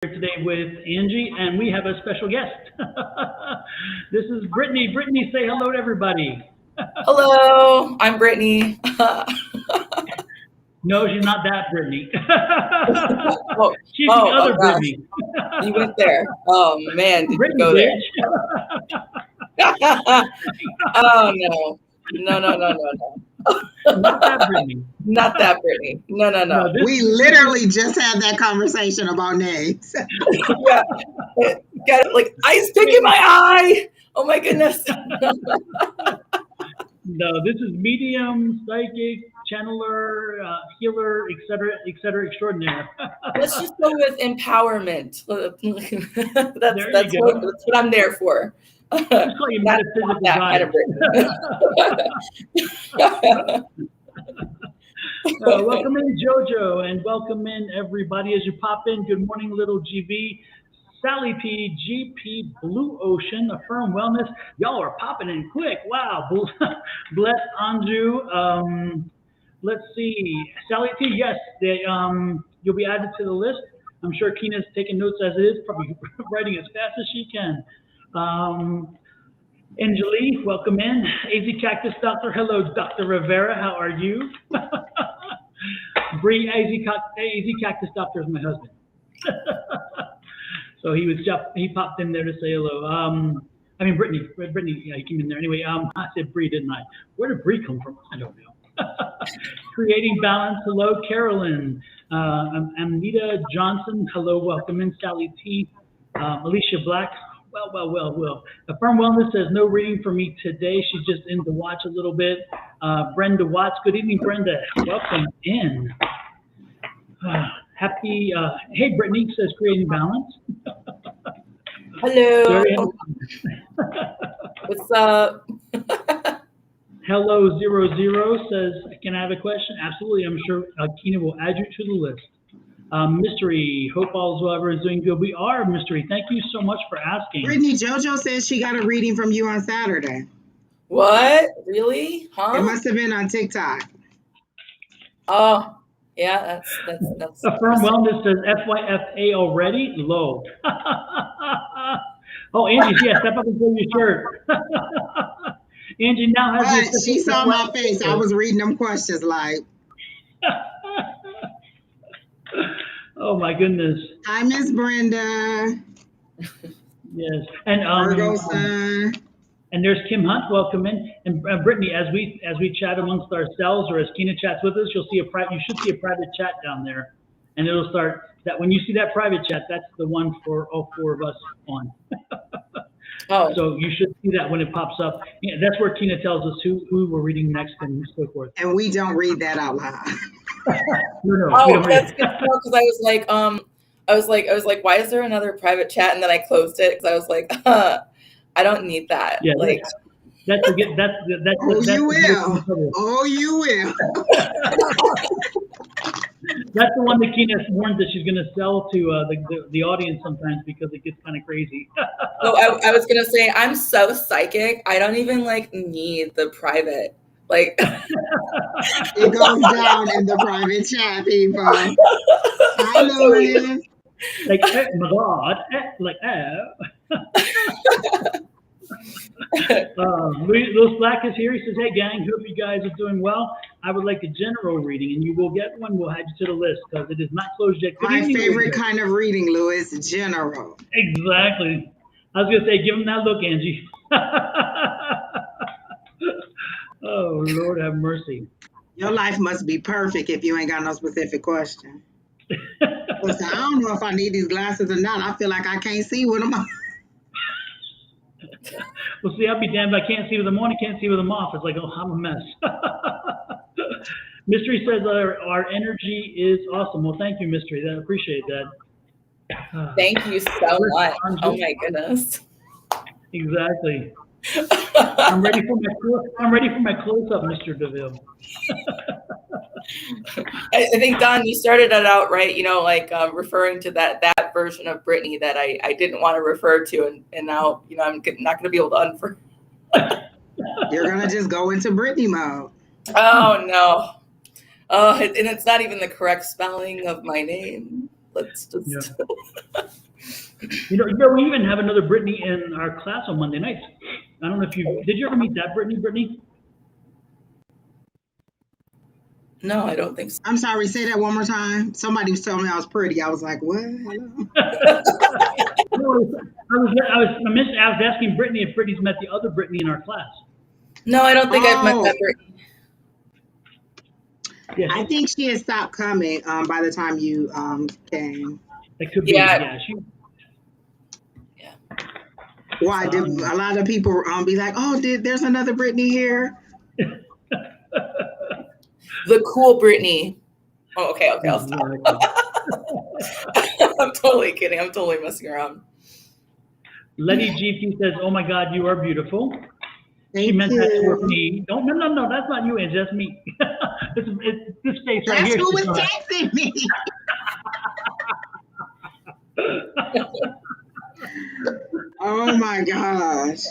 Here today with Angie, and we have a special guest. This is Brittany. Brittany, say hello to everybody. Hello, I'm Brittany. No, she's not that Brittany. Oh, She's the oh, other oh gosh, Brittany. you went there. Oh man, did you Brittany, go there? bitch. Oh no, no. Not that Brittany. Not that Brittany. No. No, this We literally just had that conversation about names. Yeah, got it, like ice pick in my eye. Oh my goodness. no, this is medium, psychic, channeler, healer, etc., extraordinaire. Let's just go with empowerment. That's There that's you what, go. that's what I'm there for. Just call you Not metaphysical that kind of guidance. Brittany. Welcome in, JoJo, and welcome in, everybody, as you pop in. Good morning, Little GB, Sally P, GP, Blue Ocean, Affirm Wellness. Y'all are popping in quick. Wow. Bless Anju. Let's see. Sally P, yes, you'll be added to the list. I'm sure Kina's taking notes as it is, probably writing as fast as she can. Angie, welcome in. AZ Cactus Doctor, hello, Dr. Rivera, how are you? Bree, AZ Cactus Doctor is my husband. So he popped in there to say hello. Brittany, yeah, he came in there. Anyway, I said Bree, didn't I? Where did Bree come from? I don't know. Creating Balance, hello, Carolyn. Amnita Johnson, hello, welcome in. Sally T. Alicia Black, well. Affirm Wellness says no reading for me today. She's just in to watch a little bit. Brenda Watts, good evening, Brenda. Welcome in. Hey, Brittany says creating balance. Hello. What's up? Hello, 00 says, can I have a question? Absolutely. I'm sure Kina will add you to the list. Mystery, hope all is well, everyone's doing good. We are, Mystery. Thank you so much for asking. Brittany, JoJo says she got a reading from you on Saturday. What? Really? It Huh? must have been on TikTok. Oh, yeah, that's Affirm Wellness says FYFA already? Low. Oh, Angie, yeah, step up and pull your shirt. Angie now has But she saw my face. I was reading them questions like, oh my goodness. hi, Miss Brenda. Yes. And Virgo sun. and there's Kim Hunt, welcome in. And Brittany, as we chat amongst ourselves, or as Kina chats with us, you should see a private chat down there. And it'll start that when you see that private chat, that's the one for all four of us on. oh. So you should see that when it pops up. Yeah, that's where Kina tells us who we're reading next and so forth. And we don't read that out loud. No, we Oh, don't read that's it. good to know because I was like, why is there another private chat? And then I closed it because I was like, I don't need that. Yeah, Like, that's Oh, you will. Oh, you will. That's the one that Kina warned that she's going to sell to the audience sometimes because it gets kind of crazy. no, I was gonna say I'm so psychic. I don't even like need the private. Like, It goes down in the private chat, people. Hi, Louis. Like, oh my God, like, Louis Black is here. He says, hey, gang, hope you guys are doing well. I would like a general reading, and you will get one. We'll add you to the list because it is not closed yet. Good My evening, favorite Louis. kind of reading, Louis, general. Exactly. I was going to say, give him that look, Angie. Oh, Lord have mercy. Your life must be perfect if you ain't got no specific question. Listen, I don't know if I need these glasses or not. I feel like I can't see with them on. Well, see, I'll be damned if I can't see with them on, I can't see with them off. It's like, oh, I'm a mess. Mystery says our energy is awesome. Well, thank you, Mystery. I appreciate that. thank you so much. Oh my goodness. Exactly. I'm ready for my close-up, Mr. DeVille. I think Don, you started it out right. You know, like referring to that version of Brittany that I didn't want to refer to, and now I'm not going to be able to unrefer. You're going to just go into Brittany mode. Oh no. And it's not even the correct spelling of my name. Let's just. Yeah. We even have another Brittany in our class on Monday nights. I don't know if did you ever meet that Brittany? No, I don't think so. I'm sorry, say that one more time. Somebody was telling me I was pretty. I was like, what? Hello? I was asking Brittany if Brittany's met the other Brittany in our class. No, I don't think I've met that Brittany. Yeah. I think she had stopped coming by the time you came. It could be. Yeah. Why did a lot of people be like, oh, there's another Brittany here? The cool Brittany. Oh, okay, I'll stop. I'm totally kidding. I'm totally messing around. Letty GP says, "Oh my God, you are beautiful." She meant that toward me. No, that's not you, Angie. That's me. it's this face right here. That's who was texting me. Oh my gosh.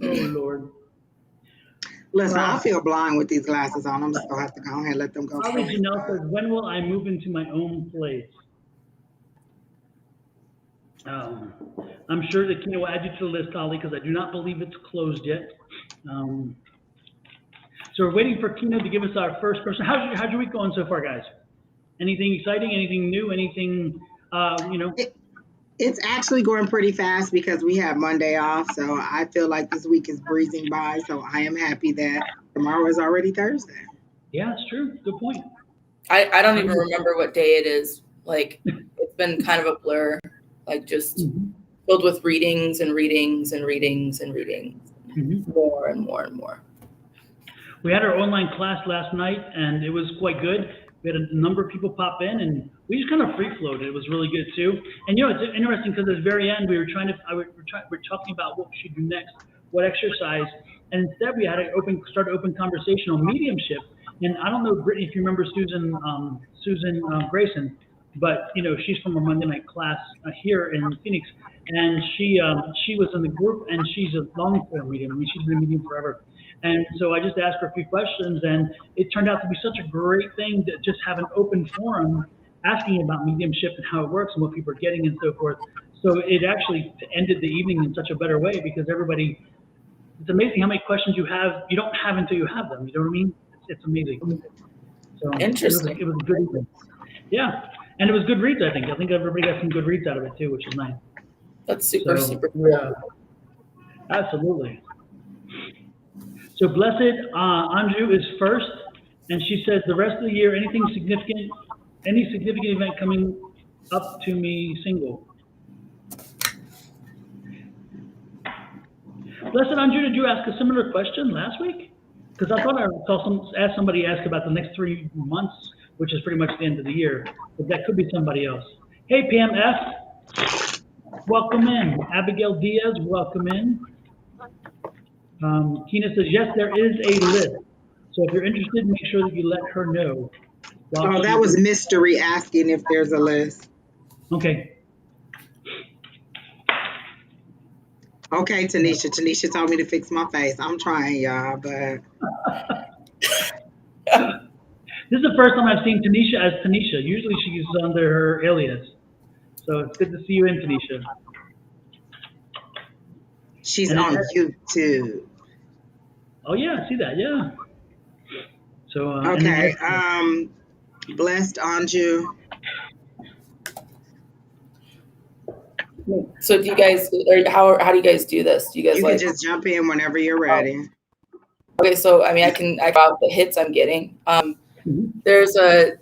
Oh Lord. Listen, I feel blind with these glasses on. I'm just gonna have to go ahead and let them go. Holly Janelle says, "When will I move into my own place?" I'm sure that Kino will add you to the list, Holly, because I do not believe it's closed yet. So we're waiting for Kino to give us our first person. How's your week going so far, guys? Anything exciting? Anything new? Anything? It's actually going pretty fast because we have Monday off, so I feel like this week is breezing by. So I am happy that tomorrow is already Thursday. Yeah, it's true. Good point. I don't even remember what day it is. Like, it's been kind of a blur. Like, just filled with readings and readings and readings and readings. More and more and more. We had our online class last night, and it was quite good. We had a number of people pop in, and we just kind of free floated. It was really good too. And it's interesting because at the very end, we're talking about what we should do next, what exercise, and instead we had start an open conversation on mediumship. And I don't know, Brittany, if you remember Susan Grayson, but she's from a Monday night class here in Phoenix, and she was in the group, and she's a long form medium. I mean, she's been a medium forever. And so I just asked her a few questions, and it turned out to be such a great thing to just have an open forum asking about mediumship and how it works and what people are getting and so forth. So it actually ended the evening in such a better way because it's amazing how many questions you don't have until you have them. You know what I mean? It's amazing. So interesting. It was a good evening. Yeah. And it was good reads, I think. I think everybody got some good reads out of it too, which is nice. That's super cool. Yeah. Absolutely. So Blessed Anju is first, and she says the rest of the year, any significant event coming up to me single. Blessed Anju, did you ask a similar question last week? Because I thought I asked somebody ask about the next 3 months, which is pretty much the end of the year, but that could be somebody else. Hey, Pam F. Welcome in. Abigail Diaz, welcome in. Tina says, yes, there is a list. So if you're interested, make sure that you let her know. That was Mystery asking if there's a list. Okay. Okay, Tanisha. Tanisha told me to fix my face. I'm trying, y'all, but. This is the first time I've seen Tanisha as Tanisha. Usually she's under her alias. So it's good to see you in, Tanisha. She's on YouTube. Oh yeah, I see that. Yeah. So okay. Blessed Anju. So do you guys, how do you guys do this? Do you guys can just jump in whenever you're ready. Okay, so I mean, I got the hits I'm getting. So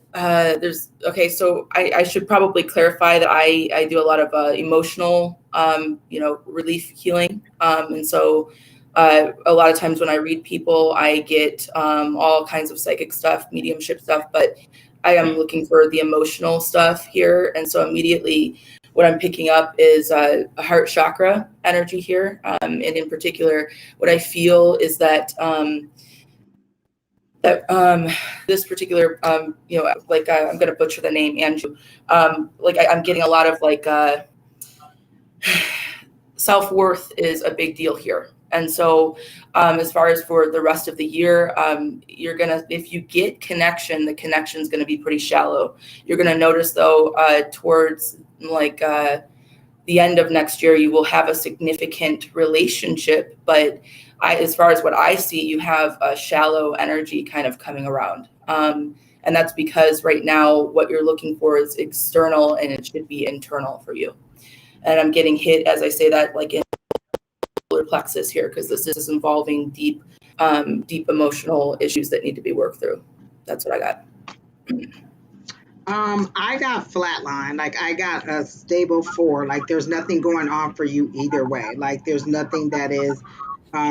I should probably clarify that I do a lot of emotional, relief healing. And so a lot of times when I read people, I get all kinds of psychic stuff, mediumship stuff, but I am looking for the emotional stuff here. And so immediately what I'm picking up is a heart chakra energy here. And in particular, what I feel is that this particular, I'm going to butcher the name, Angie. I'm getting a lot of self-worth is a big deal here. And so as far as for the rest of the year, if you get connection, the connection is going to be pretty shallow. You're going to notice though, towards like the end of next year, you will have a significant relationship. But as far as what I see, you have a shallow energy kind of coming around. And that's because right now what you're looking for is external and it should be internal for you. And I'm getting hit, as I say that, like in solar plexus here, because this is involving deep emotional issues that need to be worked through. That's what I got. I got flatline. Like I got a stable 4. Like there's nothing going on for you either way. Like there's nothing that is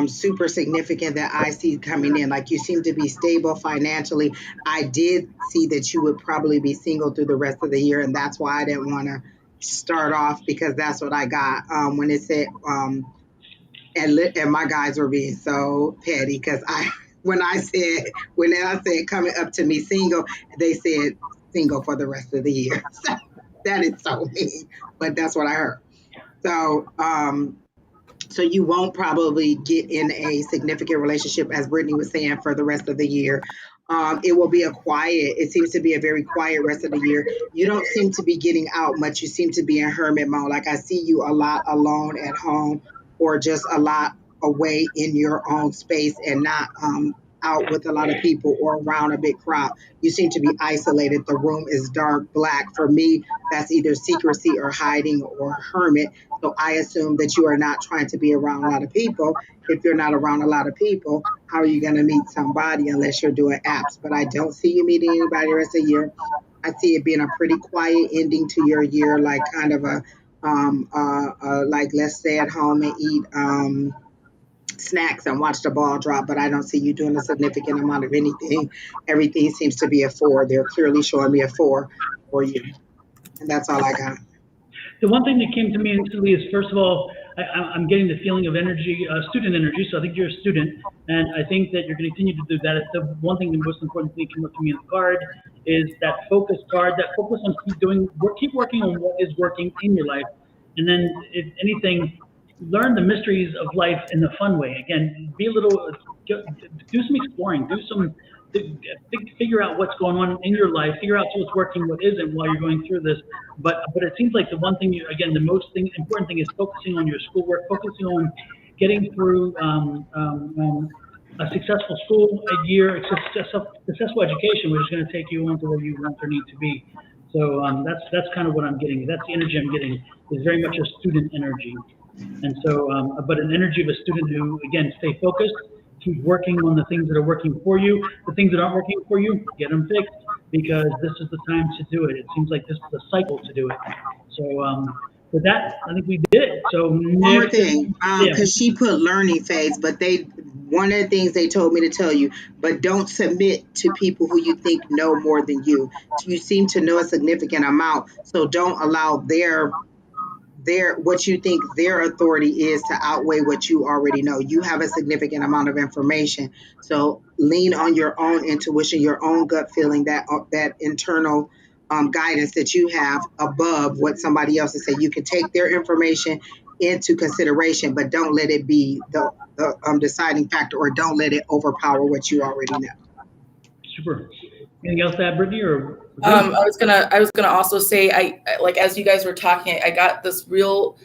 super significant that I see coming in. Like you seem to be stable financially. I did see that you would probably be single through the rest of the year, and that's why I didn't want to start off, because that's what I got when it said and my guys were being so petty, because when I said coming up to me single, they said single for the rest of the year. So that is so mean, but that's what I heard. So so you won't probably get in a significant relationship, as Brittany was saying, for the rest of the year. It will be it seems to be a very quiet rest of the year. You don't seem to be getting out much. You seem to be in hermit mode. Like I see you a lot alone at home, or just a lot away in your own space and not out with a lot of people or around a big crowd. You seem to be isolated. The room is dark black. For me, that's either secrecy or hiding or hermit. So I assume that you are not trying to be around a lot of people. If you're not around a lot of people, how are you going to meet somebody unless you're doing apps? But I don't see you meeting anybody the rest of the year. I see it being a pretty quiet ending to your year, like kind of a like let's stay at home and eat snacks and watch the ball drop, but I don't see you doing a significant amount of anything. Everything seems to be a 4. They're clearly showing me a 4 for you. And that's all I got. The one thing that came to me instantly is, first of all, I'm getting the feeling of energy, student energy. So I think you're a student, and I think that you're going to continue to do that. It's the one thing, the most important thing that came up to me in the card is that focus card, that focus on keep working on what is working in your life. And then if anything, learn the mysteries of life in the fun way. Again, do some exploring, figure out what's going on in your life, figure out what's working, what isn't while you're going through this. But it seems like the one thing the most important thing is focusing on your schoolwork, focusing on getting through a successful school year, a successful education, which is going to take you on to where you want or need to be. So that's kind of what I'm getting. That's the energy I'm getting, is very much a student energy. And so, but an energy of a student who, again, stay focused, keep working on the things that are working for you. The things that aren't working for you, get them fixed, because this is the time to do it. It seems like this is the cycle to do it. So with that, I think we did it. So one more thing, because she put learning phase, but one of the things they told me to tell you, but don't submit to people who you think know more than you. You seem to know a significant amount, so don't allow what you think their authority is to outweigh what you already know. You have a significant amount of information, so lean on your own intuition, your own gut feeling, that internal guidance that you have above what somebody else is saying. You can take their information into consideration, but don't let it be the deciding factor, or don't let it overpower what you already know. Super. Anything else to add, Brittany? Or I was gonna also say, I like, as you guys were talking, I got this real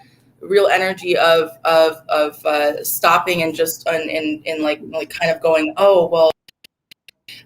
energy of stopping and just and like kind of going, oh well,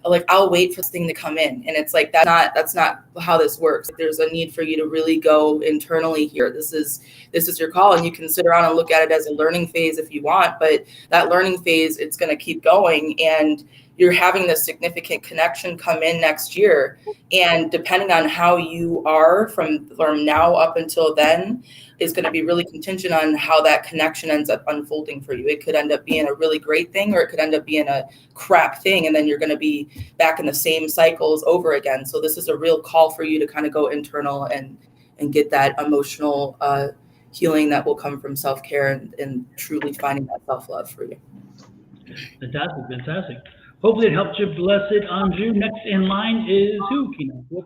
like I'll wait for this thing to come in, and it's like that's not how this works. There's a need for you to really go internally here. This is your call, and you can sit around and look at it as a learning phase if you want, but that learning phase, it's going to keep going, and you're having this significant connection come in next year. And depending on how you are from now up until then is going to be really contingent on how that connection ends up unfolding for you. It could end up being a really great thing, or it could end up being a crap thing. And then you're going to be back in the same cycles over again. So this is a real call for you to kind of go internal and get that emotional healing that will come from self-care and truly finding that self-love for you. Fantastic. Hopefully it helped you. Blessed Angie. Next in line is who, Kina? Who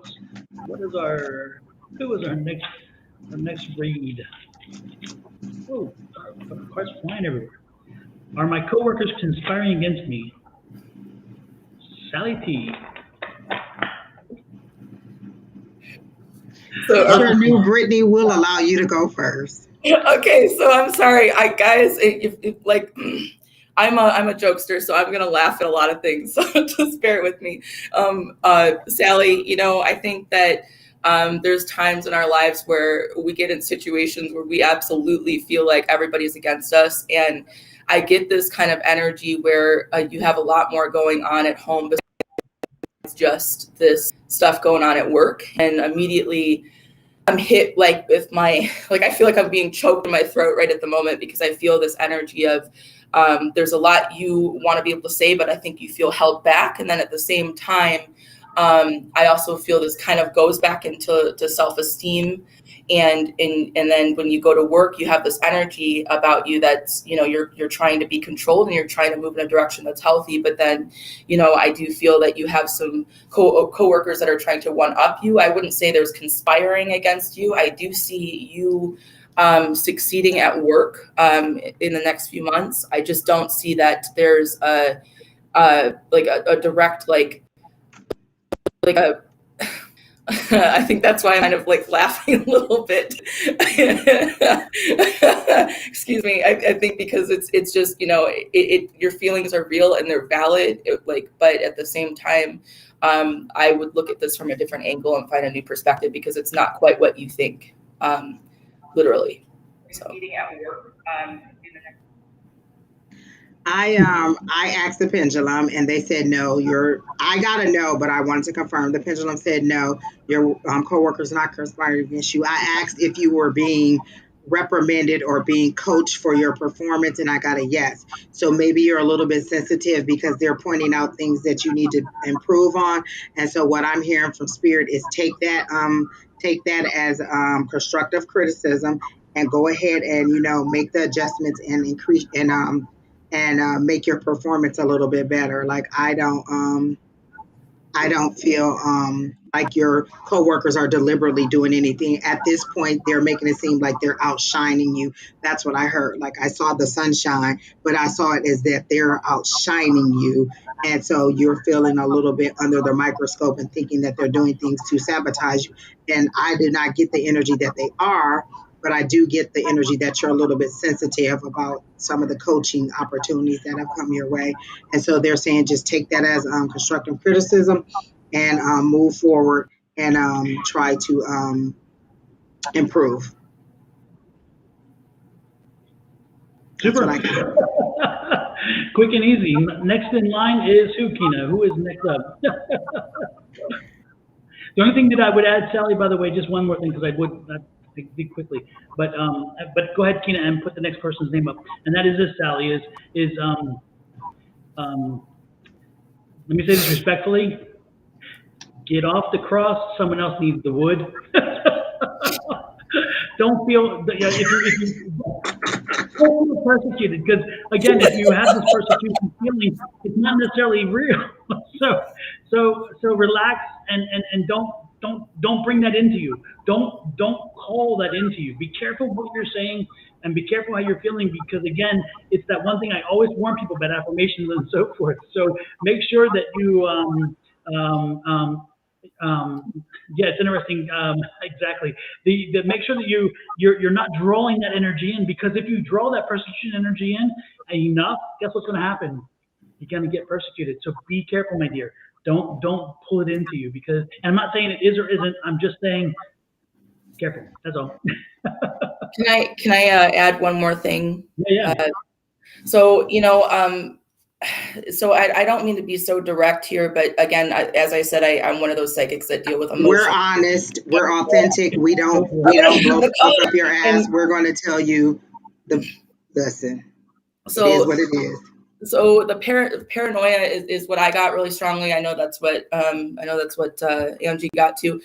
was our next read? Oh, cards flying everywhere. Are my coworkers conspiring against me? Sally T. So Sure knew Brittany will allow you to go first. okay, so I'm sorry, guys, if like I'm a jokester, so I'm gonna laugh at a lot of things. So just bear with me. Sally, I think that there's times in our lives where we get in situations where we absolutely feel like everybody's against us, and I get this kind of energy where you have a lot more going on at home besides just this stuff going on at work, and immediately I'm hit like with my, like, I feel like I'm being choked in my throat right at the moment because I feel this energy of there's a lot you want to be able to say, but I think you feel held back. And then at the same time, I also feel this kind of goes back into self-esteem. And then when you go to work, you have this energy about you that's, you're trying to be controlled and you're trying to move in a direction that's healthy. But then, I do feel that you have some coworkers that are trying to one up you. I wouldn't say there's conspiring against you. I do see you succeeding at work in the next few months. I just don't see that there's a direct I think that's why I'm kind of like laughing a little bit. Excuse me. I think because it's just, your feelings are real and they're valid. But at the same time, I would look at this from a different angle and find a new perspective because it's not quite what you think, literally. So. I asked the pendulum and they said no. I got a no, but I wanted to confirm. The pendulum said no. Your coworkers not conspiring against you. I asked if you were being reprimanded or being coached for your performance, and I got a yes. So maybe you're a little bit sensitive because they're pointing out things that you need to improve on. And so what I'm hearing from Spirit is take that as constructive criticism and go ahead and make the adjustments and increase and make your performance a little bit better. Like I don't feel like your coworkers are deliberately doing anything. At this point, they're making it seem like they're outshining you. That's what I heard. Like I saw the sunshine, but I saw it as that they're outshining you. And so you're feeling a little bit under the microscope and thinking that they're doing things to sabotage you. And I did not get the energy that they are, but I do get the energy that you're a little bit sensitive about some of the coaching opportunities that have come your way. And so they're saying just take that as constructive criticism and move forward and try to improve. Super. Quick and easy. Next in line is who, Kina? Who is next up? The only thing that I would add, Sally, by the way, just one more thing, because I would be quickly, but go ahead, Kina, and put the next person's name up, and that is this, Sally, let me say this respectfully, get off the cross, someone else needs the wood. Don't feel, if you don't feel persecuted, because again, if you have this persecution feeling, it's not necessarily real. So relax and don't bring that into you. Don't call that into you. Be careful what you're saying and be careful how you're feeling, because again, it's that one thing I always warn people about, affirmations and so forth. So make sure that you yeah, it's interesting. Exactly. Make sure that you're not drawing that energy in, because if you draw that persecution energy in enough, guess what's going to happen? You're going to get persecuted. So be careful, my dear. Don't pull it into you, because, and I'm not saying it is or isn't. I'm just saying, careful. That's all. Can I add one more thing? Yeah. So I don't mean to be so direct here, but again, as I said, I'm one of those psychics that deal with emotion. We're honest. We're authentic. We don't blow up your ass. We're going to tell you the lesson. So it is what it is. So the paranoia is what I got really strongly. I know that's what Angie got to.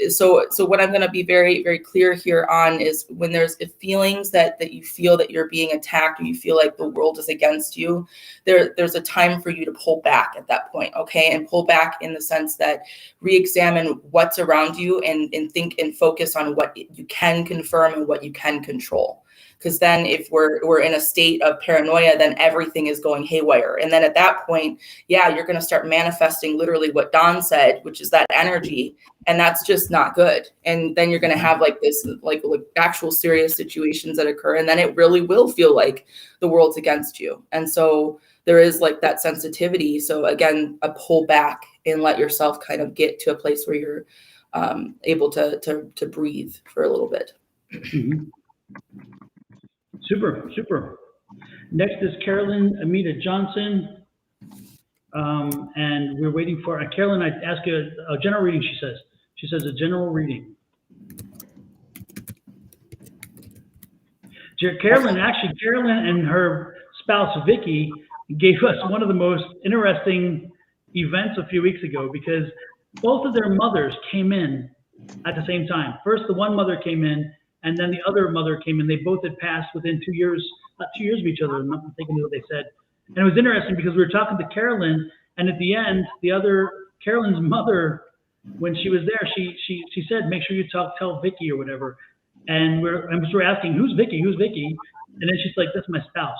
So what I'm going to be very, very clear here on is when there's feelings that you feel that you're being attacked, or you feel like the world is against you, there's a time for you to pull back at that point, okay? And pull back in the sense that re-examine what's around you and think and focus on what you can confirm and what you can control. because then if we're in a state of paranoia, then everything is going haywire. And then at that point, yeah, you're going to start manifesting literally what Don said, which is that energy. And that's just not good. And then you're going to have like this, like actual serious situations that occur. And then it really will feel like the world's against you. And so there is like that sensitivity. So again, a pull back and let yourself kind of get to a place where you're able to breathe for a little bit. Mm-hmm. Super. Next is Carolyn Amita Johnson. And we're waiting for Carolyn. I ask you a general reading, she says. She says a general reading. Carolyn and her spouse, Vicky, gave us one of the most interesting events a few weeks ago, because both of their mothers came in at the same time. First, the one mother came in, and then the other mother came in. They both had passed within 2 years, about 2 years of each other. I'm not thinking what they said. And it was interesting because we were talking to Carolyn, and at the end, Carolyn's mother, when she was there, she said, make sure you tell Vicky or whatever. And we're asking, who's Vicky? And then she's like, that's my spouse.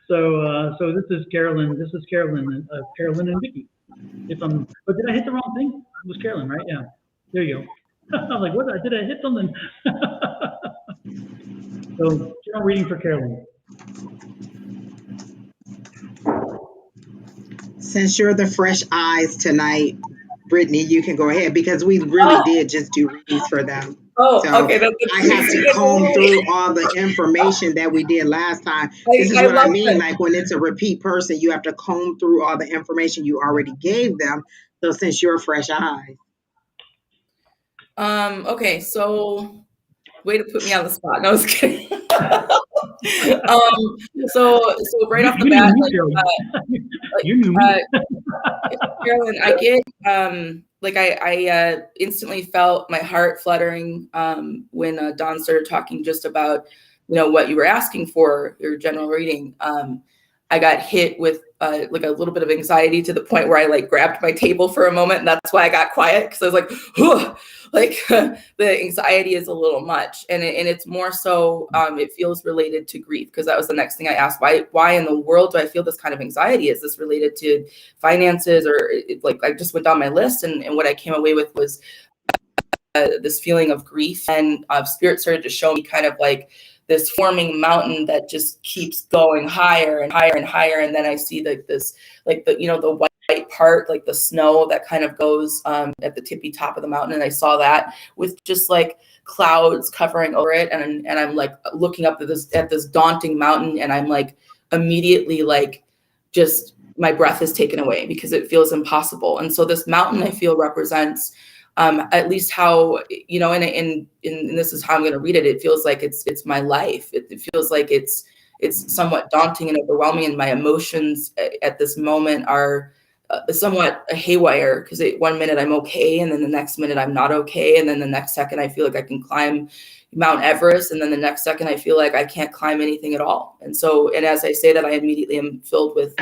So this is Carolyn. Carolyn and Vicky. But did I hit the wrong thing? It was Carolyn, right? Yeah. There you go. I was like, what? Did I hit something? So general reading for Carolyn. Since you're the fresh eyes tonight, Brittany, you can go ahead, because we really did just do readings for them. Oh, so okay. I have to comb through all the information that we did last time. This is what I mean. Like when it's a repeat person, you have to comb through all the information you already gave them. So since you're fresh eyes. Okay, so way to put me on the spot. No, I was kidding. So right off the bat, Carolyn, I get I instantly felt my heart fluttering when Don started talking just about what you were asking for, your general reading. I got hit with like a little bit of anxiety to the point where I like grabbed my table for a moment, and that's why I got quiet, because I was like, whew, like the anxiety is a little much, and it's more so it feels related to grief, because that was the next thing I asked. Why in the world do I feel this kind of anxiety? Is this related to finances, or like I just went down my list, and what I came away with was this feeling of grief, and Spirit started to show me kind of like this forming mountain that just keeps going higher and higher and higher. And then I see like this, like the white part, like the snow that kind of goes at the tippy top of the mountain. And I saw that with just like clouds covering over it. And I'm like looking up at this daunting mountain, and I'm like immediately like just my breath is taken away because it feels impossible. And so this mountain I feel represents at least how, and this is how I'm going to read it. It feels like it's my life. It feels like it's somewhat daunting and overwhelming, and my emotions at this moment are somewhat haywire, because 1 minute I'm okay, and then the next minute I'm not okay, and then the next second I feel like I can climb Mount Everest, and then the next second I feel like I can't climb anything at all. And as I say that, I immediately am filled with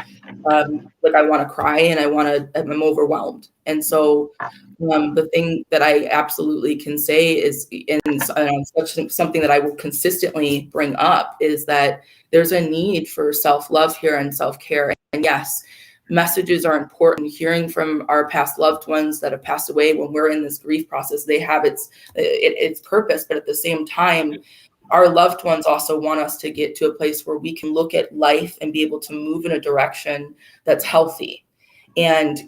like I want to cry, and I'm overwhelmed. And so the thing that I absolutely can say is, something that I will consistently bring up, is that there's a need for self-love here and self-care. And yes, messages are important. Hearing from our past loved ones that have passed away, when we're in this grief process, they have its purpose. But at the same time, our loved ones also want us to get to a place where we can look at life and be able to move in a direction that's healthy. And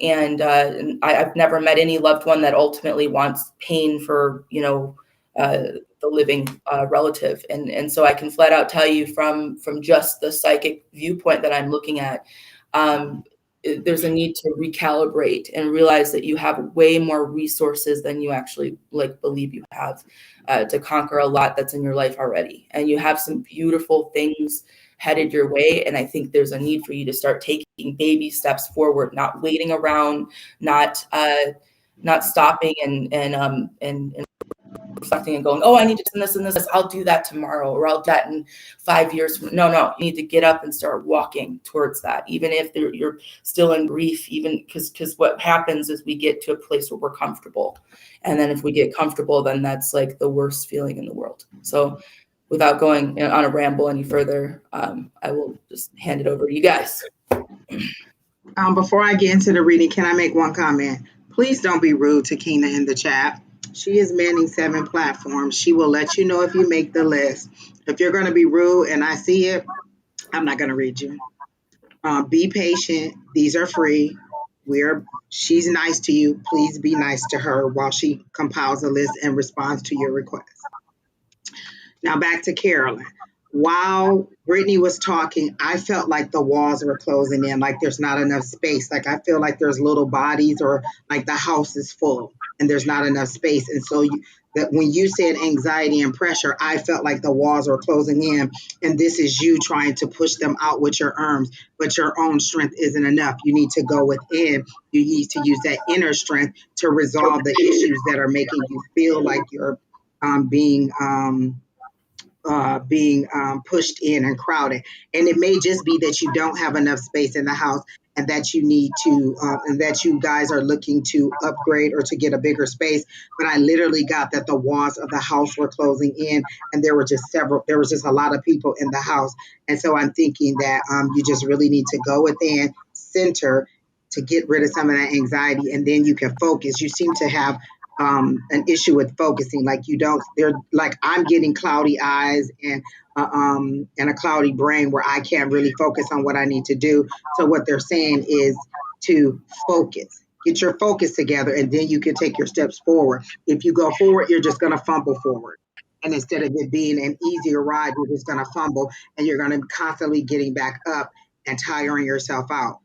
I've never met any loved one that ultimately wants pain for, the living relative. And so I can flat out tell you from just the psychic viewpoint that I'm looking at, there's a need to recalibrate and realize that you have way more resources than you actually believe you have to conquer a lot that's in your life already. And you have some beautiful things headed your way. And I think there's a need for you to start taking baby steps forward, not waiting around, not stopping and reflecting and going, oh, I need to do this and this. I'll do that tomorrow, or I'll do that in 5 years. No, you need to get up and start walking towards that, even if you're still in grief, even because what happens is we get to a place where we're comfortable. And then if we get comfortable, then that's like the worst feeling in the world. So without going on a ramble any further, I will just hand it over to you guys. Before I get into the reading, can I make one comment? Please don't be rude to Kina in the chat. She is manning 7 platforms. She will let you know if you make the list. If you're going to be rude and I see it, I'm not going to read you. Be patient. These are free. She's nice to you. Please be nice to her while she compiles a list and responds to your request. Now back to Carolyn. While Britney was talking, I felt like the walls were closing in, like there's not enough space. Like I feel like there's little bodies, or like the house is full and there's not enough space. And so that when you said anxiety and pressure, I felt like the walls were closing in, and this is you trying to push them out with your arms, but your own strength isn't enough. You need to go within. You need to use that inner strength to resolve the issues that are making you feel like you're being pushed in and crowded. And it may just be that you don't have enough space in the house, and that you need to, and that you guys are looking to upgrade or to get a bigger space. But I literally got that the walls of the house were closing in, and there was just a lot of people in the house. And so I'm thinking that you just really need to go within, center, to get rid of some of that anxiety, and then you can focus. You seem to have an issue with focusing. Like I'm getting cloudy eyes and a cloudy brain where I can't really focus on what I need to do. So what they're saying is to focus, get your focus together, and then you can take your steps forward. If you go forward, you're just going to fumble forward. And instead of it being an easier ride, you're just going to fumble, and you're going to be constantly getting back up and tiring yourself out.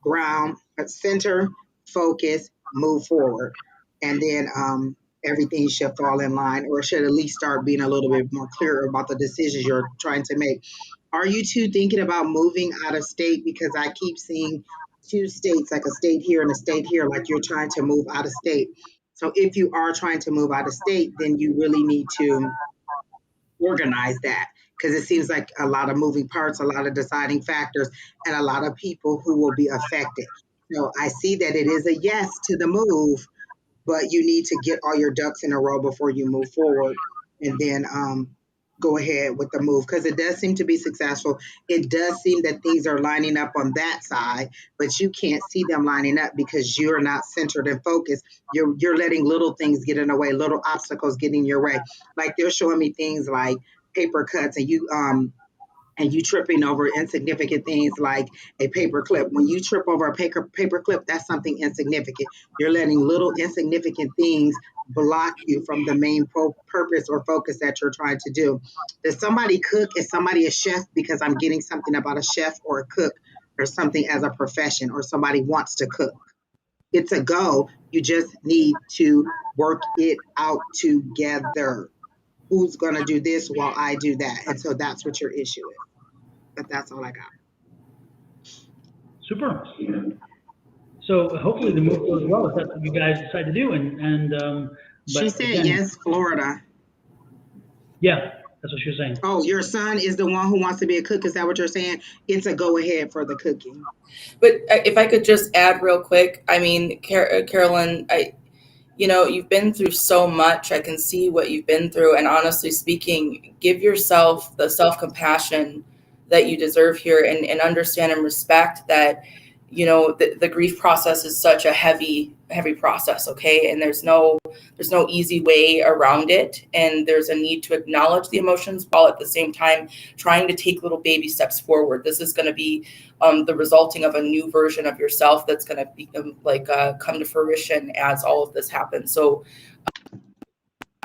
Ground, center, focus, move forward. And then everything should fall in line, or should at least start being a little bit more clear about the decisions you're trying to make. Are you two thinking about moving out of state? Because I keep seeing 2 states, like a state here and a state here, like you're trying to move out of state. So if you are trying to move out of state, then you really need to organize that, because it seems like a lot of moving parts, a lot of deciding factors, and a lot of people who will be affected. So I see that it is a yes to the move, but you need to get all your ducks in a row before you move forward, and then go ahead with the move, because it does seem to be successful. It does seem that things are lining up on that side, but you can't see them lining up because you're not centered and focused. You're letting little things get in the way, little obstacles get in your way. Like they're showing me things like paper cuts, and you tripping over insignificant things like a paper clip. When you trip over a paper clip, that's something insignificant. You're letting little insignificant things block you from the main purpose or focus that you're trying to do. Does somebody cook? Is somebody a chef? Because I'm getting something about a chef or a cook or something as a profession, or somebody wants to cook. It's a go. You just need to work it out together. Who's going to do this while I do that? And so that's what your issue is. But that's all I got. Super. So hopefully the move goes well if that's what you guys decide to do. She said again, yes, Florida. Yeah, that's what she was saying. Oh, your son is the one who wants to be a cook. Is that what you're saying? It's a go ahead for the cooking. But if I could just add real quick, I mean, Carolyn, you've been through so much. I can see what you've been through. And honestly speaking, give yourself the self-compassion that you deserve here, and understand and respect that, the grief process is such a heavy process. Okay. And there's no easy way around it. And there's a need to acknowledge the emotions while at the same time trying to take little baby steps forward. This is going to be the resulting of a new version of yourself that's going to be come to fruition as all of this happens. So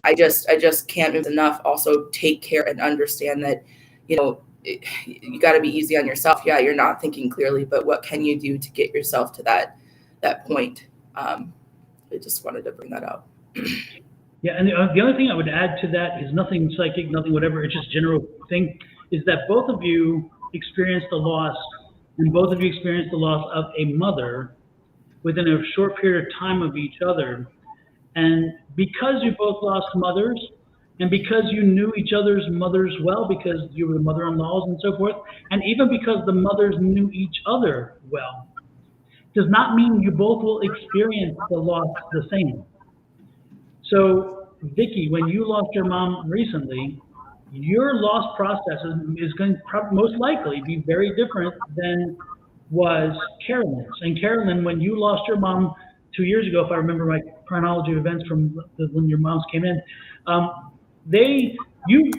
I just can't enough also take care and understand that, you got to be easy on yourself. Yeah, you're not thinking clearly, but what can you do to get yourself to that point? I just wanted to bring that up. Yeah, and the other thing I would add to that is nothing psychic, nothing whatever, it's just general thing, is that both of you experienced the loss, and both of you experienced the loss of a mother within a short period of time of each other. And because you both lost mothers, and because you knew each other's mothers well, because you were the mother-in-laws and so forth, and even because the mothers knew each other well, does not mean you both will experience the loss the same. So, Vicki, when you lost your mom recently, your loss process is going to most likely be very different than was Carolyn's. And Carolyn, when you lost your mom 2 years ago, if I remember my chronology of events from when your moms came in, you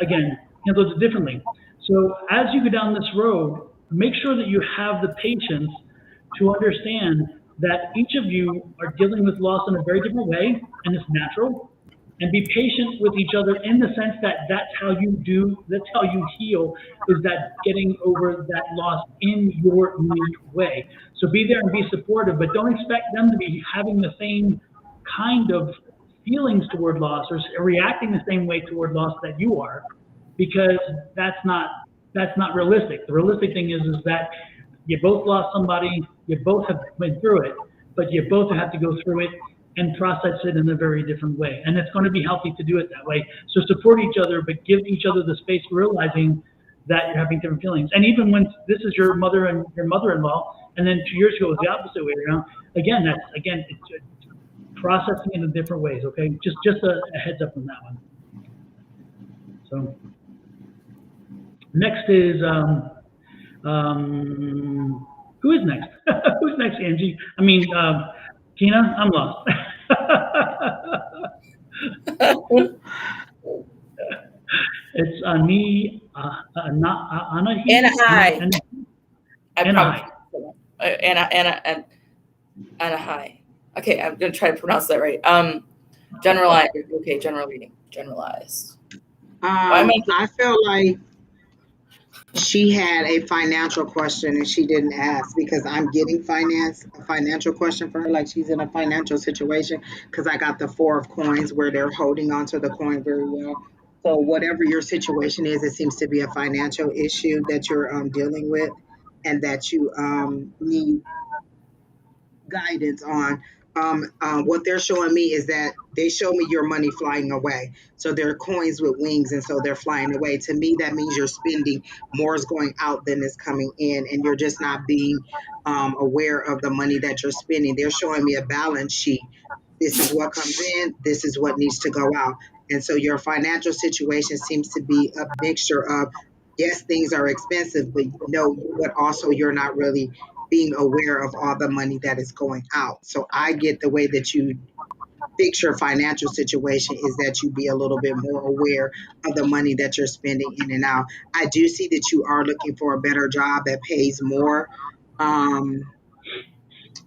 again handled it differently. So as you go down this road, make sure that you have the patience to understand that each of you are dealing with loss in a very different way, and it's natural. And be patient with each other in the sense that that's how you heal, is that getting over that loss in your unique way. So be there and be supportive, but don't expect them to be having the same kind of feelings toward loss or reacting the same way toward loss that you are, because that's not realistic. The realistic thing is that you both lost somebody, you both have been through it, but you both have to go through it and process it in a very different way. And it's going to be healthy to do it that way. So support each other, but give each other the space for realizing that you're having different feelings. And even when this is your mother and your mother-in-law, and then 2 years ago it was the opposite way around, it's processing in different ways, okay? Just a heads up on that one. So next is, who is next? Who's next, Angie? I mean, Tina, I'm lost. It's Anahi. Anahi. Okay, I'm gonna try to pronounce that right. Generalized. Okay, generalized. I feel like she had a financial question and she didn't ask, because I'm getting a financial question for her, like she's in a financial situation, because I got the 4 of coins where they're holding onto the coin very well. So whatever your situation is, it seems to be a financial issue that you're dealing with, and that you need guidance on. What they're showing me is that they show me your money flying away. So they're coins with wings, and so they're flying away. To me, that means you're spending more is going out than is coming in, and you're just not being aware of the money that you're spending. They're showing me a balance sheet. This is what comes in, this is what needs to go out. And so your financial situation seems to be a mixture of, yes, things are expensive, but also you're not really being aware of all the money that is going out. So I get the way that you fix your financial situation is that you be a little bit more aware of the money that you're spending in and out. I do see that you are looking for a better job that pays more.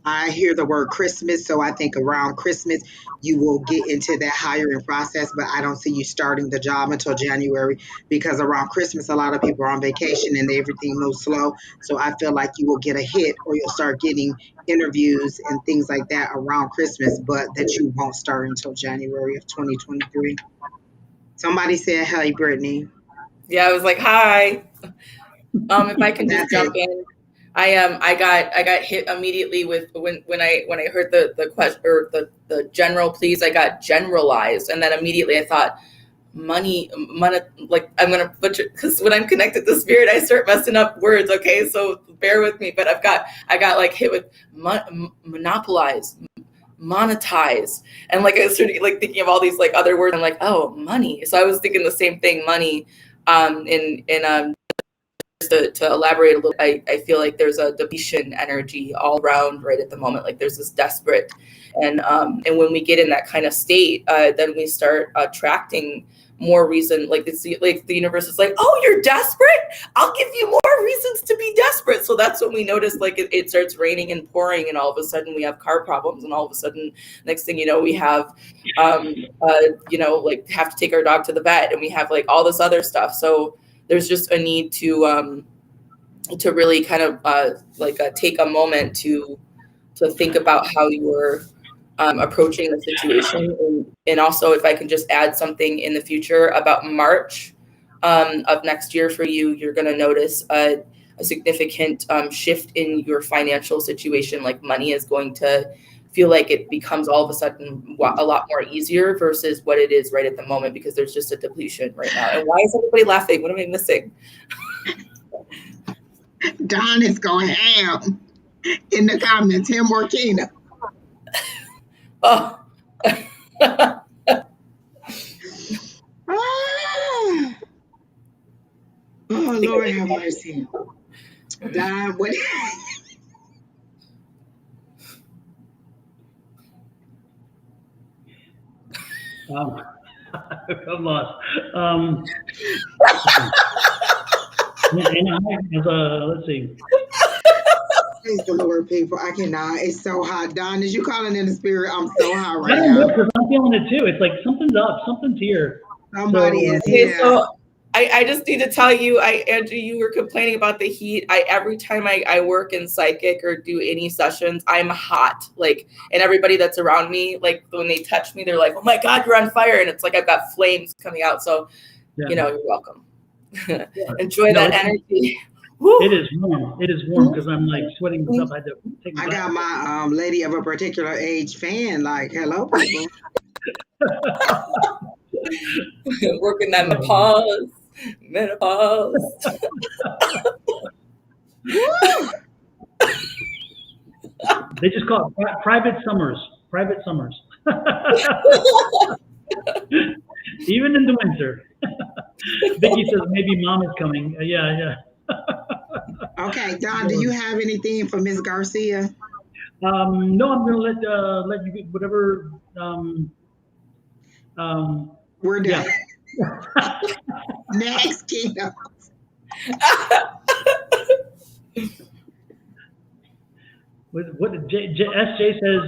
I hear the word Christmas, so I think around Christmas you will get into that hiring process, but I don't see you starting the job until January, because around Christmas a lot of people are on vacation and everything moves slow. So I feel like you will get a hit, or you'll start getting interviews and things like that around Christmas, but that you won't start until January of 2023. Somebody said, "Hey, Brittany." Yeah, I was like, hi. If I can just jump in. I got hit immediately with when I heard the question, or the general please, I got generalized, and then immediately I thought money, like I'm gonna butcher, because when I'm connected to spirit I start messing up words, okay, so bear with me. But I got like hit with monopolize, monetize, and like I started like thinking of all these like other words. I'm like, oh, money. So I was thinking the same thing, money. To elaborate a little, I feel like there's a depletion energy all around right at the moment. Like there's this desperate, and when we get in that kind of state, then we start attracting more reason. Like like the universe is like, oh, you're desperate? I'll give you more reasons to be desperate. So that's when we notice, like it starts raining and pouring, and all of a sudden we have car problems, and all of a sudden next thing you know we have, like have to take our dog to the vet, and we have like all this other stuff. So there's just a need to really kind of take a moment to think about how you're approaching the situation. And also, if I can just add something in the future about March of next year for you, you're going to notice a significant shift in your financial situation. Like money is going to feel like it becomes all of a sudden a lot more easier versus what it is right at the moment, because there's just a depletion right now. And why is everybody laughing? What am I missing? Don is going ham in the comments, him or Kina. Oh. mercy. Don, what? I'm lost. Let's see. Praise the Lord, people. I cannot. It's so hot. Don, is you calling in the spirit? I'm so hot I right don't know now. because I'm feeling it too. It's like something's up, something's here. Somebody is Okay, here. so I just need to tell you, Angie, you were complaining about the heat. Every time I work in psychic or do any sessions, I'm hot. Like, and everybody that's around me, like when they touch me, they're like, "Oh my God, you're on fire!" And it's like I've got flames coming out. So, Yeah. you know, you're welcome. Yeah. Enjoy No, that energy. It is warm. It is warm because I'm like sweating and stuff. I had to take my I got my lady of a particular age fan. Like, hello, people. Working that menopause. Woo! They just call it private summers. Private summers. Even in the winter. Vicky says maybe mom is coming. Yeah. Okay, Don, do you have anything for Miss Garcia? No, I'm gonna let you get whatever. We're done. Yeah. Next, Kingdom. What SJ says?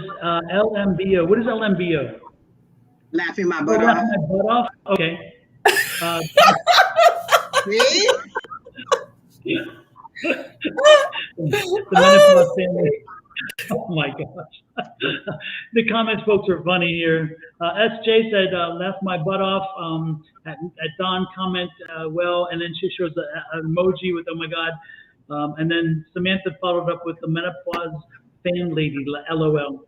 LMBO. What is LMBO? Laughing my Oh, butt laughing off. my butt off. Okay. See? The menopause family. Oh my gosh. The comments, folks, are funny here. SJ said, laughed my butt off at Don comment, well, and then she shows an emoji with, oh my God. And then Samantha followed up with the menopause fan lady, LOL.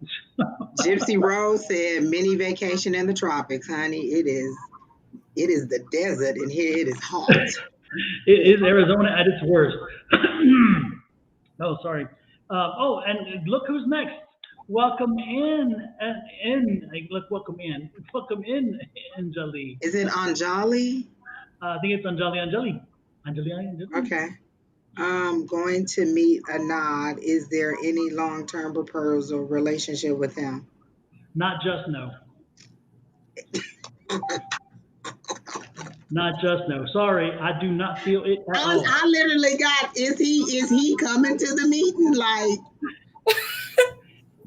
Gypsy Rose said, mini vacation in the tropics, honey. It is the desert, and here it is hot. It is Arizona at its worst. Oh, sorry. And look who's next. Welcome in, welcome in, Anjali. Is it Anjali? I think it's Anjali. Okay. I'm going to meet Anad. Is there any long-term proposal relationship with him? Not just no. Not just no. Sorry, I do not feel it at all. I literally got, is he coming to the meeting? Like,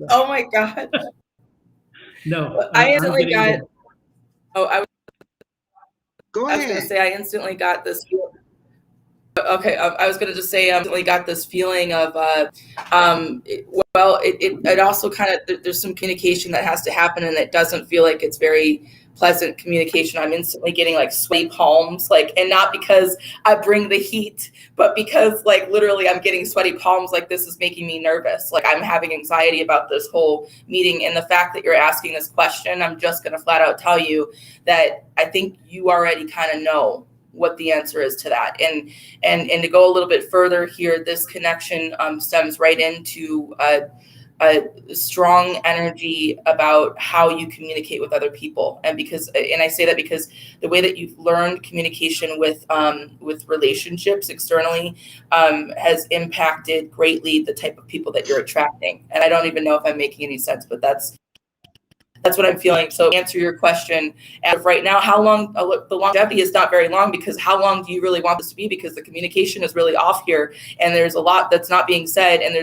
Oh my God. No. I instantly got. Go I was ahead. going to say, I instantly got this. Okay, I was going to just say, I instantly got this feeling of, it also kind of, there's some communication that has to happen, and it doesn't feel like it's very pleasant communication. I'm instantly getting like sweaty palms, like, and not because I bring the heat, but because like literally I'm getting sweaty palms. Like, this is making me nervous. Like, I'm having anxiety about this whole meeting. And the fact that you're asking this question, I'm just going to flat out tell you that I think you already kind of know what the answer is to that. And to go a little bit further here, this connection stems right into a strong energy about how you communicate with other people. And I say that because the way that you've learned communication with relationships externally has impacted greatly the type of people that you're attracting. And I don't even know if I'm making any sense, but that's what I'm feeling. So to answer your question, as of right now, how long, the longevity is not very long, because how long do you really want this to be? Because the communication is really off here, and there's a lot that's not being said, and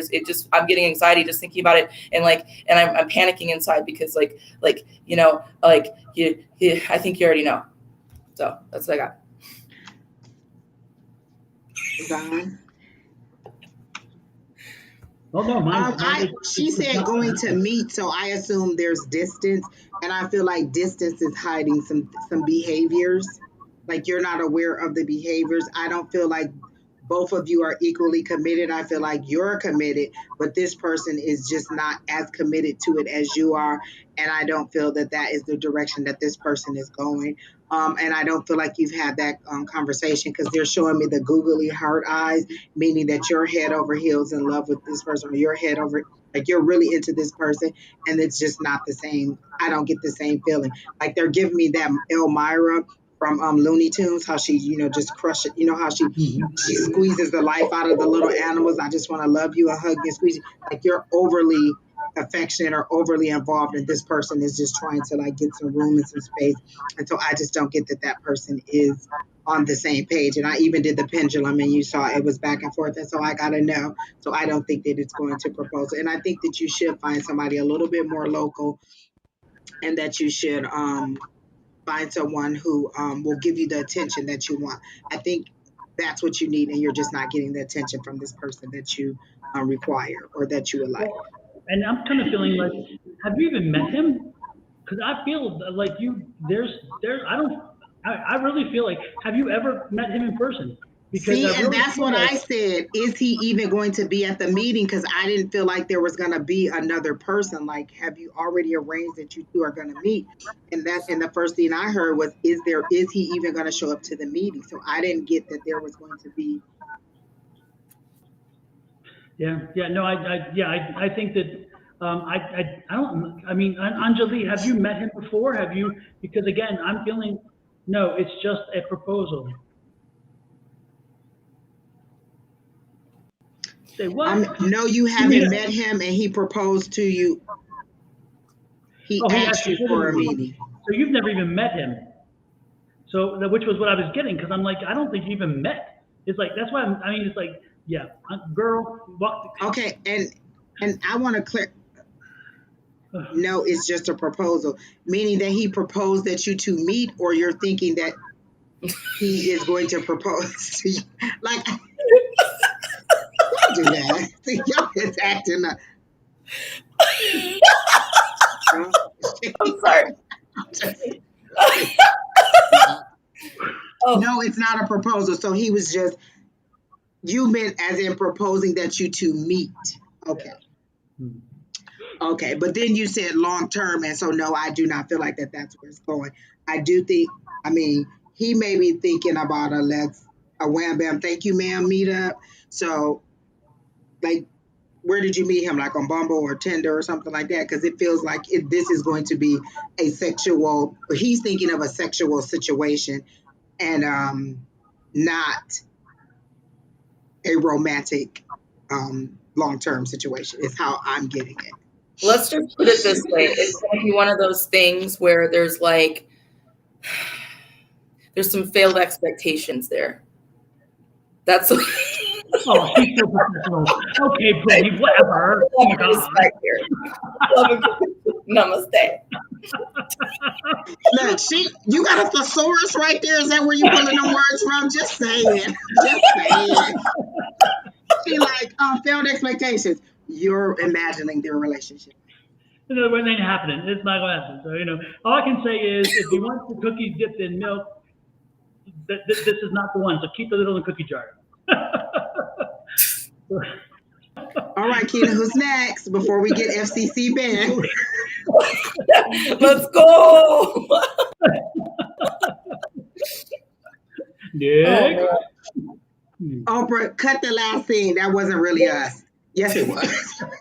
I'm getting anxiety just thinking about it, and I'm panicking inside because I think you already know. So that's what I got. Don? Oh no, she said going to meet, so I assume there's distance, and I feel like distance is hiding some behaviors. Like, you're not aware of the behaviors. I don't feel like both of you are equally committed. I feel like you're committed, but this person is just not as committed to it as you are, and I don't feel that is the direction that this person is going. And I don't feel like you've had that conversation, because they're showing me the googly heart eyes, meaning that you're head over heels in love with this person, or you're head over, like, you're really into this person, and it's just not the same. I don't get the same feeling. Like, they're giving me that Elmira from Looney Tunes, how she, just crush it. You know how she squeezes the life out of the little animals. I just want to love you and hug you and squeeze you. Like you're overly affectionate or overly involved, and this person is just trying to like get some room and some space. And so I just don't get that person is on the same page. And I even did the pendulum, and you saw it was back and forth. And so I gotta know. So I don't think that it's going to propose. And I think that you should find somebody a little bit more local, and that you should find someone who will give you the attention that you want. I think that's what you need, and you're just not getting the attention from this person that you require or that you would like. And I'm kind of feeling like, have you even met him? Because I feel like I really feel like, have you ever met him in person? Because See, I and really that's feel what like, I said. Is he even going to be at the meeting? Because I didn't feel like there was going to be another person. Like, have you already arranged that you two are going to meet? And the first thing I heard was, is he even going to show up to the meeting? So I didn't get that there was going to be. no, I think that, I mean, Anjali, have you met him before? Have you, because again, I'm feeling, no, it's just a proposal. Say what? No, you haven't met him, and he proposed to you. He asked you for a meeting. So you've never even met him. So, which was what I was getting, because I'm like, I don't think you even met. It's like, that's why it's like, yeah, girl, walk. Okay, and I want to clear. No, it's just a proposal, meaning that he proposed that you two meet, or you're thinking that he is going to propose to you. Like, don't do that. See, y'all is acting up. I'm sorry. No, it's not a proposal. So he was just, you meant as in proposing that you two meet. Okay. Okay, but then you said long term, and so no, I do not feel like that's where it's going. I do think, he may be thinking about a wham bam, thank you ma'am meetup. So, like, where did you meet him? Like on Bumble or Tinder or something like that? Because it feels like this is going to be a sexual. He's thinking of a sexual situation, and not a romantic, long term situation. Is how I'm getting it. Let's just put it this way. It's going to be one of those things where there's some failed expectations there. That's Oh, she's so professional. Okay, Brittany, whatever. Oh my God. Namaste. Look, you got a thesaurus right there. Is that where you pulling them words from? Just saying. Just saying. She like failed expectations. You're imagining their relationship. It ain't happening. It's not going to happen. So, all I can say is, if you want the cookies dipped in milk, this is not the one. So keep the little in the cookie jar. All right, Keena, who's next before we get FCC banned? Let's go. Nick. Oprah, cut the last scene. That wasn't really us. Yes, it was.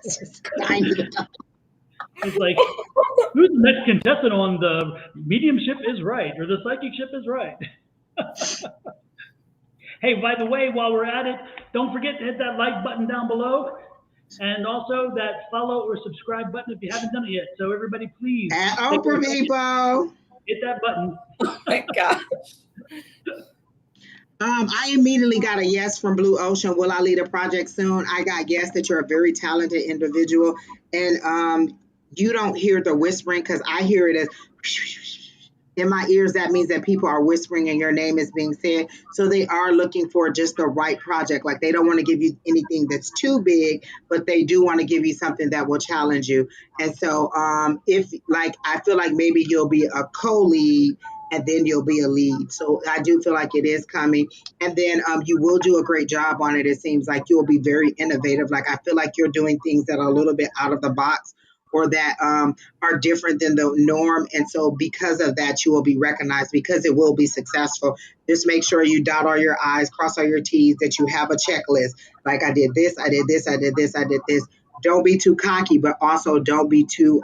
It's like, who's the next contestant on the mediumship is right, or the psychic ship is right? Hey, by the way, while we're at it, don't forget to hit that like button down below, and also that follow or subscribe button if you haven't done it yet. So everybody, please. At Oprah, people. Hit that button. Oh my gosh. I immediately got a yes from Blue Ocean. Will I lead a project soon? I got yes that you're a very talented individual, and you don't hear the whispering, because I hear it as in my ears. That means that people are whispering and your name is being said. So they are looking for just the right project. Like, they don't want to give you anything that's too big, but they do want to give you something that will challenge you. And so if like, I feel like maybe you'll be a co-lead, and then you'll be a lead. So I do feel like it is coming. And then you will do a great job on it. It seems like you'll be very innovative. Like, I feel like you're doing things that are a little bit out of the box, or that are different than the norm. And so because of that, you will be recognized, because it will be successful. Just make sure you dot all your I's, cross all your T's, that you have a checklist. Like, I did this, I did this, I did this, I did this. Don't be too cocky, but also don't be too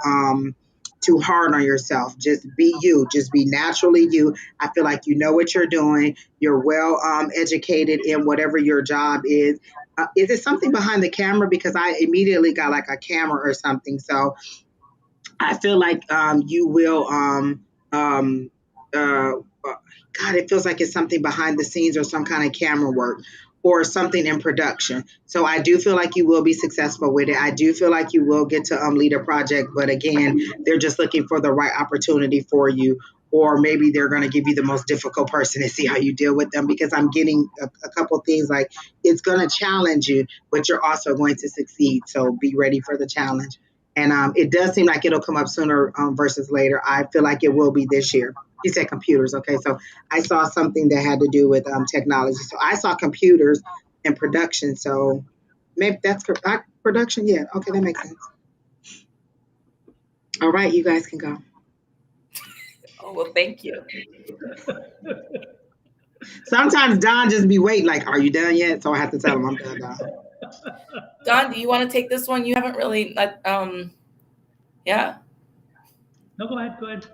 too hard on yourself. Just be you. Just be naturally you. I feel like you know what you're doing. You're well educated in whatever your job is. Is it something behind the camera? Because I immediately got like a camera or something. So I feel like you will. Um, God, it feels like it's something behind the scenes or some kind of camera work or something in production. So I do feel like you will be successful with it. I do feel like you will get to lead a project, but again, they're just looking for the right opportunity for you. Or maybe they're going to give you the most difficult person and see how you deal with them, because I'm getting a couple things like it's going to challenge you, but you're also going to succeed. So be ready for the challenge. And it does seem like it'll come up sooner versus later. I feel like it will be this year. You said computers. Okay. So I saw something that had to do with technology. So I saw computers and production. So maybe that's production. Yeah. Okay. That makes sense. All right. You guys can go. Oh, well, thank you. Sometimes Don just be waiting, like, are you done yet? So I have to tell him I'm done, Don. Don, do you want to take this one? You haven't really, yeah. No, go ahead.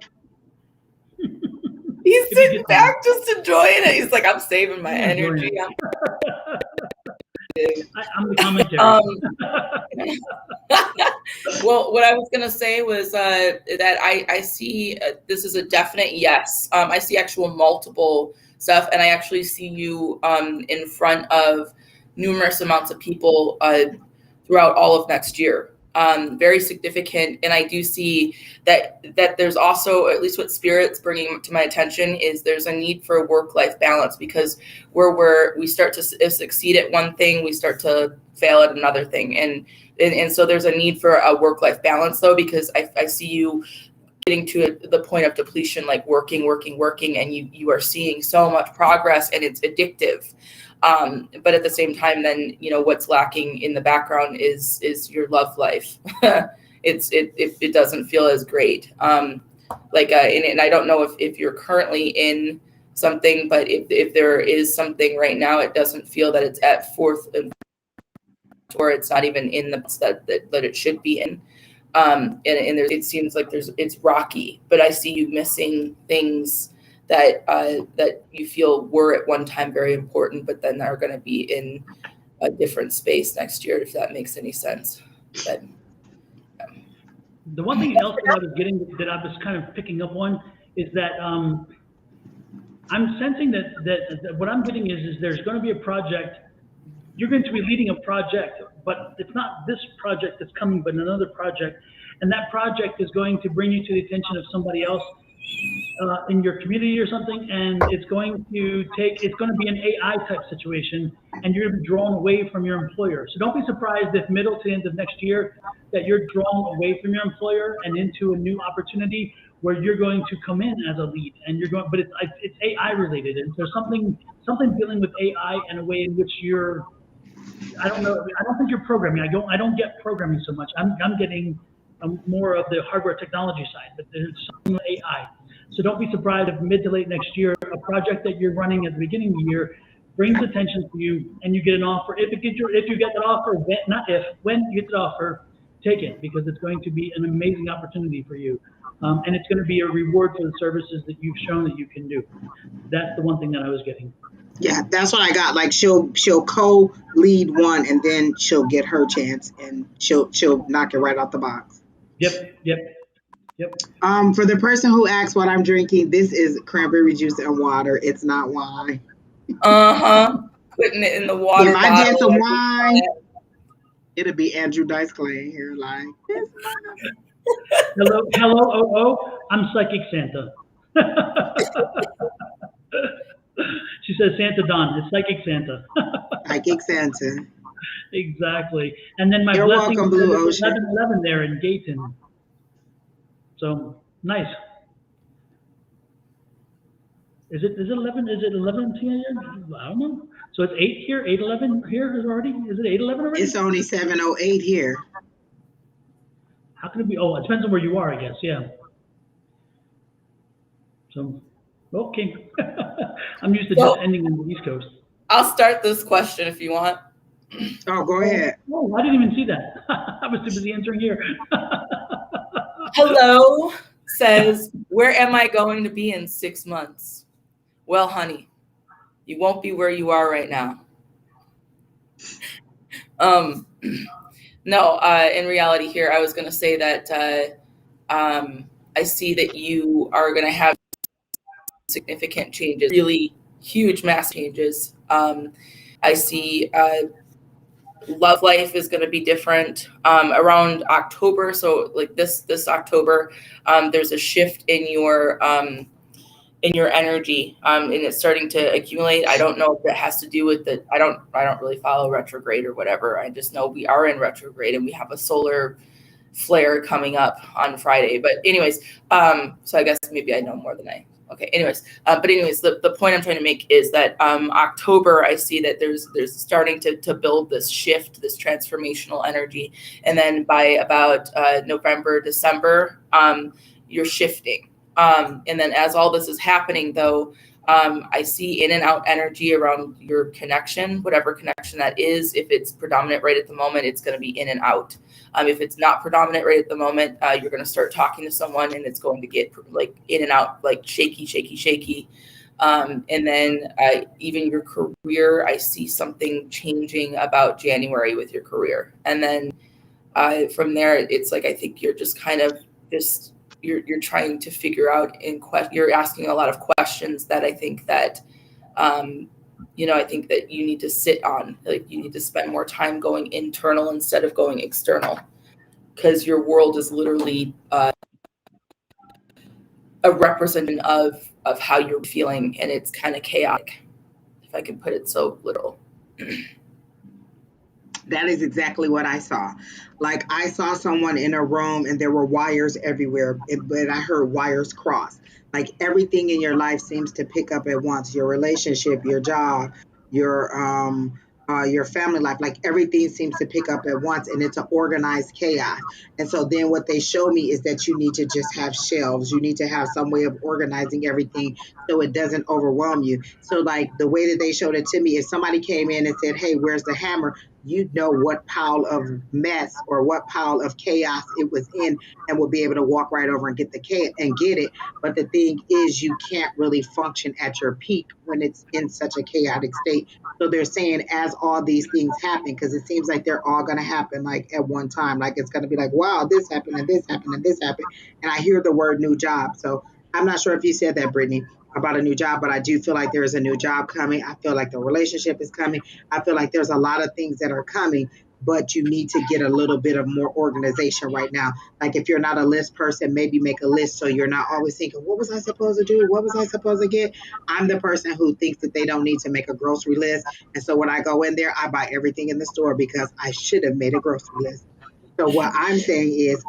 He's sitting back just enjoying it. He's like, I'm saving my energy. I'm the commentary. Well, what I was going to say was that I see this is a definite yes. I see actual multiple stuff, and I actually see you in front of numerous amounts of people throughout all of next year. Very significant, and I do see that there's also, at least what Spirit's bringing to my attention, is there's a need for work-life balance, because we start to succeed at one thing, we start to fail at another thing, and so there's a need for a work-life balance, though, because I see you getting to the point of depletion, like working, and you are seeing so much progress, and it's addictive. But at the same time, then, what's lacking in the background is your love life. It doesn't feel as great. And I don't know if you're currently in something, but if there is something right now, it doesn't feel that it's at fourth, or it's not even in the that it should be in. And it seems like it's rocky, but I see you missing things that you feel were at one time very important, but then are going to be in a different space next year, if that makes any sense. But, the one thing else that I was getting, that I was kind of picking up on, is that I'm sensing that what I'm getting is there's going to be a project. You're going to be leading a project, but it's not this project that's coming, but another project. And that project is going to bring you to the attention of somebody else in your community or something, and it's going to be an AI type situation, and you're going to be drawn away from your employer. So don't be surprised if middle to end of next year that you're drawn away from your employer and into a new opportunity where you're going to come in as a lead, and but it's AI related, and there's something dealing with AI in a way in which I don't know. I don't think you're programming. I don't get programming so much. I'm getting more of the hardware technology side, but there's something with AI. So don't be surprised if mid to late next year, a project that you're running at the beginning of the year brings attention to you, and you get an offer. If you get that offer, when you get the offer, take it, because it's going to be an amazing opportunity for you. And it's going to be a reward for the services that you've shown that you can do. That's the one thing that I was getting. Yeah, that's what I got. Like she'll co-lead one, and then she'll get her chance, and she'll knock it right out the box. Yep. For the person who asked what I'm drinking, this is cranberry juice and water. It's not wine. Putting it in the water. If I did some wine, it'll be Andrew Dice Clay here, like this. Hello, I'm Psychic Santa. She says Santa Don. It's Psychic Santa. Psychic Santa. Exactly. And then my You're blessing welcome, Blue Ocean. 11 there in Gayton. So nice. Is it 11? Is it 11 here? I don't know. So it's 8 here, 8:11 here already? Is it 8:11 already? It's only 7:08 here. How can it be? Oh, it depends on where you are, I guess. Yeah. So, okay. I'm used to just ending on the East Coast. I'll start this question if you want. Oh, go ahead. Oh, I didn't even see that. I was too busy answering here. Hello says, where am I going to be in 6 months? Well, honey, you won't be where you are right now. No, in reality here, I was going to say that I see that you are going to have significant changes, really huge, massive changes. I see love life is going to be different around October. So like this October, there's a shift in your energy, and it's starting to accumulate. I don't know if it has to do with the. I don't really follow retrograde or whatever. I just know we are in retrograde and we have a solar flare coming up on Friday. But anyways, so I guess maybe I know more than I. Okay. Anyways, but anyways, the point I'm trying to make is that October, I see that there's starting to build this shift, this transformational energy, and then by about November, December, you're shifting. And then as all this is happening, though, I see in and out energy around your connection, whatever connection that is. If it's predominant right at the moment, it's going to be in and out. If it's not predominant right at the moment, you're going to start talking to someone and it's going to get like in and out, like shaky. And then even your career, I see something changing about January with your career. And then from there, it's like, I think you're just kind of just, you're trying to figure out you're asking a lot of questions that I think that, I think that you need to sit on, like you need to spend more time going internal instead of going external, because your world is literally a representation of how you're feeling, and it's kind of chaotic, if I can put it so literal. That is exactly what I saw. Like I saw someone in a room and there were wires everywhere, but I heard wires cross. Like everything in your life seems to pick up at once. Your relationship, your job, your family life, like everything seems to pick up at once, and it's an organized chaos. And so then what they show me is that you need to just have shelves. You need to have some way of organizing everything so it doesn't overwhelm you. So like the way that they showed it to me, if somebody came in and said, "Hey, where's the hammer?" you'd know what pile of mess or what pile of chaos it was in, and would be able to walk right over and get get it. But the thing is, you can't really function at your peak when it's in such a chaotic state. So they're saying as all these things happen, because it seems like they're all going to happen like at one time. Like it's going to be like, wow, this happened and this happened and this happened. And I hear the word new job. So I'm not sure if you said that, Brittany, about a new job, but I do feel like there is a new job coming. I feel like the relationship is coming. I feel like there's a lot of things that are coming, but you need to get a little bit of more organization right now. Like if you're not a list person, maybe make a list so you're not always thinking, what was I supposed to do? What was I supposed to get? I'm the person who thinks that they don't need to make a grocery list. And so when I go in there, I buy everything in the store because I should have made a grocery list. So what I'm saying is,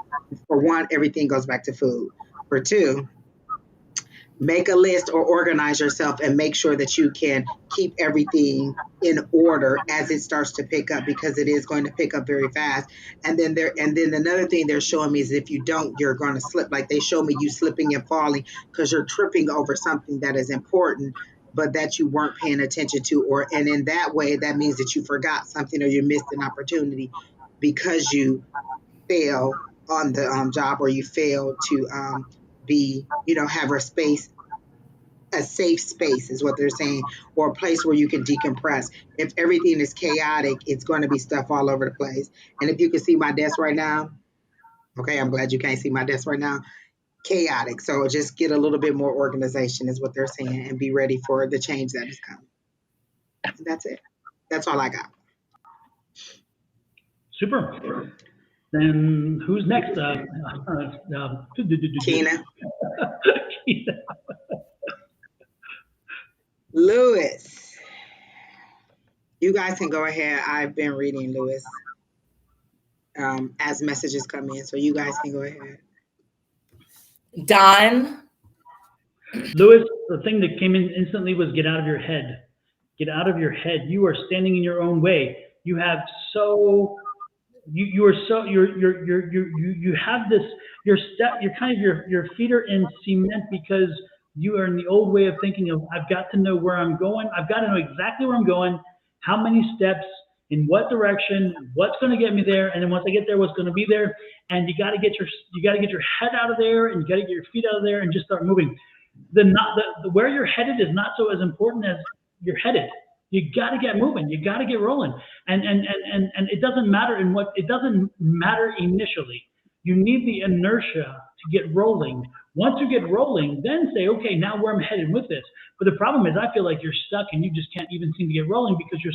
for one, everything goes back to food. For two, make a list or organize yourself and make sure that you can keep everything in order as it starts to pick up, because it is going to pick up very fast. And then another thing they're showing me is if you don't, you're going to slip. Like they show me you slipping and falling because you're tripping over something that is important but that you weren't paying attention to, and in that way that means that you forgot something or you missed an opportunity because you fail on the job, or you fail to have a safe space is what they're saying, or a place where you can decompress. If everything is chaotic, it's going to be stuff all over the place. And if you can see my desk right now, okay, I'm glad you can't see my desk right now. Chaotic. So just get a little bit more organization is what they're saying, and be ready for the change that is coming. And that's it. That's all I got. Super. Then who's next? Keena. Lewis. You guys can go ahead. I've been reading Lewis as messages come in, so you guys can go ahead. Don. Lewis, the thing that came in instantly was get out of your head. Get out of your head. You are standing in your own way. You have you have this, your feet are in cement because you are in the old way of thinking of, I've got to know where I'm going. I've got to know exactly where I'm going, how many steps, in what direction, what's going to get me there, and then once I get there, what's going to be there. And you got to get your head out of there, and you got to get your feet out of there, and just start moving. The where you're headed is not so as important as you're headed. You got to get moving. You got to get rolling. And it doesn't matter it doesn't matter initially. You need the inertia to get rolling. Once you get rolling, then say, okay, now where I'm headed with this. But the problem is I feel like you're stuck and you just can't even seem to get rolling because you're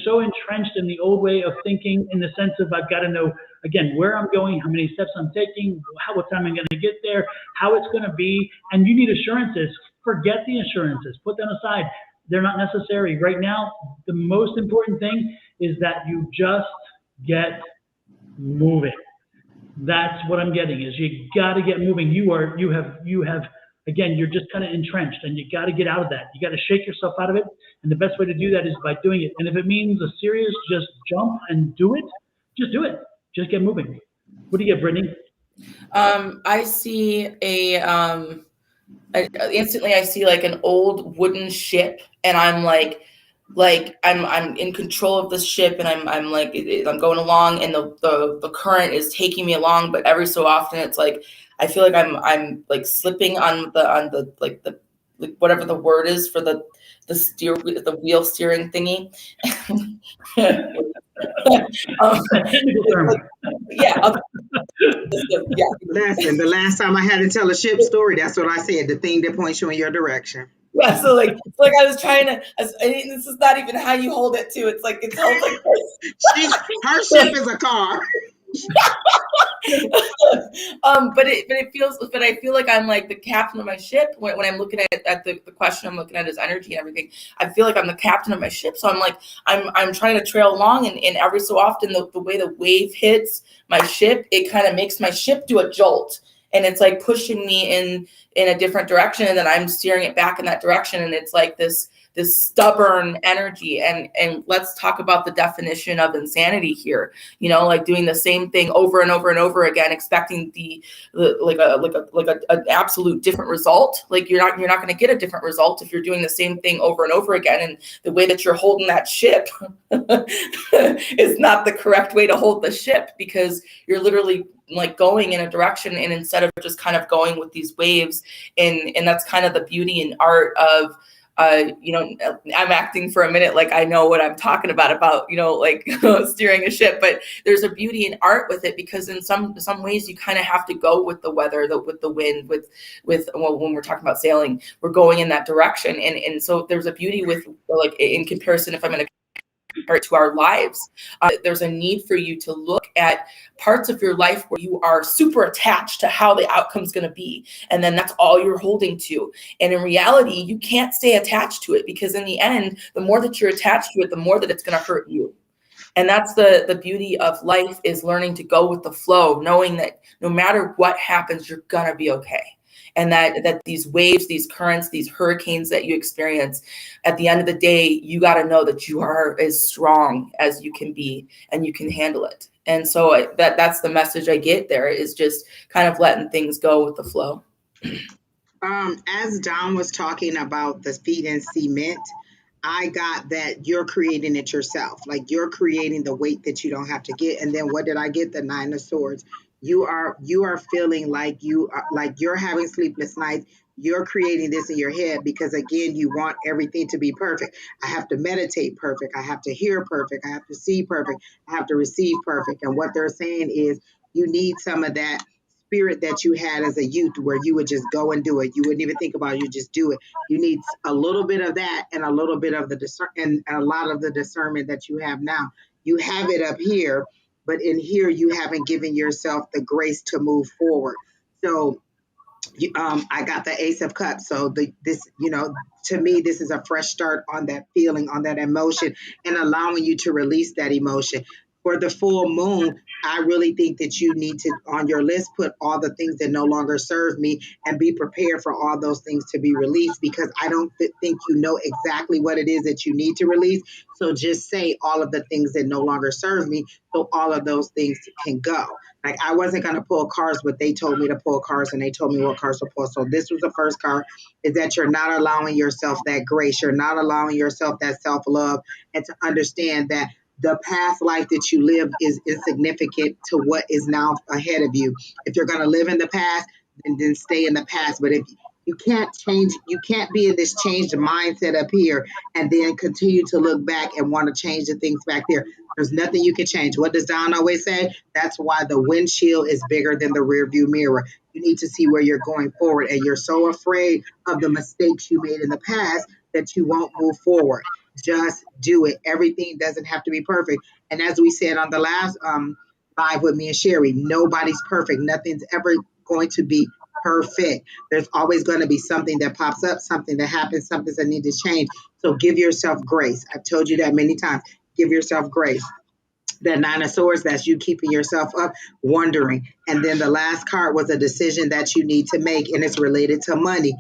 so entrenched in the old way of thinking, in the sense of I've got to know, again, where I'm going, how many steps I'm taking, what time I'm going to get there, how it's going to be. And you need assurances. Forget the assurances. Put them aside. They're not necessary. Right now, the most important thing is that you just get moving. That's what I'm getting, is you got to get moving. You have, again, you're just kind of entrenched, and you got to get out of that. You got to shake yourself out of it. And the best way to do that is by doing it. And if it means a serious just jump and do it, just do it. Just get moving. What do you get, Brittany? I see instantly I see like an old wooden ship, and I'm like I'm in control of this ship, and I'm like I'm going along, and the current is taking me along, but every so often it's like I feel like I'm like slipping on the like whatever the word is for the wheel steering thingy. Technical term. Yeah. Yeah. Listen, the last time I had to tell a ship story, that's what I said, the thing that points you in your direction. Yeah, so like I was trying to, this is not even how you hold it too. It's like it's held like this. Her ship is a car. But I feel like I'm like the captain of my ship when I'm looking at the question I'm looking at is energy and everything. I feel like I'm the captain of my ship. So I'm like, I'm trying to trail along, and every so often the way the wave hits my ship, it kind of makes my ship do a jolt. And it's like pushing me in a different direction, and then I'm steering it back in that direction. And it's like this stubborn energy. And let's talk about the definition of insanity here. You know, like doing the same thing over and over and over again, expecting an absolute different result. Like you're not going to get a different result if you're doing the same thing over and over again. And the way that you're holding that ship is not the correct way to hold the ship, because you're literally like going in a direction, and instead of just kind of going with these waves, and that's kind of the beauty and art of I'm acting for a minute like I know what I'm talking about like steering a ship, but there's a beauty and art with it, because in some ways you kind of have to go with the weather, with the wind, with when we're talking about sailing, we're going in that direction, and so there's a beauty with, like, in comparison, if I'm going to compare it to our lives, there's a need for you to look at parts of your life where you are super attached to how the outcome's going to be, and then that's all you're holding to. And in reality, you can't stay attached to it, because in the end, the more that you're attached to it, the more that it's going to hurt you. And that's the beauty of life, is learning to go with the flow, knowing that no matter what happens, you're going to be okay. And that these waves, these currents, these hurricanes that you experience, at the end of the day, you got to know that you are as strong as you can be, and you can handle it. And so that's the message I get there, is just kind of letting things go with the flow. As Don was talking about the feet in cement, I got that you're creating it yourself. Like, you're creating the weight that you don't have to get. And then what did I get? The 9 of Swords. You are feeling like you're having sleepless nights. You're creating this in your head because, again, you want everything to be perfect. I have to meditate perfect. I have to hear perfect. I have to see perfect. I have to receive perfect. And what they're saying is you need some of that spirit that you had as a youth, where you would just go and do it. You wouldn't even think about it, you just do it. You need a little bit of that, and a little bit of and a lot of the discernment that you have now. You have it up here, but in here you haven't given yourself the grace to move forward. So I got the Ace of Cups. So to me, this is a fresh start on that feeling, on that emotion, and allowing you to release that emotion. For the full moon, I really think that you need to, on your list, put all the things that no longer serve me, and be prepared for all those things to be released, because I don't think you know exactly what it is that you need to release. So just say all of the things that no longer serve me, so all of those things can go. Like, I wasn't going to pull cards, but they told me to pull cards, and they told me what cards to pull. So this was the first card, is that you're not allowing yourself that grace. You're not allowing yourself that self-love, and to understand that the past life that you lived is insignificant to what is now ahead of you. If you're going to live in the past, then stay in the past. But if you can't change, you can't be in this changed mindset up here and then continue to look back and want to change the things back there. There's nothing you can change. What does Don always say? That's why the windshield is bigger than the rear view mirror. You need to see where you're going forward, and you're so afraid of the mistakes you made in the past that you won't move forward. Just do it. Everything doesn't have to be perfect. And as we said on the last live with me and Sherry, nobody's perfect. Nothing's ever going to be perfect. There's always going to be something that pops up, something that happens, something that needs to change. So give yourself grace. I've told you that many times. Give yourself grace. That Nine of Swords, that's you keeping yourself up, wondering. And then the last card was a decision that you need to make, and it's related to money.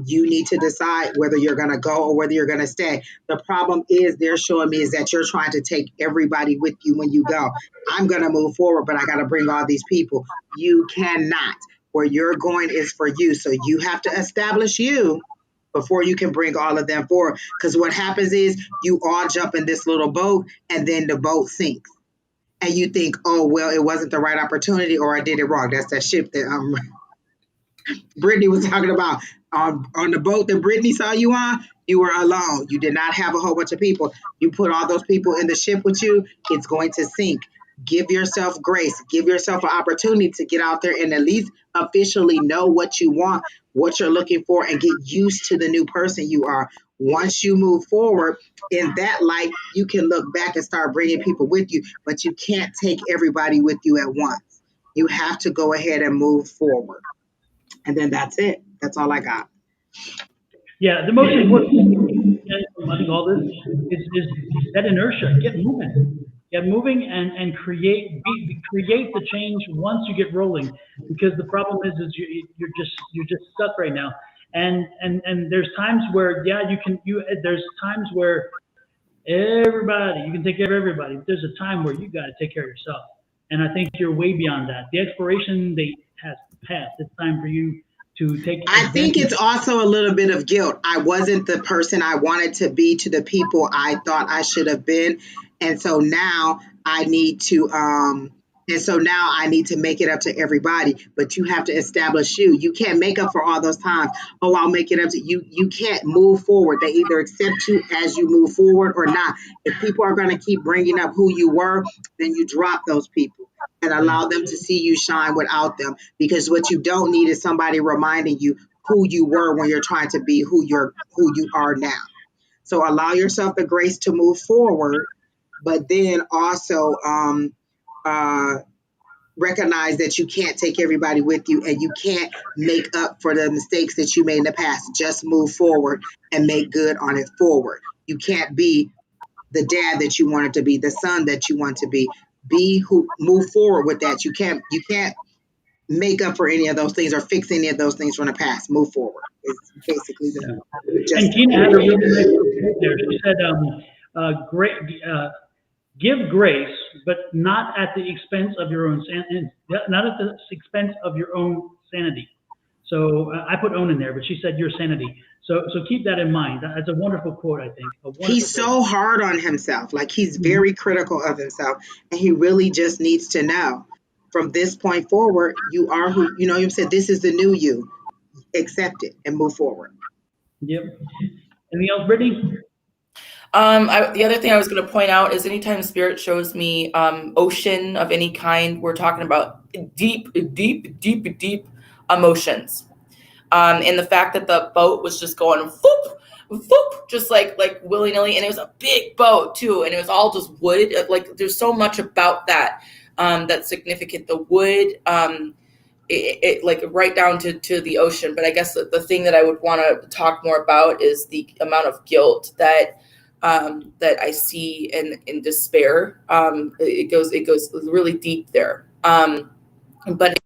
You need to decide whether you're going to go or whether you're going to stay. The problem is they're showing me is that you're trying to take everybody with you when you go. I'm going to move forward, but I got to bring all these people. You cannot. Where you're going is for you. So you have to establish you before you can bring all of them forward. Because what happens is you all jump in this little boat and then the boat sinks. And you think, oh, well, it wasn't the right opportunity or I did it wrong. That's that ship that Brittany was talking about. On the boat that Brittany saw you on, you were alone. You did not have a whole bunch of people. You put all those people in the ship with you, it's going to sink. Give yourself grace. Give yourself an opportunity to get out there and at least officially know what you want, what you're looking for, and get used to the new person you are. Once you move forward in that light, you can look back and start bringing people with you, but you can't take everybody with you at once. You have to go ahead and move forward. And then that's it. That's all I got. Yeah, the most important thing from I think all this is that inertia. Get moving. Get moving and create the change once you get rolling. Because the problem is you're just stuck right now. And there's times where there's times where everybody you can take care of everybody. But there's a time where you got to take care of yourself. And I think you're way beyond that. The expiration date has passed. It's time for you to take. I think it's also a little bit of guilt. I wasn't the person I wanted to be to the people I thought I should have been. And so now I need to make it up to everybody, but you have to establish you. You can't make up for all those times. Oh, I'll make it up to you. You can't move forward. They either accept you as you move forward or not. If people are going to keep bringing up who you were, then you drop those people and allow them to see you shine without them. Because what you don't need is somebody reminding you who you were when you're trying to be who you are now. So allow yourself the grace to move forward, but then also recognize that you can't take everybody with you and you can't make up for the mistakes that you made in the past. Just move forward and make good on it forward. You can't be the dad that you wanted to be, the son that you want to be. Move forward with that. You can't make up for any of those things or fix any of those things from the past. Move forward. It's basically and Gina had a really nice quote there. She said, give grace, but not at the expense of your own sanity. So I put own in there, but she said your sanity. So keep that in mind. That's a wonderful quote, I think. He's so hard on himself. Like he's very critical of himself, and he really just needs to know from this point forward, you are who, you said, this is the new you. Accept it and move forward. Yep. Anything else, Brittany? The other thing I was going to point out is anytime spirit shows me ocean of any kind, we're talking about deep emotions. And the fact that the boat was just going whoop, whoop, just like willy-nilly, and it was a big boat too, and it was all just wood. Like there's so much about that that's significant. The wood, it like right down to the ocean. But I guess the thing that I would want to talk more about is the amount of guilt that I see in despair. It goes really deep there. But at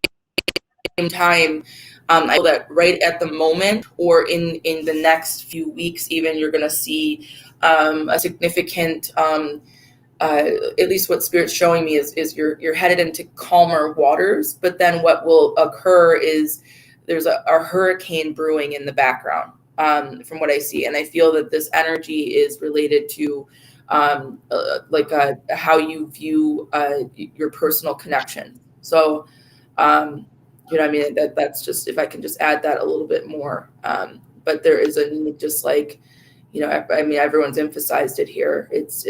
the same time, I feel that right at the moment or in the next few weeks, even, you're going to see a significant, at least what Spirit's showing me is you're headed into calmer waters. But then what will occur is there's a hurricane brewing in the background. From what I see. And I feel that this energy is related to how you view your personal connection. So, that's just, if I can just add that a little bit more. But there is a need, just like, everyone's emphasized it here. It's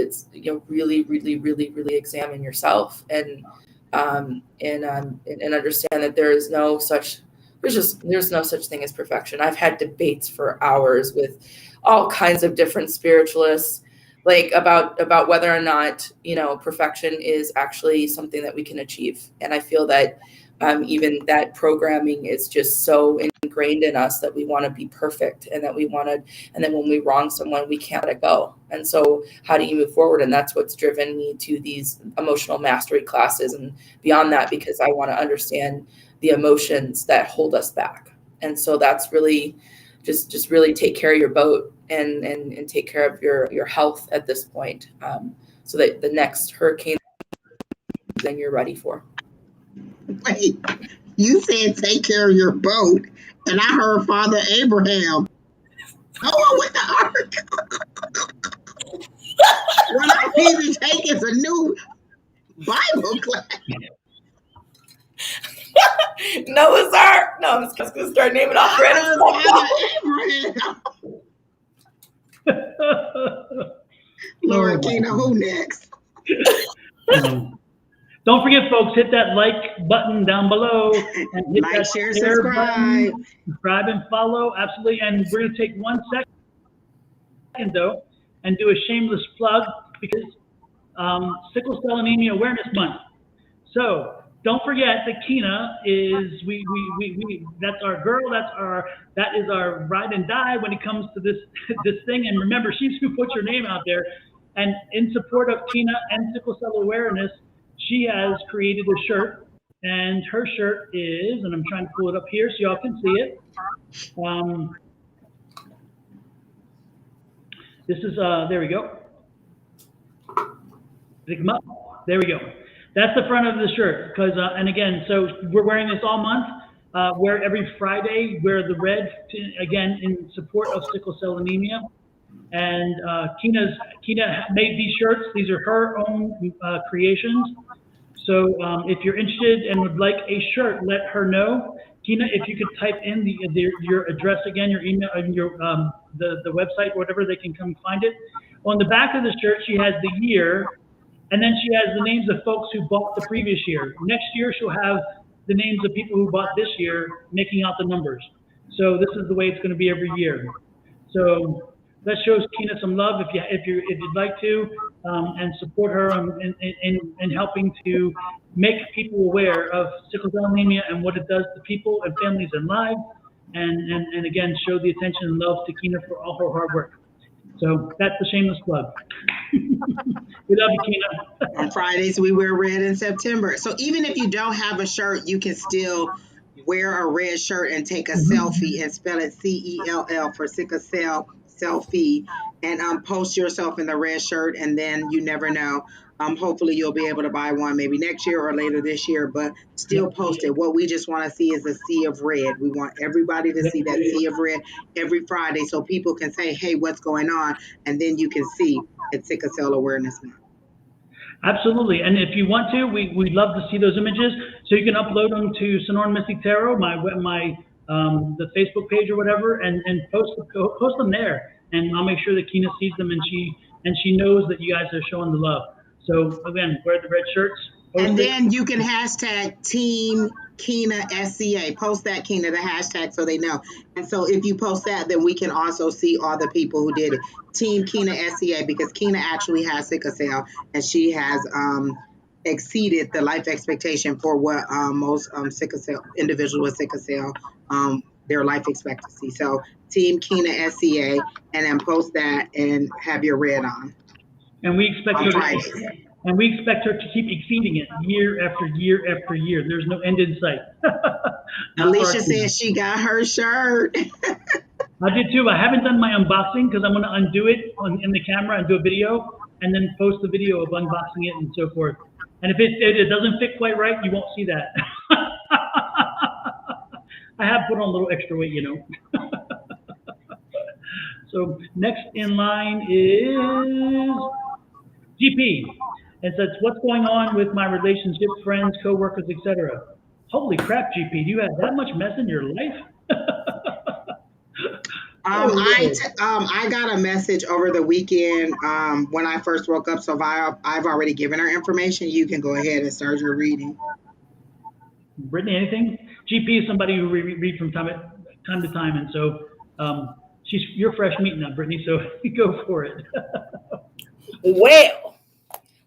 really, really, really, really examine yourself and understand that there's no such thing as perfection. I've had debates for hours with all kinds of different spiritualists, like about whether or not, perfection is actually something that we can achieve. And I feel that even that programming is just so ingrained in us that we want to be perfect, and then when we wrong someone, we can't let it go. And so how do you move forward? And that's what's driven me to these emotional mastery classes and beyond that, because I want to understand the emotions that hold us back. And so that's really just really take care of your boat and take care of your health at this point, so that the next hurricane then you're ready for. Wait, you said take care of your boat, and I heard Father Abraham. Oh, with the ark. What I need to take is a new Bible class. Noah's Ark. No, I'm just going to start naming off random stuff. Lord, Kina, who next? Don't forget, folks, hit that like button down below. And hit that share, subscribe. Subscribe and follow, absolutely. And we're going to take 1 second, though, and do a shameless plug, because Sickle Cell Anemia Awareness Month. So don't forget that Kina is, that's our girl, that is our ride and die when it comes to this thing. And remember, she's who put your name out there. And in support of Kina and sickle cell awareness, she has created a shirt, and her shirt is, and I'm trying to pull it up here so y'all can see it. This is, there we go. There we go. That's the front of the shirt. Because, and again, so we're wearing this all month. Wear every Friday, wear the red, again, in support of sickle cell anemia. And Kina made these shirts. These are her own creations. So if you're interested and would like a shirt, let her know. Kina, if you could type in your address again, your email, and the website, whatever, they can come find it. On the back of the shirt, she has the year, and then she has the names of folks who bought the previous year. Next year, she'll have the names of people who bought this year, making out the numbers. So this is the way it's going to be every year. So that shows Kina some love if you'd like to, and support her in helping to make people aware of sickle cell anemia and what it does to people and families and lives, and again, show the attention and love to Kina for all her hard work. So that's the shameless plug. We love you, Kina. On Fridays, we wear red in September. So even if you don't have a shirt, you can still wear a red shirt and take a selfie and spell it CELL for sickle cell selfie, and post yourself in the red shirt, and then you never know. Hopefully you'll be able to buy one maybe next year or later this year, but still post it. What we just want to see is a sea of red. We want everybody to see that sea of red every Friday, so people can say, hey, what's going on? And then you can see it's Sickle Cell Awareness Month. Absolutely. And if you want to, we'd love to see those images. So you can upload them to Sonoran Mystic Tarot, the Facebook page or whatever, and post them there. And I'll make sure that Kina sees them, and she knows that you guys are showing the love. So again, wear the red shirts. And then you can hashtag Team Kina SCA. Post that, Kina, the hashtag, so they know. And so if you post that, then we can also see all the people who did it. Team Kina SCA, because Kina actually has sickle cell, and she has exceeded the life expectation for what most sickle cell individuals with sickle cell, their life expectancy. So Team Kina SCA, and then post that and have your red on. And we expect her to keep exceeding it year after year after year. There's no end in sight. Alicia says she got her shirt. I did too. I haven't done my unboxing because I'm going to undo it in the camera and do a video, and then post the video of unboxing it and so forth. And if it doesn't fit quite right, you won't see that. I have put on a little extra weight, you know. So next in line is GP. It says, what's going on with my relationship, friends, coworkers, etc. Holy crap, GP, do you have that much mess in your life? I got a message over the weekend when I first woke up. So I've already given her information. You can go ahead and start your reading. Brittany, anything? GP is somebody who read from time to time, and so you're fresh meat now, Brittany. So go for it. Well,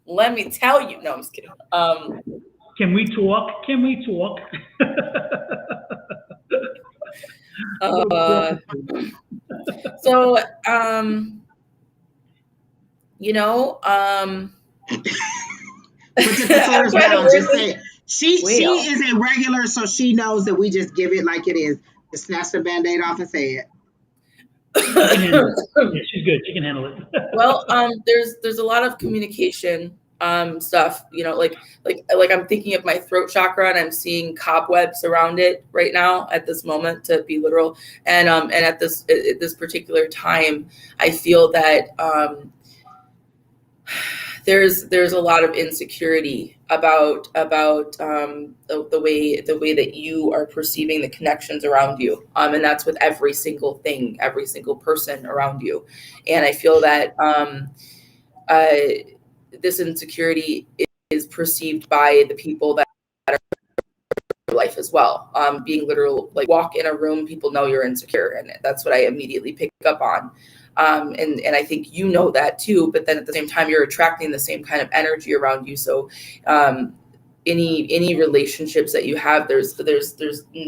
let me tell you. No, I'm just kidding. Can we talk? Can we talk? So, Put it the first round. Just say she Well. is a regular, so she knows that we just give it like it is. Just snatch the Band-Aid off and say it. She can handle it. Yeah, she's good. She can handle it. Well, there's a lot of communication stuff, like I'm thinking of my throat chakra, and I'm seeing cobwebs around it right now at this moment, to be literal. And at this particular time, I feel that there's a lot of insecurity about the way that you are perceiving the connections around you, and that's with every single thing, every single person around you. And I feel that this insecurity is perceived by the people that are in your life as well. Being literal, like walk in a room, people know you're insecure, and that's what I immediately pick up on. And I think you know that too, but then at the same time, you're attracting the same kind of energy around you. So any relationships that you have, there's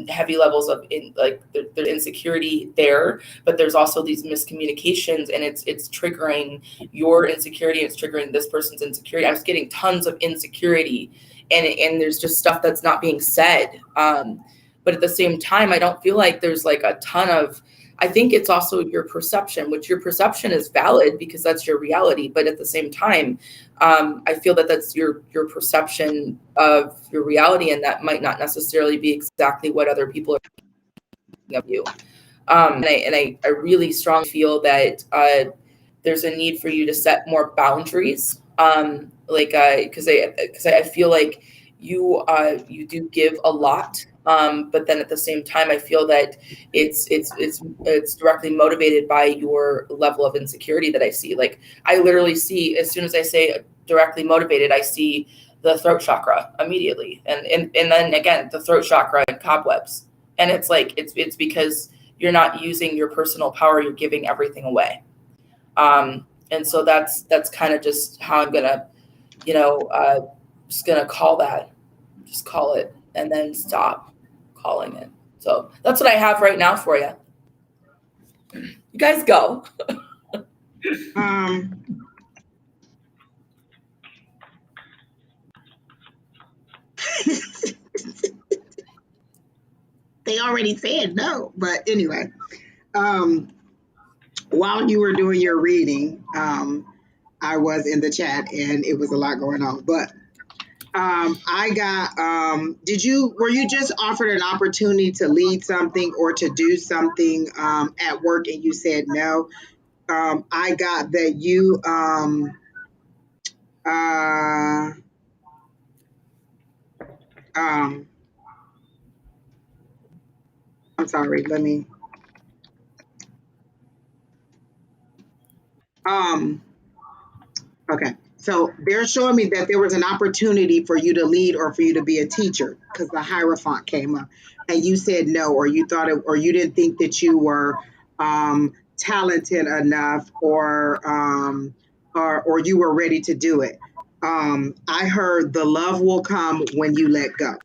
heavy levels of there's insecurity there, but there's also these miscommunications, and it's triggering your insecurity, it's triggering this person's insecurity. I'm just getting tons of insecurity, and there's just stuff that's not being said. But at the same time, I don't feel like there's like a ton of, I think it's also your perception, which your perception is valid because that's your reality. But at the same time, I feel that that's your perception of your reality, and that might not necessarily be exactly what other people are thinking of you. And I really strongly feel that there's a need for you to set more boundaries, because I feel like you do give a lot. But then at the same time, I feel that it's directly motivated by your level of insecurity that I see. Like I literally see, as soon as I say directly motivated, I see the throat chakra immediately, and then again the throat chakra and cobwebs, and it's like it's because you're not using your personal power, you're giving everything away. And so that's kind of just how I'm gonna, just gonna call that, just call it, and then stop calling it. So that's what I have right now for you. You guys go. They already said no, but anyway, while you were doing your reading, I was in the chat and it was a lot going on, but I got, were you just offered an opportunity to lead something or to do something at work and you said no? I got that you, I'm sorry, let me, okay. So they're showing me that there was an opportunity for you to lead or for you to be a teacher because the Hierophant came up and you said no, or you thought it, or you didn't think that you were talented enough or you were ready to do it. I heard the love will come when you let go.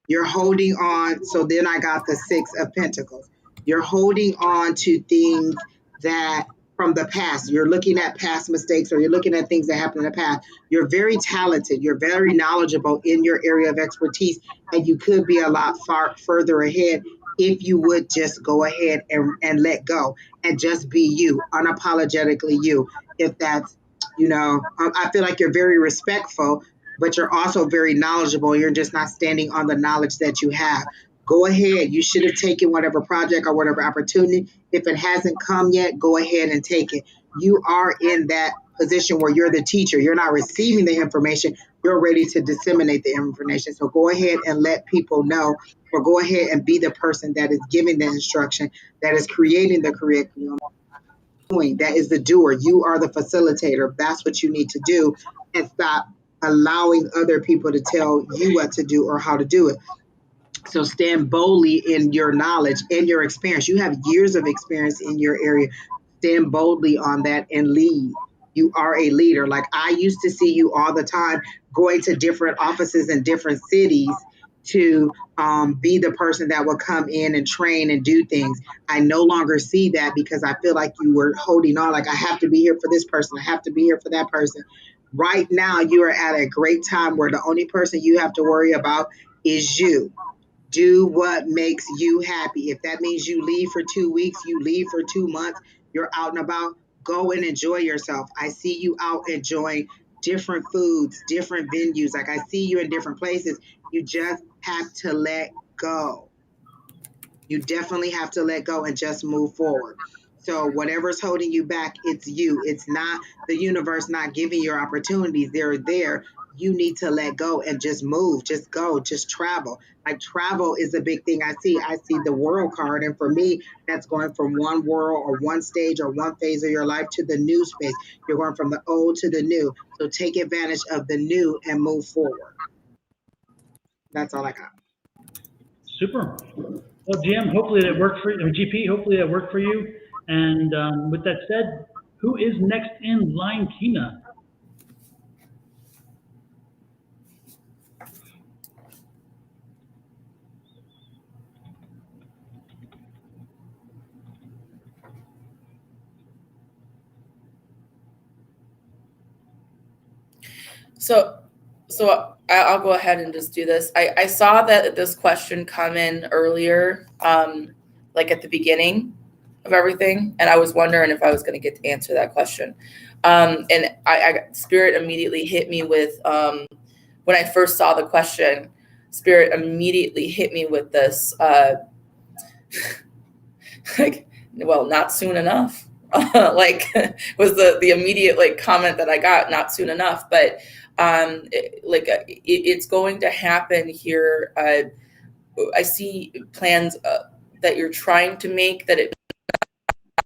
You're holding on. So then I got the 6 of Pentacles. You're holding on to things that from the past. You're looking at past mistakes, or you're looking at things that happened in the past. You're very talented. You're very knowledgeable in your area of expertise, and you could be a lot further ahead if you would just go ahead and let go and just be you, unapologetically you. If that's, I feel like you're very respectful, but you're also very knowledgeable. You're just not standing on the knowledge that you have. Go ahead. You should have taken whatever project or whatever opportunity. If it hasn't come yet, go ahead and take it. You are in that position where you're the teacher. You're not receiving the information. You're ready to disseminate the information. So go ahead and let people know, or go ahead and be the person that is giving the instruction, that is creating the curriculum, that is the doer. You are the facilitator. That's what you need to do, and stop allowing other people to tell you what to do or how to do it. So stand boldly in your knowledge and your experience. You have years of experience in your area. Stand boldly on that and lead. You are a leader. Like, I used to see you all the time going to different offices in different cities to be the person that would come in and train and do things. I no longer see that, because I feel like you were holding on, like, I have to be here for this person, I have to be here for that person. Right now, you are at a great time where the only person you have to worry about is you. Do what makes you happy. If that means you leave for 2 weeks, you leave for 2 months, you're out and about, go and enjoy yourself. I see you out enjoying different foods, different venues. Like, I see you in different places. You just have to let go. You definitely have to let go and just move forward. So whatever's holding you back, it's you. It's not the universe not giving you opportunities. They're there. You need to let go and just move, just go, just travel. Like, travel is a big thing. I see the world card. And for me, that's going from one world or one stage or one phase of your life to the new space. You're going from the old to the new. So take advantage of the new and move forward. That's all I got. Super. Well, GM, hopefully that worked for you. Or GP, hopefully that worked for you. And with that said, who is next in line, Kina? So I'll go ahead and just do this. I saw that this question come in earlier, like at the beginning of everything, and I was wondering if I was going to get to answer that question. And Spirit immediately hit me with, when I first saw the question, Spirit immediately hit me with this, like, well, not soon enough. Like, was the immediate like comment that I got, not soon enough. But it's going to happen here. I see plans that you're trying to make that it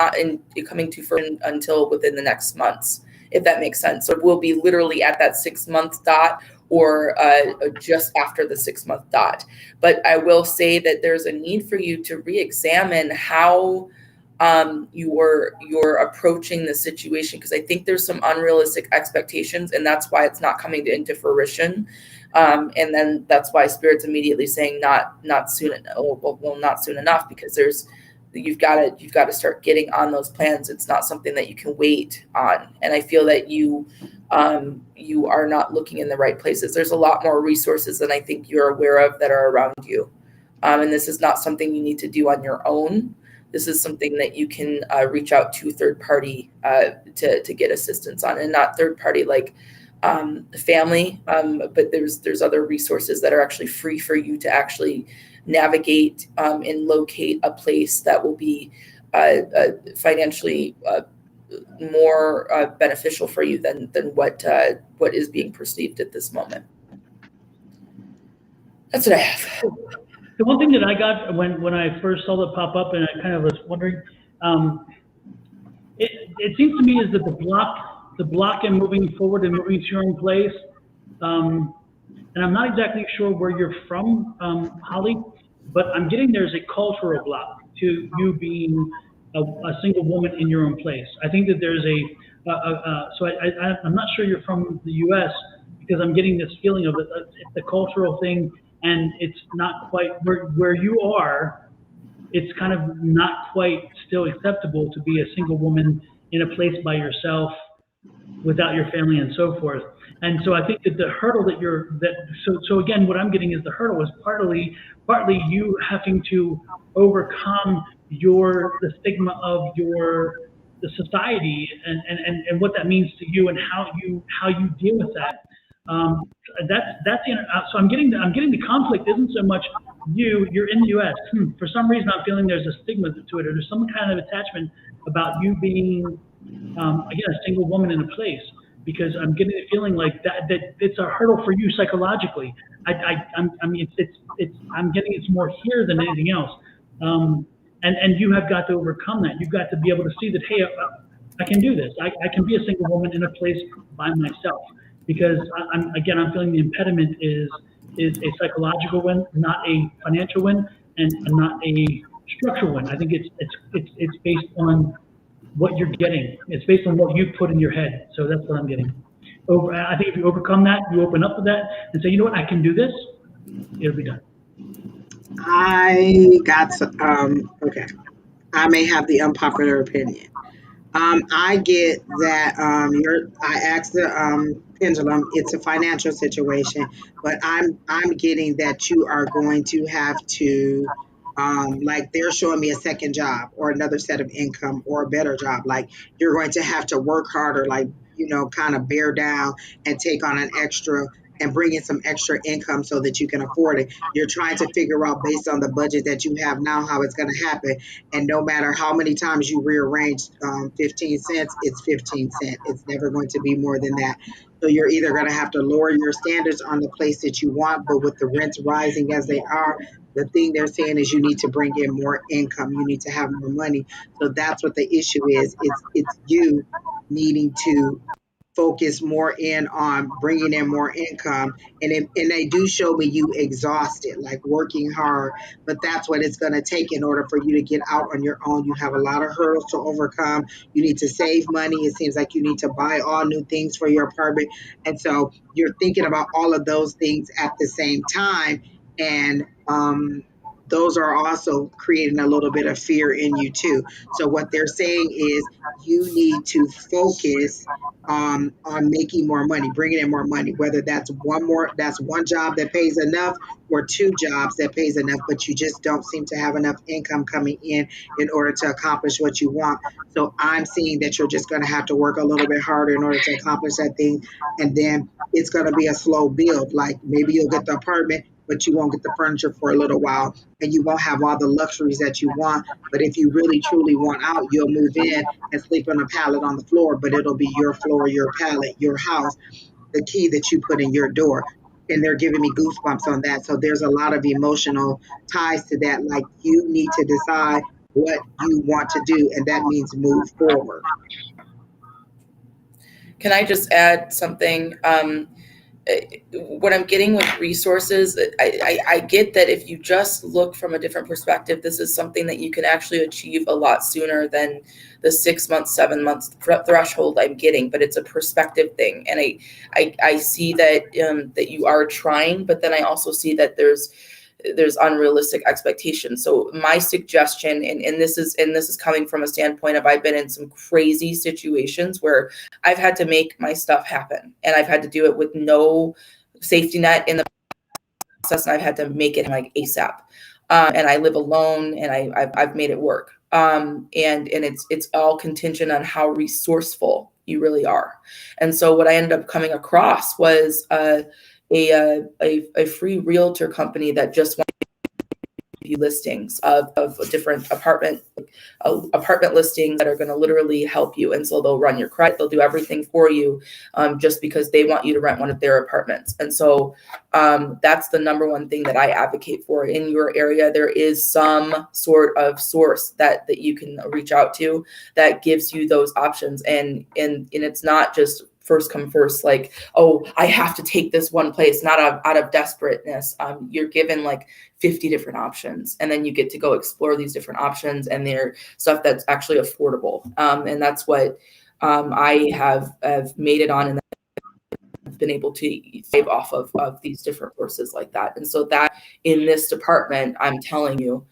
not coming to fruition until within the next months, if that makes sense. So we'll be literally at that 6 month dot, or just after the 6 month dot. But I will say that there's a need for you to re-examine how you're approaching the situation, because I think there's some unrealistic expectations, and that's why it's not coming into fruition. And then that's why Spirit's immediately saying not soon enough. Well, not soon enough, because you've got to start getting on those plans. It's not something that you can wait on. And I feel that you are not looking in the right places. There's a lot more resources than I think you're aware of that are around you. And this is not something you need to do on your own. This is something that you can reach out to third party to get assistance on, and not third party like family, but there's other resources that are actually free for you to actually navigate and locate a place that will be financially more beneficial for you than what is being perceived at this moment. That's what I have. The one thing that I got when I first saw it pop up, and I kind of was wondering, it seems to me is that the block in moving forward and moving to your own place, and I'm not exactly sure where you're from, Holly, but I'm getting there's a cultural block to you being a single woman in your own place. I think that there's I'm not sure you're from the U.S., because I'm getting this feeling of it's a cultural thing. And it's not quite where you are. It's kind of not quite still acceptable to be a single woman in a place by yourself, without your family and so forth. And so I think that the hurdle so again, what I'm getting is the hurdle is partly you having to overcome the stigma of the society and what that means to you, and how you deal with that. So I'm getting the conflict isn't so much you're in the U.S. For some reason I'm feeling there's a stigma to it, or there's some kind of attachment about you being again, a single woman in a place, because I'm getting the feeling like that it's a hurdle for you psychologically. I mean, I'm getting it's more here than anything else. And you have got to overcome that. You've got to be able to see that, hey, I can do this. I can be a single woman in a place by myself, because I'm feeling the impediment is a psychological one, not a financial one, and not a structural one. I think it's based on what you're getting. It's based on what you put in your head. So that's what I'm getting. I think if you overcome that, you open up to that and say, you know what, I can do this, it'll be done. I got some, okay. I may have the unpopular opinion. I get that I asked the pendulum, it's a financial situation, but I'm getting that you are going to have to like they're showing me a second job or another set of income or a better job. Like you're going to have to work harder, like kind of bear down and take on an extra and bring in some extra income so that you can afford it. You're trying to figure out based on the budget that you have now how it's going to happen. And no matter how many times you rearrange 15 cents, it's 15 cents. It's never going to be more than that. So you're either going to have to lower your standards on the place that you want, but with the rents rising as they are, the thing they're saying is you need to bring in more income. You need to have more money. So that's what the issue is. It's you needing to focus more in on bringing in more income, and they do show me you exhausted, like working hard, but that's what it's going to take in order for you to get out on your own. You have a lot of hurdles to overcome. You need to save money. It seems like you need to buy all new things for your apartment, and so you're thinking about all of those things at the same time, and those are also creating a little bit of fear in you too. So what they're saying is you need to focus on making more money, bringing in more money, whether that's one job that pays enough or two jobs that pays enough, but you just don't seem to have enough income coming in order to accomplish what you want. So I'm seeing that you're just going to have to work a little bit harder in order to accomplish that thing. And then it's going to be a slow build. Like maybe you'll get the apartment, but you won't get the furniture for a little while and you won't have all the luxuries that you want. But if you really truly want out, you'll move in and sleep on a pallet on the floor, but it'll be your floor, your pallet, your house, the key that you put in your door. And they're giving me goosebumps on that. So there's a lot of emotional ties to that. Like you need to decide what you want to do, and that means move forward. Can I just add something? What I'm getting with resources, I get that if you just look from a different perspective, this is something that you can actually achieve a lot sooner than the 6 months, 7 months threshold I'm getting. But it's a perspective thing, and I see that that you are trying, but then I also see that there's unrealistic expectations. So my suggestion, and this is coming from a standpoint of I've been in some crazy situations where I've had to make my stuff happen, and I've had to do it with no safety net in the process, and I've had to make it like ASAP. And I live alone, and I've made it work. And it's all contingent on how resourceful you really are. And so what I ended up coming across was a free realtor company that just wanted you listings of different apartment listings that are going to literally help you. And so they'll run your credit, they'll do everything for you, just because they want you to rent one of their apartments. And so that's the number one thing that I advocate for in your area. There is some sort of source that you can reach out to that gives you those options, and it's not just first come first, like, oh, I have to take this one place, not out of desperateness. You're given like 50 different options, and then you get to go explore these different options, and they're stuff that's actually affordable. And that's what I have made it on, and I've been able to save off of these different courses like that. And so that in this department, I'm telling you,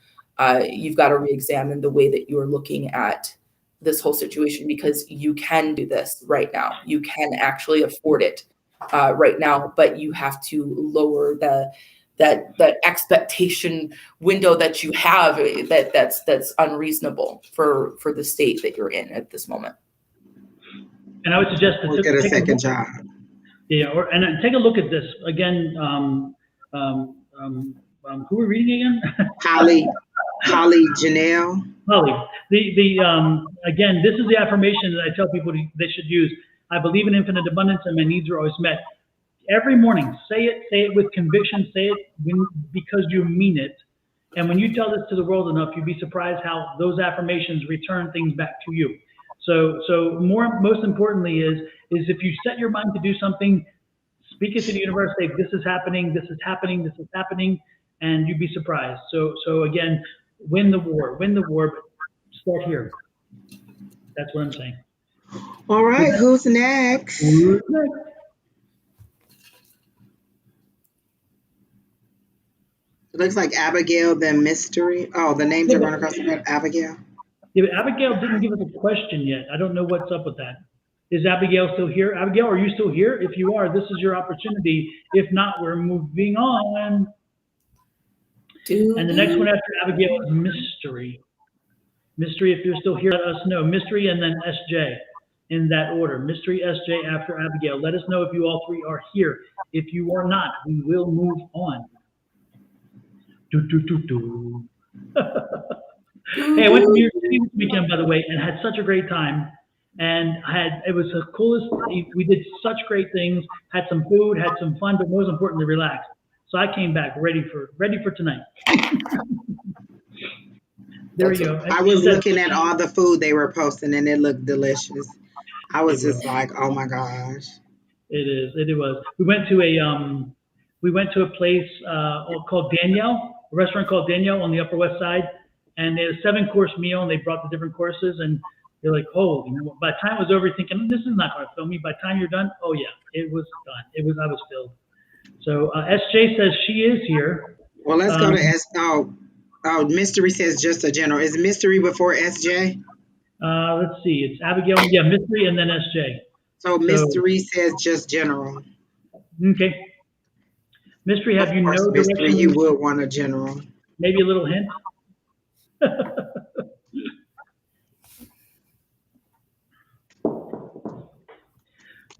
you've got to re-examine the way that you're looking at this whole situation, because you can do this right now. You can actually afford it right now, but you have to lower that expectation window that you have that's unreasonable for the state that you're in at this moment. And I would suggest to get a second job. Yeah, and take a look at this again. Who are we reading again? Holly. Holly Janelle. Holly, again, this is the affirmation that I tell people they should use. I believe in infinite abundance and my needs are always met. Every morning, say it with conviction, say it because you mean it. And when you tell this to the world enough, you'd be surprised how those affirmations return things back to you. So most importantly is if you set your mind to do something, speak it to the universe, say, this is happening, this is happening, this is happening, and you'd be surprised. So again, win the war, but start here. That's what I'm saying. All right, who's next? Who's next? It looks like Abigail, then Mystery. Oh, the names are going across the board. Abigail. Yeah, but Abigail didn't give us a question yet. I don't know what's up with that. Is Abigail still here? Abigail, are you still here? If you are, this is your opportunity. If not, we're moving on. And the next one after Abigail is Mystery. Mystery, if you're still here, let us know. Mystery and then SJ in that order. Mystery, SJ after Abigail. Let us know if you all three are here. If you are not, we will move on. Hey, I went to New York City this weekend, by the way, and had such a great time. And it was the coolest. We did such great things. Had some food, had some fun, but most importantly, relaxed. So I came back ready for tonight. There we go. I was looking at all the food they were posting, and it looked delicious. I was just like, oh my gosh. It was. We went to a place called Danielle, a restaurant called Danielle on the Upper West Side, and they had a 7-course meal, and they brought the different courses, and you're like, oh, by the time it was over, you're thinking, this is not going to fill me. By the time you're done, oh yeah, it was done. I was filled. So SJ says she is here. Well, let's go to S. Oh, Mystery says just a general. Is Mystery before SJ? Let's see. It's Abigail. Yeah, Mystery and then SJ. So Mystery says just general. Okay. Mystery, have you no Mystery, direction? you would want a general. Maybe a little hint.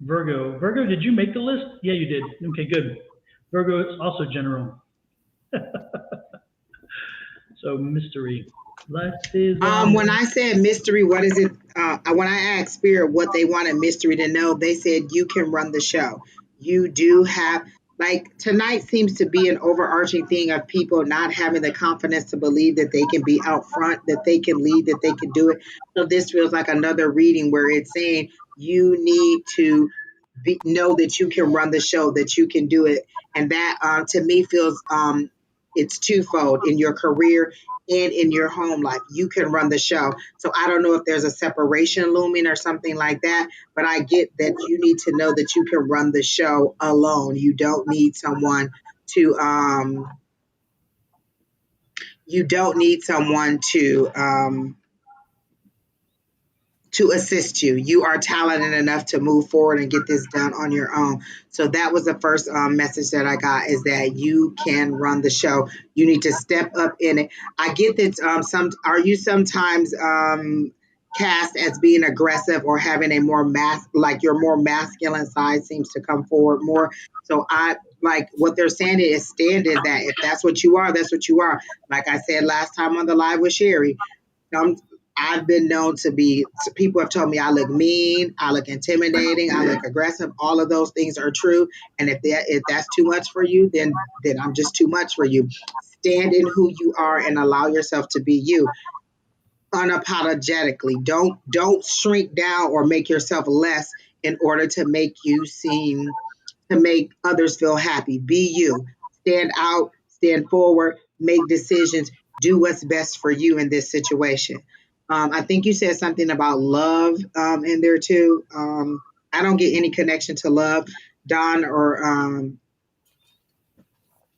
Virgo, did you make the list? Yeah, you did. Okay, good. Virgo is also general. So Mystery. When I said Mystery, what is it? When I asked Spirit what they wanted Mystery to know, they said you can run the show. You do have, like, tonight seems to be an overarching thing of people not having the confidence to believe that they can be out front, that they can lead, that they can do it. So this feels like another reading where it's saying you need to know that you can run the show, that you can do it. And that to me feels it's twofold in your career and in your home life. You can run the show. So I don't know if there's a separation looming or something like that, but I get that you need to know that you can run the show alone. You don't need someone to to assist you. You are talented enough to move forward and get this done on your own. So that was the first message that I got, is that you can run the show. You need to step up in it. I get that are you sometimes cast as being aggressive or having a more your more masculine side seems to come forward more. So I like what they're saying is stand in that. If that's what you are, that's what you are. Like I said last time on the live with Sherry, I've been known to be, people have told me I look mean, I look intimidating, I look aggressive. All of those things are true. And if that's too much for you, then I'm just too much for you. Stand in who you are and allow yourself to be you unapologetically. Don't shrink down or make yourself less in order to make others feel happy. Be you. Stand out, stand forward, make decisions, do what's best for you in this situation. I think you said something about love in there too. I don't get any connection to love, Don or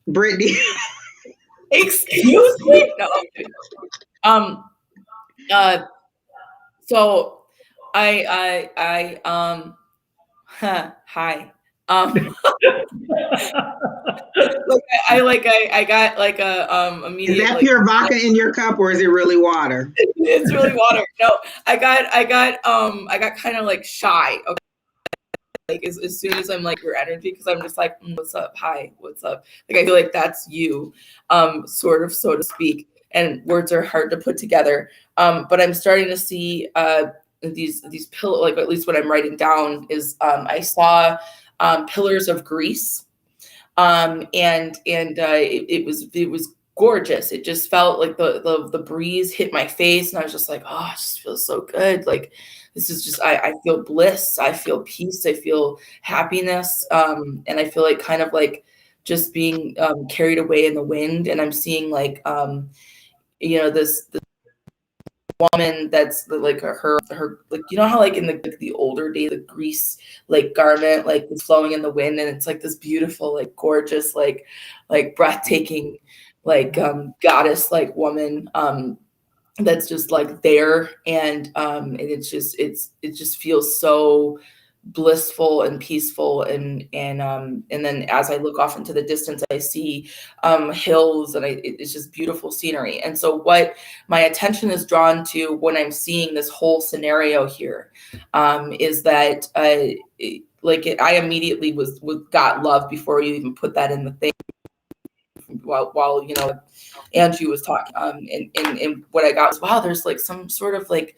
Brittany. Excuse me? No. So I hi. Look, I got like a immediate. Is that pure vodka in your cup or is it really water? It's really water. No, I got kind of like shy. Okay. Like as soon as I'm like your energy, because I'm just like, what's up? Hi, what's up? Like I feel like that's you, sort of, so to speak. and words are hard to put together. But I'm starting to see these pillars, like at least what I'm writing down is I saw pillars of grease, and it was gorgeous. It just felt like the breeze hit my face, and I was just like, oh, it just feels so good. Like this is just I feel bliss, I feel peace, I feel happiness, and I feel like kind of like just being carried away in the wind. And I'm seeing like this woman that's like her like, you know how like in the older days the grease like garment like was flowing in the wind, and it's like this beautiful like gorgeous like breathtaking like goddess like woman that's just like there, and it just feels so blissful and peaceful, and then as I look off into the distance I see hills, and it's just beautiful scenery. And so what my attention is drawn to when I'm seeing this whole scenario here is that I immediately got love before you even put that in the thing, while Angie was talking, and what I got was, wow, there's like some sort of like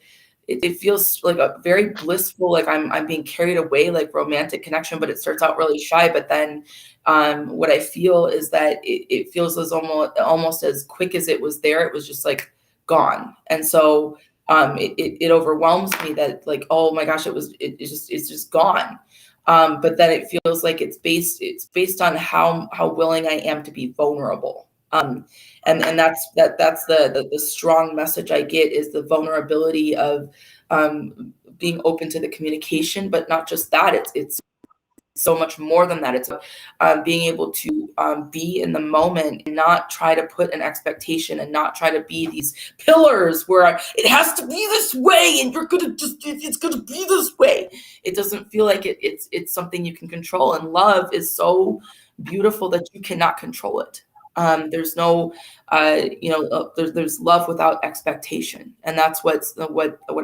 it feels like a very blissful, like I'm being carried away, like romantic connection, but it starts out really shy. But then what I feel is that it feels as almost as quick as it was there, it was just like gone. And so it overwhelms me that like, oh my gosh, it's just gone. But then it feels like it's based on how willing I am to be vulnerable. And that's the strong message I get is the vulnerability of being open to the communication, but not just that. It's so much more than that. It's being able to be in the moment and not try to put an expectation, and not try to be these pillars where it has to be this way and it's gonna be this way. It doesn't feel like it's something you can control, and love is so beautiful that you cannot control it. There's no, there's love without expectation, and that's what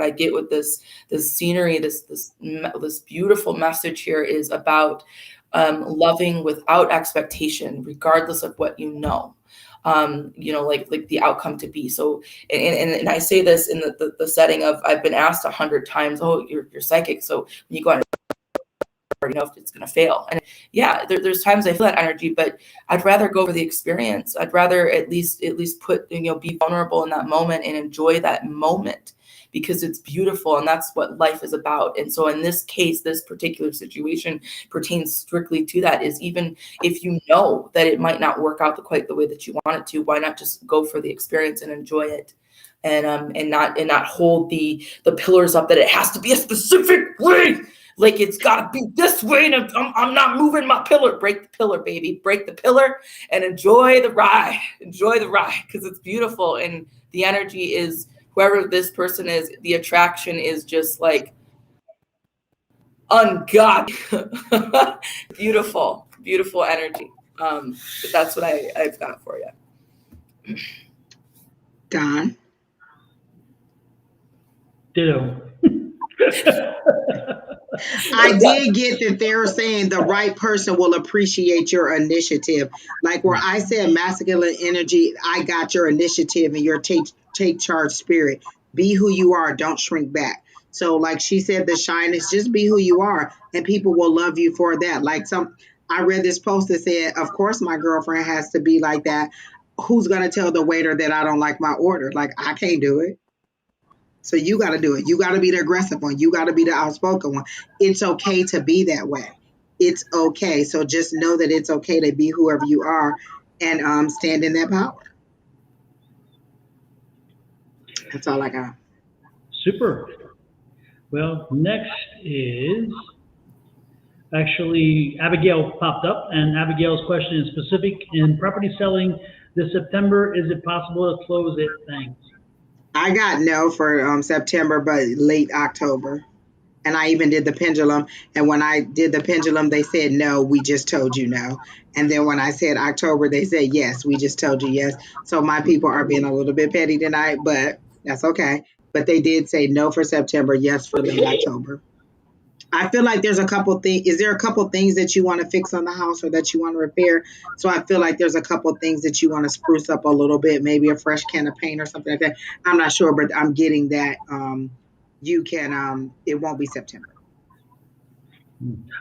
I get with this scenery. This beautiful message here is about loving without expectation, regardless of what like the outcome to be. So, and I say this in the setting of I've been asked 100 times, oh, you're psychic, so when you go on, if it's going to fail. And yeah, there's times I feel that energy, but I'd rather go for the experience. I'd rather at least put, be vulnerable in that moment and enjoy that moment, because it's beautiful, and that's what life is about. And so in this case, this particular situation pertains strictly to that, is even if you know that it might not work out quite the way that you want it to, why not just go for the experience and enjoy it? And not hold the pillars up that it has to be a specific way. Like it's got to be this way, and I'm not moving my pillar. Break the pillar, baby. Break the pillar and enjoy the ride. Enjoy the ride, because it's beautiful, and the energy is, whoever this person is, the attraction is just like ungodly. Beautiful, beautiful energy. But that's what I've got for you. Don? Ditto. I did get that they're saying the right person will appreciate your initiative. Like where I said masculine energy, I got your initiative and your take charge spirit. Be who you are. Don't shrink back. So like she said, the shyness, just be who you are, and people will love you for that. I read this post that said, of course my girlfriend has to be like that. Who's going to tell the waiter that I don't like my order? Like, I can't do it. So you got to do it. You got to be the aggressive one. You got to be the outspoken one. It's okay to be that way. It's okay. So just know that it's okay to be whoever you are, and stand in that power. That's all I got. Super. Well, next is actually Abigail popped up, and Abigail's question is specific. In property selling this September, is it possible to close it? Thanks. I got no for September, but late October. And I even did the pendulum. And when I did the pendulum, they said, no, we just told you no. And then when I said October, they said, yes, we just told you yes. So my people are being a little bit petty tonight, but that's okay. But they did say no for September, yes for late October. I feel like there's a couple things. Is there a couple things that you want to fix on the house or that you want to repair? So I feel like there's a couple things that you want to spruce up a little bit, maybe a fresh can of paint or something like that. I'm not sure, but I'm getting that you can. It won't be September.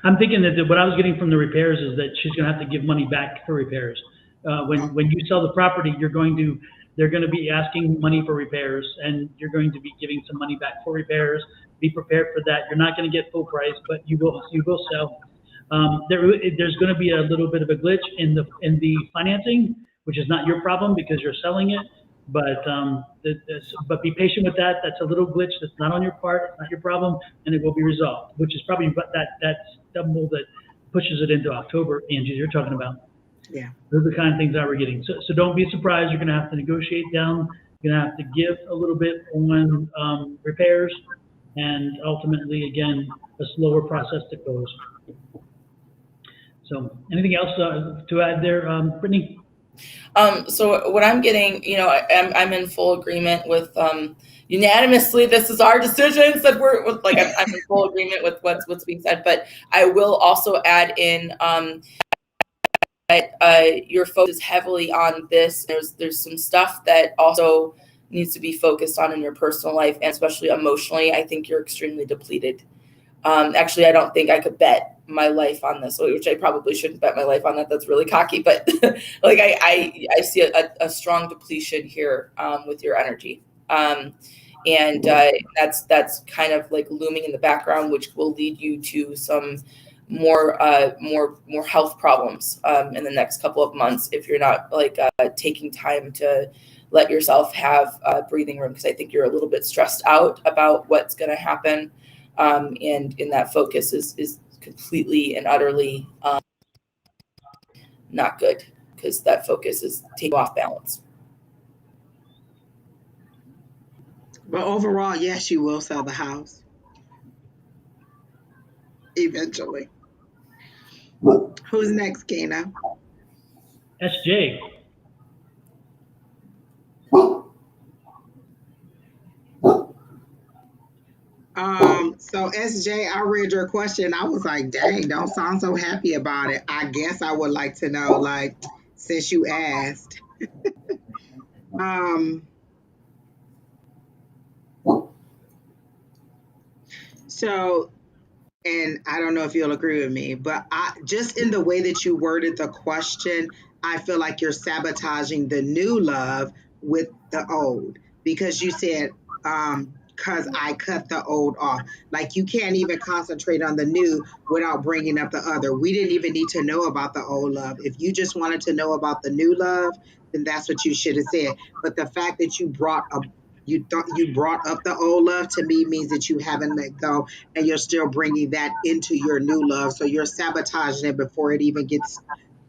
I'm thinking that what I was getting from the repairs is that she's going to have to give money back for repairs. When you sell the property, they're going to be asking money for repairs, and you're going to be giving some money back for repairs. Be prepared for that. You're not going to get full price, but you will sell. There's going to be a little bit of a glitch in the financing, which is not your problem because you're selling it. But be patient with that. That's a little glitch that's not on your part. It's not your problem, and it will be resolved. Which is probably that stumble that pushes it into October. Angie, you're talking about. Yeah. Those are the kind of things that we're getting. So don't be surprised. You're going to have to negotiate down. You're going to have to give a little bit on repairs, and ultimately, again, a slower process to close. So, anything else to add there, Brittany? So what I'm getting, I'm in full agreement with unanimously. This is our decisions that I'm in full agreement with what's being said. But I will also add in that your focus is heavily on this. There's some stuff that also needs to be focused on in your personal life, and especially emotionally. I think you're extremely depleted. Actually, I don't think I could bet my life on this, which I probably shouldn't bet my life on that. That's really cocky, but I see a strong depletion here with your energy. And that's kind of like looming in the background, which will lead you to some more health problems in the next couple of months if you're not taking time to let yourself have breathing room, because I think you're a little bit stressed out about what's going to happen. And that focus is completely and utterly not good, because that focus is taking off balance. But overall, yes, you will sell the house eventually. Who's next, Kena? SJ. So SJ, I read your question. I was like, dang, don't sound so happy about it. I guess I would like to know, since you asked. So, and I don't know if you'll agree with me, but just in the way that you worded the question, I feel like you're sabotaging the new love with the old, because you said, because I cut the old off. Like, you can't even concentrate on the new without bringing up the other. We didn't even need to know about the old love. If you just wanted to know about the new love, then that's what you should have said. But the fact that you brought up the old love, to me, means that you haven't let go, and you're still bringing that into your new love. So you're sabotaging it before it even gets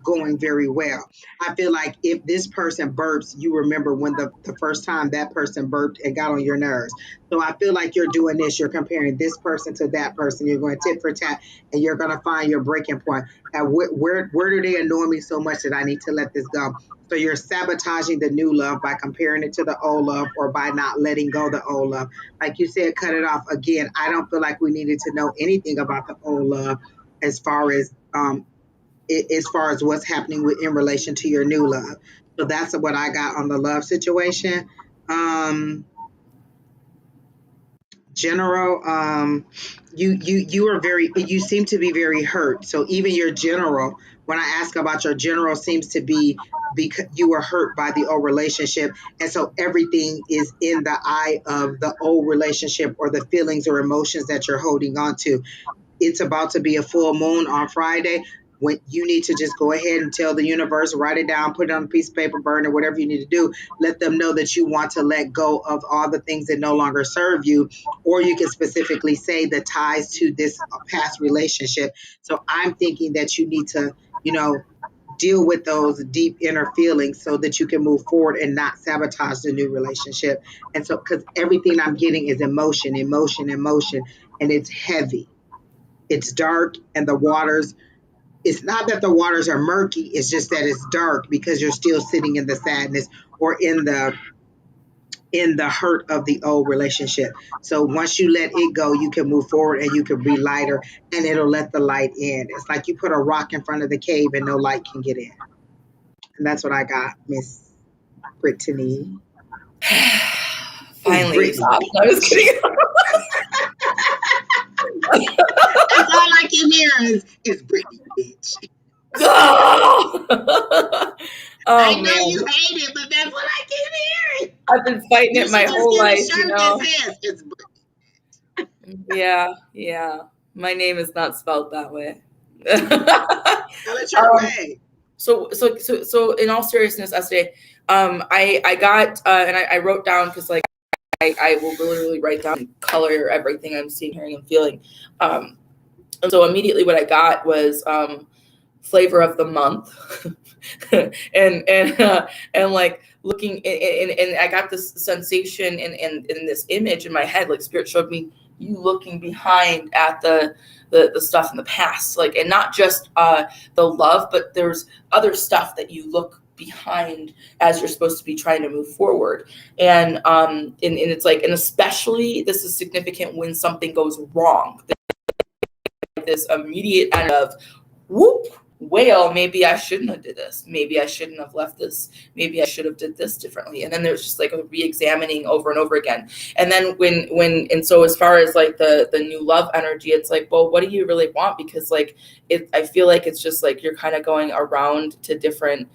going very well. I feel like if this person burps, you remember when the first time that person burped and got on your nerves. So I feel like you're doing this. You're comparing this person to that person. You're going tit for tat, and you're going to find your breaking point. And where do they annoy me so much that I need to let this go? So you're sabotaging the new love by comparing it to the old love, or by not letting go the old love. Like you said, cut it off. Again, I don't feel like we needed to know anything about the old love as far as what's happening in relation to your new love. So that's what I got on the love situation. General, you seem to be very hurt. So even your general, when I ask about your general, seems to be because you were hurt by the old relationship, and so everything is in the eye of the old relationship, or the feelings or emotions that you're holding on to. It's about to be a full moon on Friday, when you need to just go ahead and tell the universe, write it down, put it on a piece of paper, burn it, whatever you need to do. Let them know that you want to let go of all the things that no longer serve you. Or you can specifically say the ties to this past relationship. So I'm thinking that you need to, deal with those deep inner feelings so that you can move forward and not sabotage the new relationship. And so, because everything I'm getting is emotion, emotion, emotion, and it's heavy. It's dark, and it's not that the waters are murky, it's just that it's dark because you're still sitting in the sadness, or in the in the hurt of the old relationship. So once you let it go, you can move forward and you can be lighter and it'll let the light in. It's like you put a rock in front of the cave and no light can get in. And that's what I got, Miss Brittany. Finally, stop. I was kidding. That's all I can hear is Brittany, bitch. I know man. you hate it, but that's what I keep hearing. I've been fighting it my whole life, you know. It's Yeah. My name is not spelled that way. Tell it your way. So in all seriousness, Estee, I got and I wrote down, because like I will literally write down and color everything I'm seeing, hearing, and feeling. And so immediately what I got was flavor of the month, and like looking and I got this sensation and this image in my head, like Spirit showed me you looking behind at the stuff in the past, like, and not just the love, but there's other stuff that you look behind as you're supposed to be trying to move forward. And it's like, and especially this is significant when something goes wrong, this immediate end of whoop, well, maybe I shouldn't have did this. Maybe I shouldn't have left this. Maybe I should have did this differently. And then there's just like a re-examining over and over again. And then and so as far as like the new love energy, it's like, well, what do you really want? Because like I feel like it's just like you're kind of going around to different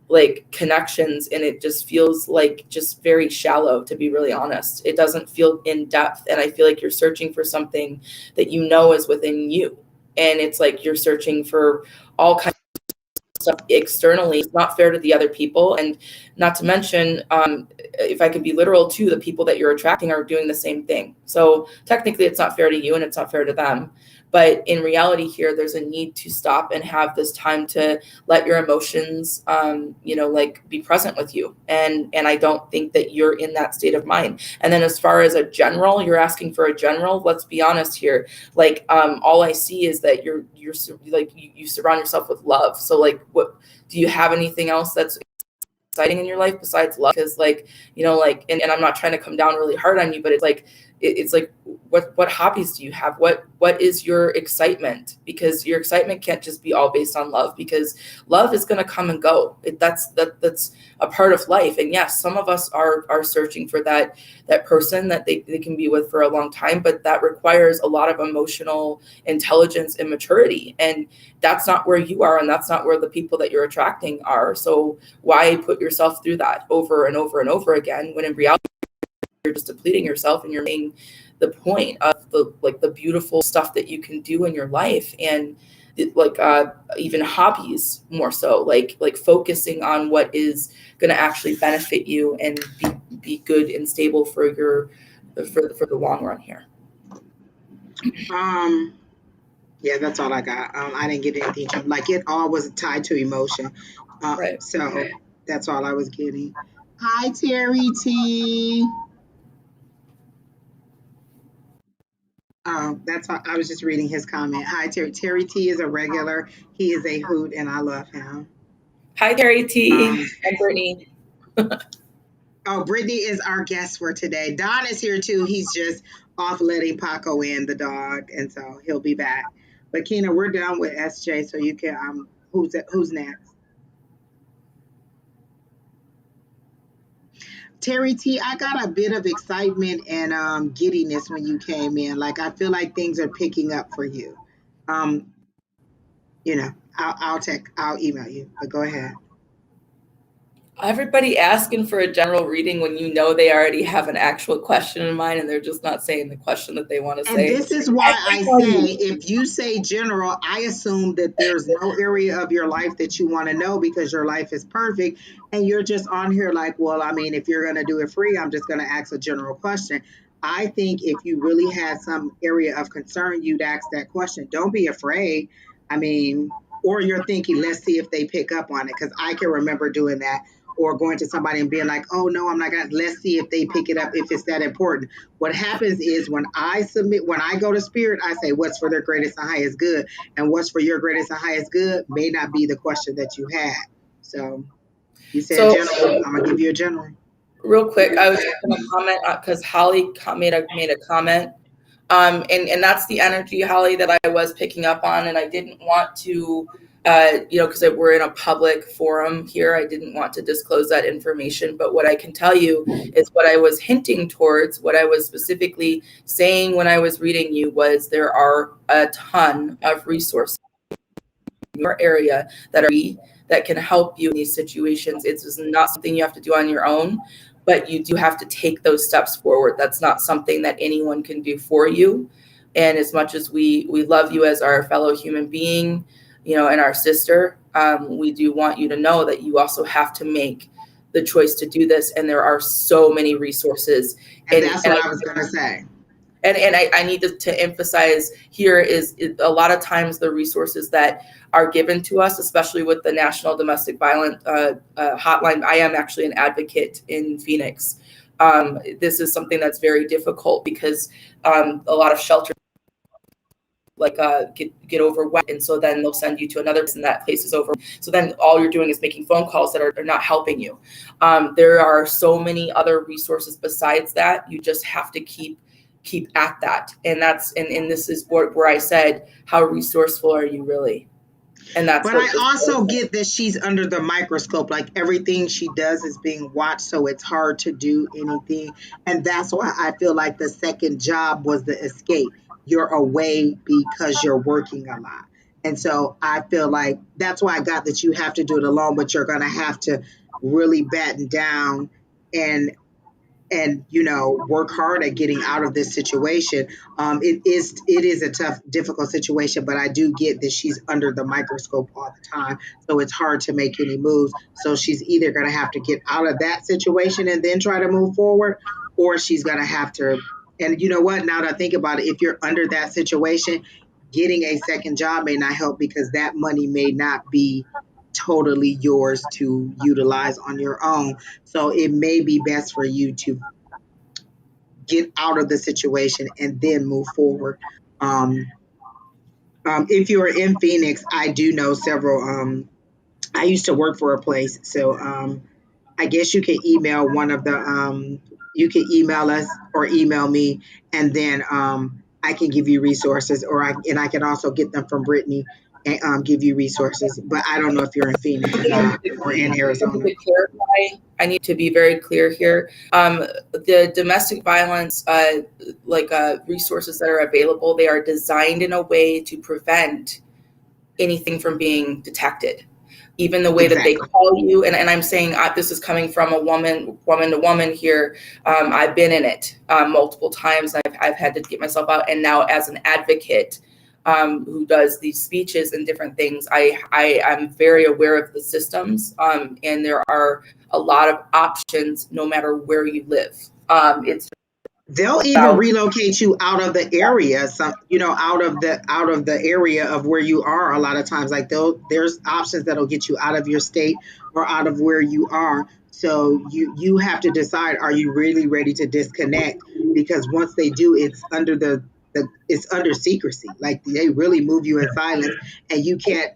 like connections, and it just feels like just very shallow, to be really honest. It doesn't feel in depth, and I feel like you're searching for something that you know is within you, and it's like you're searching for all kinds of stuff externally. It's not fair to the other people, and not to mention, if I could be literal too, the people that you're attracting are doing the same thing. So technically it's not fair to you and it's not fair to them. But in reality here, there's a need to stop and have this time to let your emotions, like be present with you. And I don't think that you're in that state of mind. And then as far as a general, you're asking for a general, let's be honest here. Like, all I see is that you're like, you surround yourself with love. So like, what, do you have anything else that's exciting in your life besides love? Because like, and I'm not trying to come down really hard on you, but it's like, what hobbies do you have? What is your excitement? Because your excitement can't just be all based on love, because love is going to come and go. That's a part of life. And yes, some of us are searching for that person that they can be with for a long time, but that requires a lot of emotional intelligence and maturity. And that's not where you are, and that's not where the people that you're attracting are. So why put yourself through that over and over and over again, when in reality you're just depleting yourself, and you're making the point of the beautiful stuff that you can do in your life, and even hobbies more so, like focusing on what is going to actually benefit you and be good and stable for the long run here. Yeah, that's all I got. I didn't get anything like it all was tied to emotion. Right. So that's all I was getting. Hi, Terry T. That's all, I was just reading his comment. Hi, Terry. Terry T is a regular. He is a hoot, and I love him. Hi, Terry T. And Brittany. Oh, Brittany is our guest for today. Don is here too. He's just off letting Paco in, the dog, and so he'll be back. But Keena, we're done with SJ, so you can. Who's next? Terry T, I got a bit of excitement and giddiness when you came in. Like, I feel like things are picking up for you. I'll email you, but go ahead. Everybody asking for a general reading when you know they already have an actual question in mind, and they're just not saying the question that they want to say. And this is why I say, if you say general, I assume that there's no area of your life that you want to know, because your life is perfect. And you're just on here like, well, I mean, if you're going to do it free, I'm just going to ask a general question. I think if you really had some area of concern, you'd ask that question. Don't be afraid. I mean, or you're thinking, let's see if they pick up on it. Because I can remember doing that, or going to somebody and being like, oh, no, I'm not going to, let's see if they pick it up, if it's that important. What happens is when I go to Spirit, I say, what's for their greatest and highest good? And what's for your greatest and highest good may not be the question that you had. So you said general, I'm going to give you a general. Real quick, I was just going to comment because Holly made a comment. And that's the energy, Holly, that I was picking up on. And I didn't want to, because we're in a public forum here, I didn't want to disclose that information. But what I can tell you is what I was hinting towards, what I was specifically saying when I was reading you was there are a ton of resources in your area that can help you in these situations. It's not something you have to do on your own, but you do have to take those steps forward. That's not something that anyone can do for you. And as much as we love you as our fellow human being, and our sister, we do want you to know that you also have to make the choice to do this. And there are so many resources. And that's what I was going to say. And I need to emphasize here is a lot of times the resources that are given to us, especially with the National Domestic Violence Hotline. I am actually an advocate in Phoenix. This is something that's very difficult because a lot of shelters get overwhelmed, and so then they'll send you to another place and that place is over. So then all you're doing is making phone calls that are not helping you. There are so many other resources besides that. You just have to keep at that. And this is where I said, how resourceful are you really? And that's but I also get that she's under the microscope, like everything she does is being watched, so it's hard to do anything. And that's why I feel like the second job was the escape. You're away because you're working a lot. And so I feel like that's why I got that you have to do it alone, but you're going to have to really batten down and work hard at getting out of this situation. It is a tough, difficult situation, but I do get that she's under the microscope all the time. So it's hard to make any moves. So she's either going to have to get out of that situation and then try to move forward, or she's going to have to, and you know what, now that I think about it, if you're under that situation, getting a second job may not help because that money may not be totally yours to utilize on your own. So it may be best for you to get out of the situation and then move forward. If you're in Phoenix, I do know several. I used to work for a place, so I guess you can email one of the. You can email us or email me, and then I can give you resources, and I can also get them from Brittany and give you resources. But I don't know if you're in Phoenix or not, or in Arizona. To clarify, I need to be very clear here. The domestic violence resources that are available, they are designed in a way to prevent anything from being detected. Even the way Exactly. that they call you, and I'm saying this is coming from a woman to woman here. I've been in it multiple times. I've had to get myself out, and now as an advocate who does these speeches and different things, I am very aware of the systems, and there are a lot of options no matter where you live. They'll even relocate you out of the area, out of the area of where you are. A lot of times, like there's options that'll get you out of your state or out of where you are. So you have to decide: are you really ready to disconnect? Because once they do, it's under it's under secrecy. Like they really move you in silence, and you can't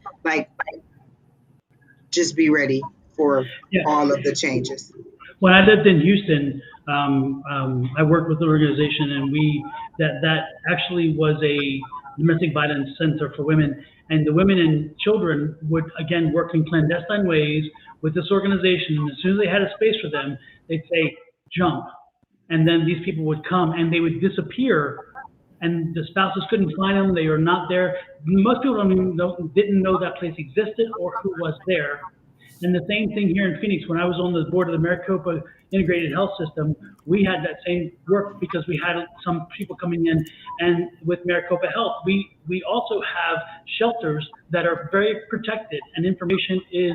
just be ready for all of the changes. When I lived in Houston, I worked with an organization, and that actually was a domestic violence center for women. And the women and children would, again, work in clandestine ways with this organization. And as soon as they had a space for them, they'd say, jump. And then these people would come and they would disappear. And the spouses couldn't find them. They were not there. Most people didn't know that place existed or who was there. And the same thing here in Phoenix. When I was on the board of the Maricopa Integrated Health System, we had that same work because we had some people coming in. And with Maricopa Health, we also have shelters that are very protected, and information is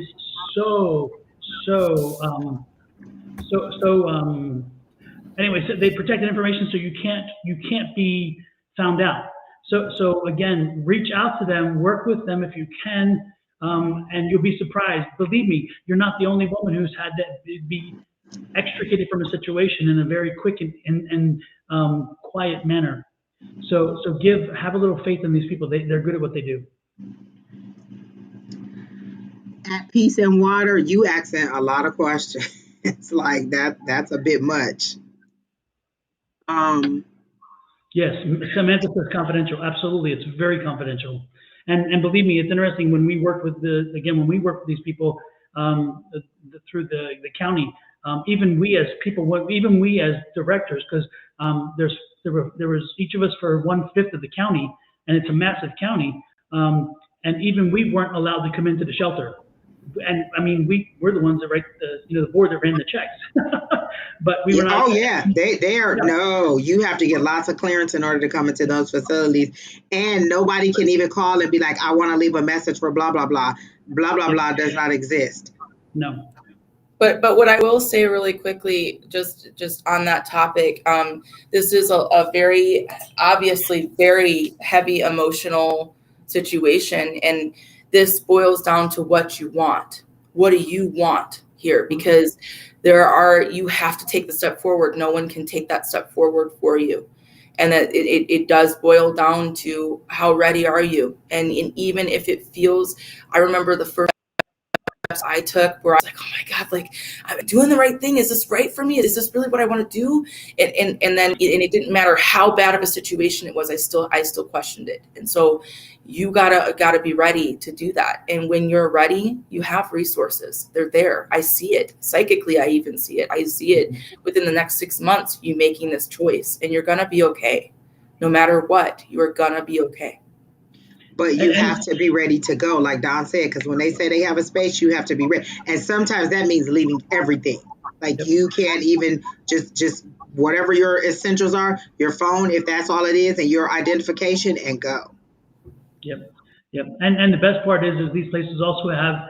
anyway, so they protected information, so you can't be found out. So again, reach out to them, work with them if you can. And you'll be surprised. Believe me, you're not the only woman who's had that be extricated from a situation in a very quick and quiet manner. So have a little faith in these people. They're good at what they do. At Peace and Water, you asking a lot of questions. It's like that's a bit much. Yes, Samantha says confidential. Absolutely, it's very confidential. And believe me, it's interesting when we work with when we work with these people through the county, even we as people, even we as directors, because there was each of us for 1/5 of the county, and it's a massive county, and even we weren't allowed to come into the shelter. And I mean, we're the ones that write the board that ran the checks, but we were not. Oh yeah, they are. Yeah. No, you have to get lots of clearance in order to come into those facilities, and nobody can even call and be like, I want to leave a message for blah blah blah. Blah blah blah does not exist. No. But what I will say really quickly, just on that topic, this is a very obviously very heavy emotional situation, and this boils down to what you want. What do you want here? Because you have to take the step forward. No one can take that step forward for you. And that it does boil down to how ready are you? And even if it feels, I remember the first steps I took where I was like, oh my God, like I'm doing the right thing. Is this right for me? Is this really what I want to do? And then it didn't matter how bad of a situation it was. I still questioned it. And so you gotta be ready to do that. And when you're ready, you have resources. They're there. I see it psychically. I even see it. I see it within the next 6 months, you making this choice, and you're gonna be okay. No matter what, you are gonna be okay. But you have to be ready to go, like Don said, because when they say they have a space, you have to be ready. And sometimes that means leaving everything. Like you can't even just whatever your essentials are, your phone, if that's all it is, and your identification, and go. Yep. And the best part is these places also have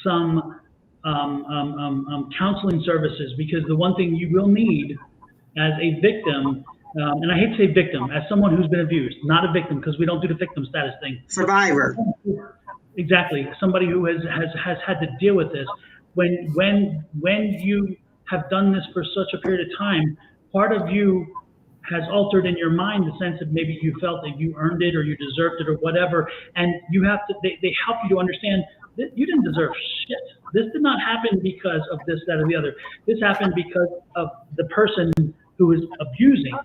some counseling services, because the one thing you will need as a victim, and I hate to say victim, as someone who's been abused, not a victim, because we don't do the victim status thing. Survivor. Exactly. Somebody who has had to deal with this. When you have done this for such a period of time, part of you has altered in your mind the sense of maybe you felt that you earned it or you deserved it or whatever, and you have to. They help you to understand that you didn't deserve shit. This did not happen because of this, that, or the other. This happened because of the person who is abusing.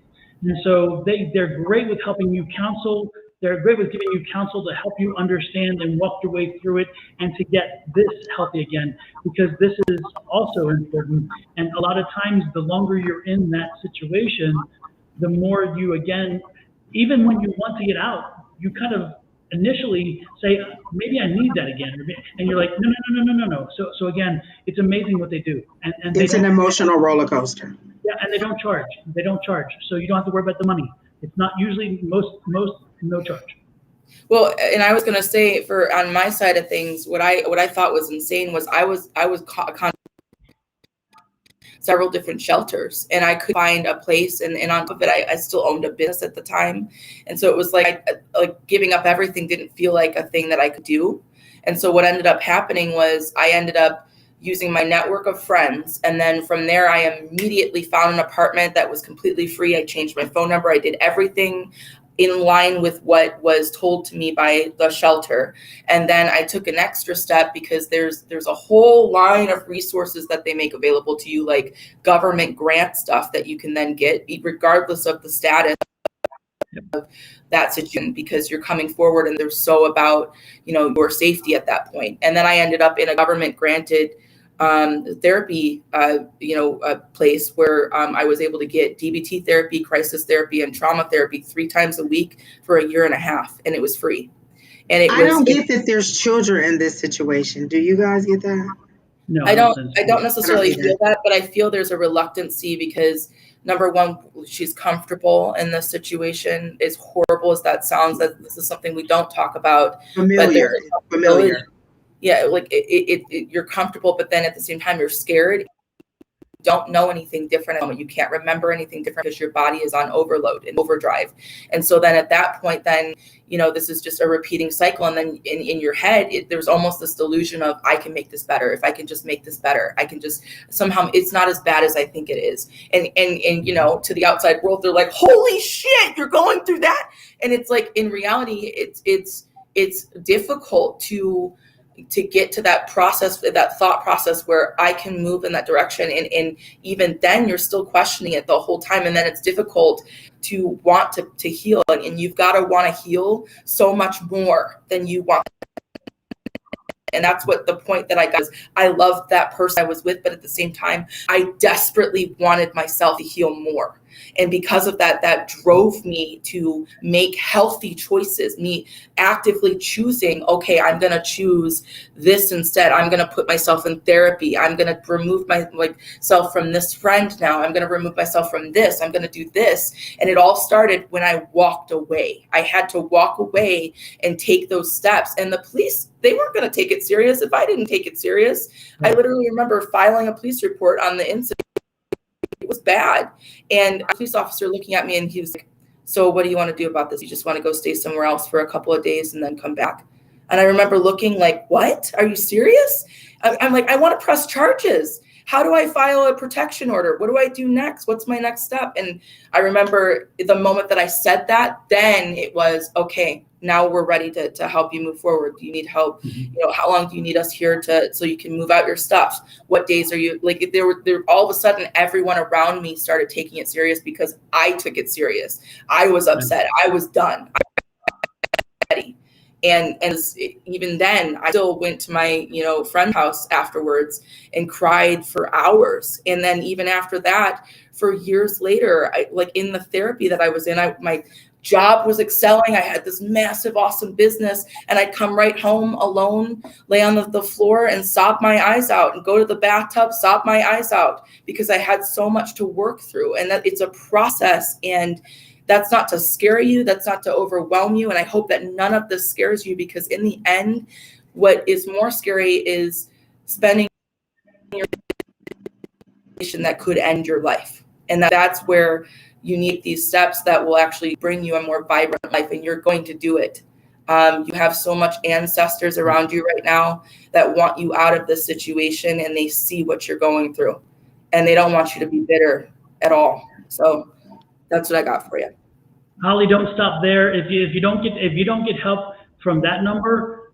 And so they're great with helping you counsel. They're great with giving you counsel to help you understand and walk your way through it and to get this healthy again, because this is also important. And a lot of times, the longer you're in that situation, the more you, again, even when you want to get out, you kind of initially say, maybe I need that again. And you're like, no. So again, it's amazing what they do. And it's an emotional roller coaster. Yeah, and they don't charge. So you don't have to worry about the money. It's not usually most no charge. Well, and I was going to say, on my side of things, what I thought was insane was I was several different shelters, and I could find a place, and on top of it, I still owned a business at the time, and so it was like giving up everything didn't feel like a thing that I could do. And so what ended up happening was I ended up using my network of friends, and then from there I immediately found an apartment that was completely free. I changed my phone number. I did everything in line with what was told to me by the shelter. And then I took an extra step, because there's a whole line of resources that they make available to you, like government grant stuff that you can then get regardless of the status of that situation, because you're coming forward and they're so about, your safety at that point. And then I ended up in a government granted therapy, a place where I was able to get DBT therapy, crisis therapy, and trauma therapy 3 times a week for 1.5 years, and it was free. And I don't get that there's children in this situation. Do you guys get that? No, I don't necessarily feel that, but I feel there's a reluctancy because, number one, she's comfortable in this situation. As horrible as that sounds, that this is something we don't talk about. Familiar. Yeah, like you're comfortable, but then at the same time, you're scared. You don't know anything different. You can't remember anything different because your body is on overload and overdrive. And so then at that point, then, this is just a repeating cycle. And then in your head, there's almost this delusion of, I can make this better. If I can just make this better, I can just somehow, it's not as bad as I think it is. And to the outside world, they're like, holy shit, you're going through that. And it's like, in reality, it's difficult to to get to that process, that thought process where I can move in that direction. And even then you're still questioning it the whole time. And then it's difficult to want to heal. And you've got to want to heal so much more than you want. And that's what the point that I got is, I loved that person I was with, but at the same time, I desperately wanted myself to heal more. And because of that, that drove me to make healthy choices, me actively choosing, okay, I'm going to choose this instead. I'm going to put myself in therapy. I'm going to remove myself from this friend now. I'm going to remove myself from this. I'm going to do this. And it all started when I walked away. I had to walk away and take those steps. And the police, they weren't going to take it serious if I didn't take it serious. I literally remember filing a police report on the incident. It was bad. And a police officer looking at me, and he was like, so what do you want to do about this? You just want to go stay somewhere else for a couple of days and then come back? And I remember looking like, what? Are you serious? I'm like, I want to press charges. How do I file a protection order? What do I do next? What's my next step? And I remember the moment that I said that, then it was, okay, now we're ready to help you move forward. Do you need help? You know, how long do you need us here so you can move out your stuff? What days are you like? There all of a sudden, everyone around me started taking it serious because I took it serious. I was upset. I was done. And even then, I still went to my, friend's house afterwards and cried for hours. And then even after that, for years later, in the therapy that I was in, my job was excelling. I had this massive, awesome business, and I'd come right home alone, lay on the floor and sob my eyes out, and go to the bathtub, sob my eyes out, because I had so much to work through. And that it's a process, and that's not to scare you. That's not to overwhelm you. And I hope that none of this scares you, because in the end, what is more scary is spending your that could end your life. And that's where you need these steps that will actually bring you a more vibrant life, and you're going to do it. You have so much ancestors around you right now that want you out of this situation, and they see what you're going through, and they don't want you to be bitter at all. So that's what I got for you. Holly, don't stop there. If you don't get help from that number,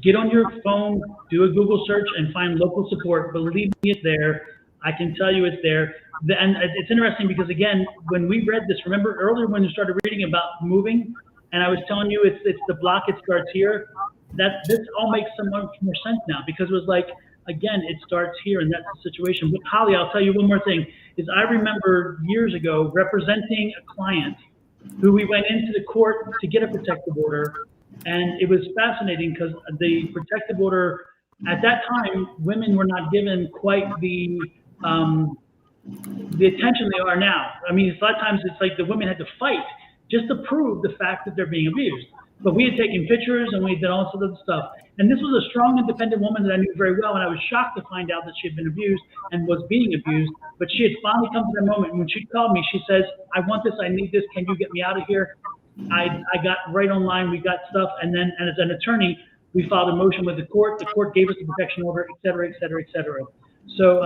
get on your phone, do a Google search, and find local support. Believe me, it's there. I can tell you it's there. And it's interesting because, again, when we read this, remember earlier when you started reading about moving, and I was telling you it's the block, it starts here. This all makes so much more sense now, because it was like, again, it starts here, and that's the situation. But Holly, I'll tell you one more thing, is I remember years ago representing a client who we went into the court to get a protective order. And it was fascinating because the protective order, at that time, women were not given quite the attention they are now. I mean, a lot of times it's like the women had to fight just to prove the fact that they're being abused. But we had taken pictures and we did all sorts of stuff. And this was a strong, independent woman that I knew very well. And I was shocked to find out that she had been abused and was being abused. But she had finally come to that moment. When she called me, she says, I want this, I need this, can you get me out of here? I got right online, we got stuff. And then, and as an attorney, we filed a motion with the court. The court gave us a protection order, et cetera, et cetera, et cetera. So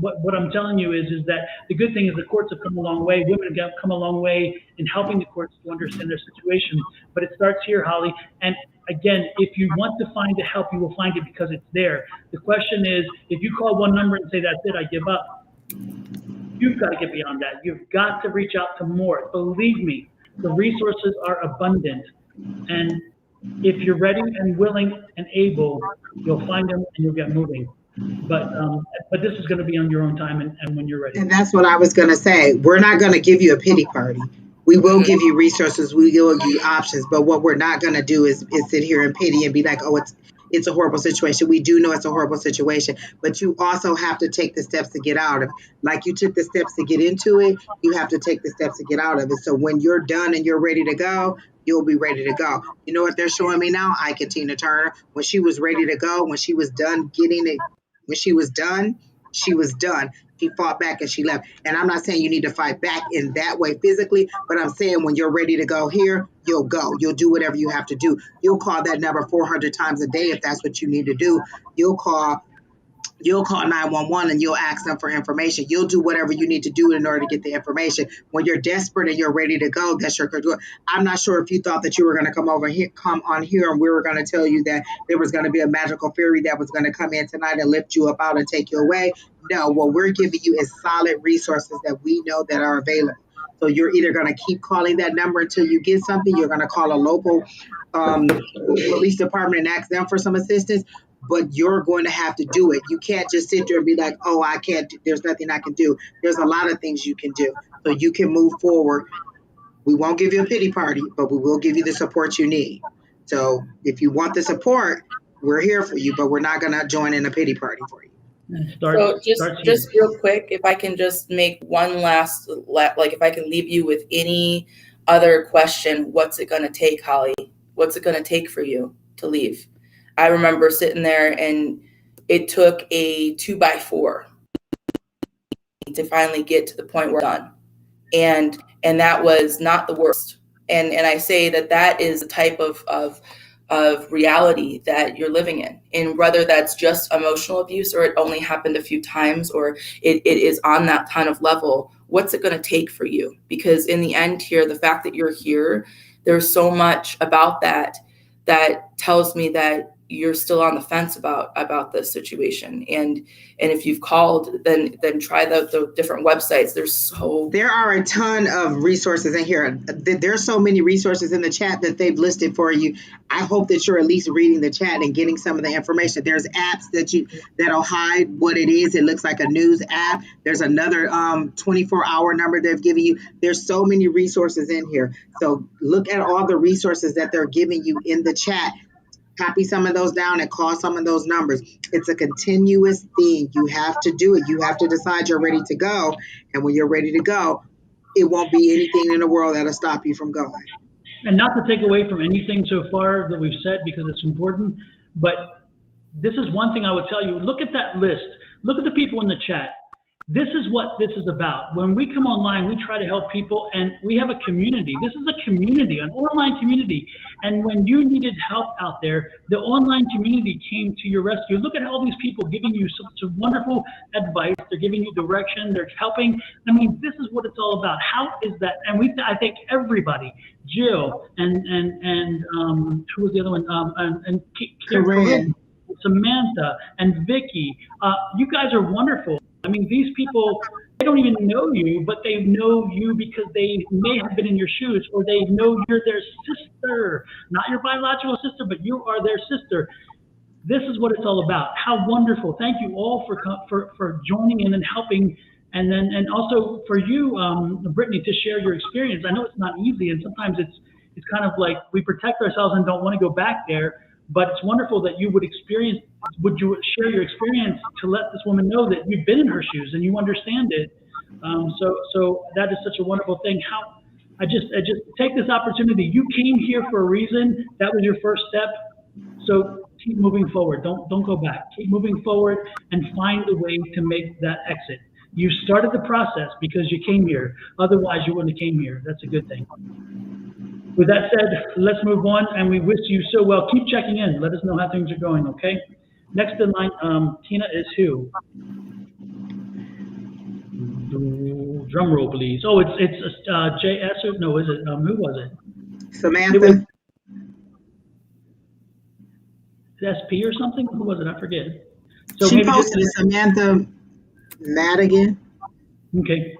what I'm telling you is that the good thing is the courts have come a long way. Women have come a long way in helping the courts to understand their situation. But it starts here, Holly. And again, if you want to find the help, you will find it because it's there. The question is, if you call one number and say, that's it, I give up, you've got to get beyond that. You've got to reach out to more. Believe me, the resources are abundant. And if you're ready and willing and able, you'll find them and you'll get moving. But this is going to be on your own time and when you're ready. And that's what I was going to say. We're not going to give you a pity party. We will give you resources. We will give you options. But what we're not going to do is sit here and pity and be like, oh, it's a horrible situation. We do know it's a horrible situation, but you also have to take the steps to get out of it. Like you took the steps to get into it, you have to take the steps to get out of it. So when you're done and you're ready to go, you'll be ready to go. You know what they're showing me now? Ike and Tina Turner, when she was ready to go, when she was done getting it, when she was done, she was done. She fought back and she left. And I'm not saying you need to fight back in that way physically, but I'm saying when you're ready to go here, you'll go. You'll do whatever you have to do. You'll call that number 400 times a day if that's what you need to do. You'll call You'll call 911 and you'll ask them for information. You'll do whatever you need to do in order to get the information. When you're desperate and you're ready to go, that's your control. I'm not sure if you thought that you were going to come on here, and we were going to tell you that there was going to be a magical fairy that was going to come in tonight and lift you up out and take you away. No, what we're giving you is solid resources that we know that are available. So you're either going to keep calling that number until you get something. You're going to call a local police department and ask them for some assistance, but you're going to have to do it. You can't just sit there and be like, oh, I can't, there's nothing I can do. There's a lot of things you can do so you can move forward. We won't give you a pity party, but we will give you the support you need. So if you want the support, we're here for you, but we're not going to join in a pity party for you. So just real quick, if I can just make one last, like if I can leave you with any other question, what's it going to take, Holly? What's it going to take for you to leave? I remember sitting there and it took a 2x4 to finally get to the point where I'm done. And that was not the worst. And I say that is the type of reality that you're living in. And whether that's just emotional abuse or it only happened a few times or it is on that kind of level, what's it going to take for you? Because in the end here, the fact that you're here, there's so much about that tells me that you're still on the fence about this situation. And if you've called, then try the different websites. There are a ton of resources in here. There's so many resources in the chat that they've listed for you. I hope that you're at least reading the chat and getting some of the information. There's apps that'll hide what it is. It looks like a news app. There's another 24-hour number they've given you. There's so many resources in here. So look at all the resources that they're giving you in the chat. Copy some of those down and call some of those numbers. It's a continuous thing. You have to do it. You have to decide you're ready to go. And when you're ready to go, it won't be anything in the world that'll stop you from going. And not to take away from anything so far that we've said, because it's important, but this is one thing I would tell you. Look at that list. Look at the people in the chat. This is what this is about. When we come online, we try to help people, and we have a community. This is a community, an online community. And when you needed help out there, the online community came to your rescue. Look at all these people giving you some wonderful advice. They're giving you direction. They're helping. I mean, this is what it's all about. How is that? And I think everybody, Jill and who was the other one? And Corinne, Samantha and Vicky. You guys are wonderful. I mean, these people, they don't even know you, but they know you because they may have been in your shoes, or they know you're their sister, not your biological sister, but you are their sister. This is what it's all about. How wonderful. Thank you all for joining in and helping. And also for you, Britney, to share your experience. I know it's not easy, and sometimes it's kind of like we protect ourselves and don't want to go back there. But it's wonderful that you would share your experience to let this woman know that you've been in her shoes and you understand it. So that is such a wonderful thing. I just take this opportunity. You came here for a reason. That was your first step. So keep moving forward. Don't go back. Keep moving forward and find a way to make that exit. You started the process because you came here. Otherwise, you wouldn't have came here. That's a good thing. With that said, let's move on, and we wish you so well. Keep checking in. Let us know how things are going, okay? Next in line, Tina, is who? Drum roll, please. Oh, it's JS, or no, is it? Who was it? Samantha. SP or something? Who was it? I forget. So she posted it, Samantha Madigan. Okay.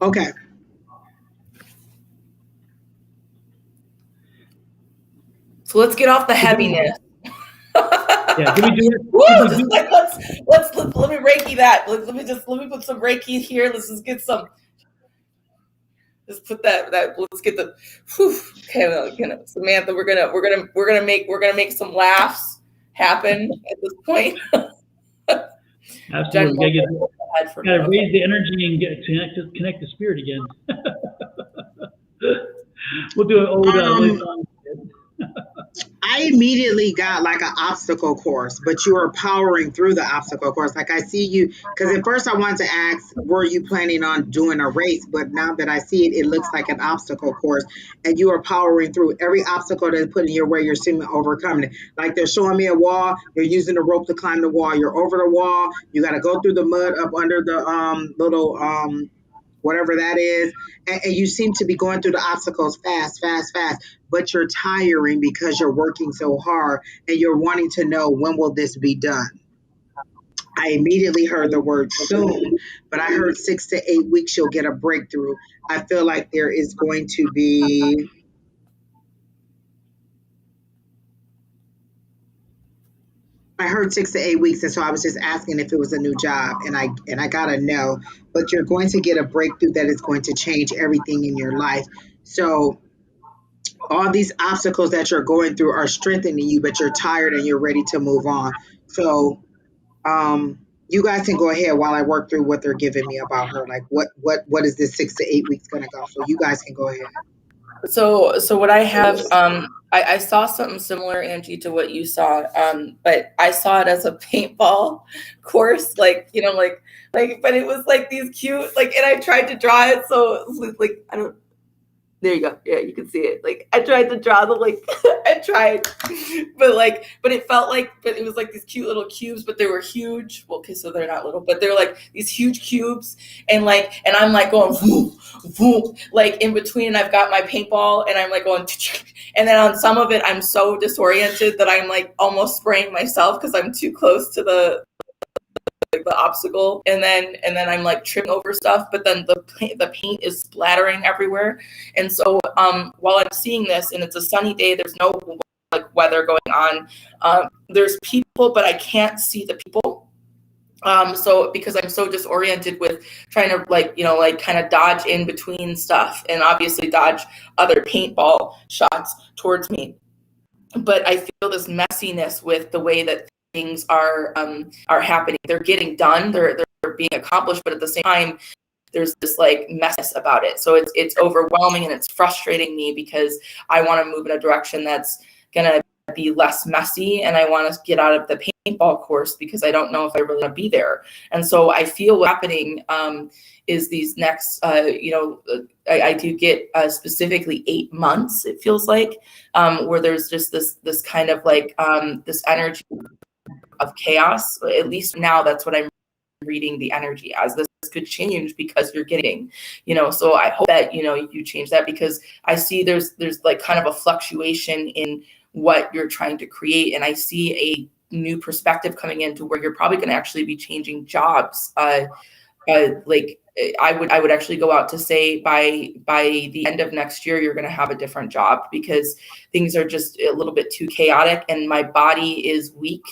Okay. So let's get off the heaviness. Yeah, did we do it? Let me Reiki that. Let me put some Reiki here. Let's just get some. Just put that. Let's get the. Whew, okay, Samantha, we're gonna make some laughs happen at this point. Absolutely. Gotta raise the energy and connect the spirit again. We'll do an old. I immediately got like an obstacle course, but you are powering through the obstacle course. Like I see you, because at first I wanted to ask, were you planning on doing a race? But now that I see it, it looks like an obstacle course, and you are powering through every obstacle that's put in your way. You're seeming overcoming it. Like they're showing me a wall, you're using the rope to climb the wall. You're over the wall. You got to go through the mud up under the little whatever that is. And you seem to be going through the obstacles fast, fast, fast, but you're tiring because you're working so hard and you're wanting to know when will this be done. I immediately heard the word soon, but I heard 6 to 8 weeks you'll get a breakthrough. I feel like there is going to be, I heard 6 to 8 weeks, and so I was just asking if it was a new job, and I got a no. But you're going to get a breakthrough that is going to change everything in your life. So all these obstacles that you're going through are strengthening you, but you're tired and you're ready to move on. So you guys can go ahead while I work through what they're giving me about her. Like what is this 6 to 8 weeks gonna go? So you guys can go ahead. So what I have, I saw something similar, Angie, to what you saw, but I saw it as a paintball course, like, but it was like these cute, like, and I tried to draw it, so like, I don't. There you go. Yeah, you can see it. Like I tried to draw the I tried, but it felt like, but it was like these cute little cubes, but they were huge. Well, okay, so they're not little, but they're like these huge cubes, and I'm like going, vroom, vroom, like in between. I've got my paintball, and I'm like going, and then on some of it, I'm so disoriented that I'm like almost spraying myself because I'm too close to the obstacle, and then I'm like tripping over stuff, but then the paint is splattering everywhere. And so while I'm seeing this, and it's a sunny day, there's no like weather going on, there's people, but I can't see the people. So because I'm so disoriented with trying to kind of dodge in between stuff and obviously dodge other paintball shots towards me. But I feel this messiness with the way that things are happening. They're getting done. They're being accomplished, but at the same time, there's this like mess about it. So it's overwhelming and it's frustrating me because I want to move in a direction that's gonna be less messy, and I want to get out of the paintball course because I don't know if I really want to be there. And so I feel what's happening is these next, I do get specifically 8 months. It feels like where there's just this kind of like this energy of chaos. At least now, that's what I'm reading the energy as. This could change because you're getting, so I hope that you change that, because I see there's like kind of a fluctuation in what you're trying to create, and I see a new perspective coming into where you're probably going to actually be changing jobs. Like I would actually go out to say by the end of next year, you're going to have a different job, because things are just a little bit too chaotic and my body is weak.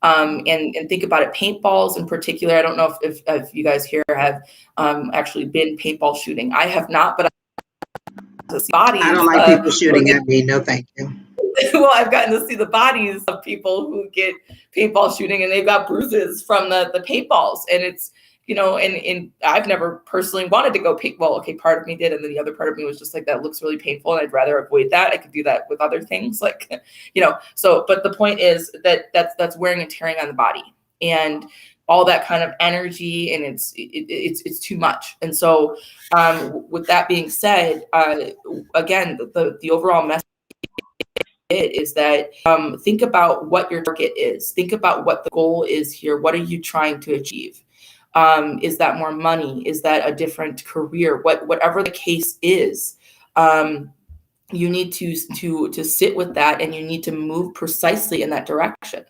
And think about it, paintballs in particular. I don't know if you guys here have actually been paintball shooting. I have not, but bodies. I don't like people shooting at me. No, thank you. Well, I've gotten to see the bodies of people who get paintball shooting, and they've got bruises from the paintballs, and it's, and I've never personally wanted to go well, okay, part of me did, and then the other part of me was just like, that looks really painful, and I'd rather avoid that. I could do that with other things, like, so, but the point is that's wearing and tearing on the body, and all that kind of energy, and it's too much. And so, with that being said, again, the overall message is that think about what your target is. Think about what the goal is here. What are you trying to achieve? Is that more money? Is that a different career? Whatever the case is, you need to sit with that, and you need to move precisely in that direction.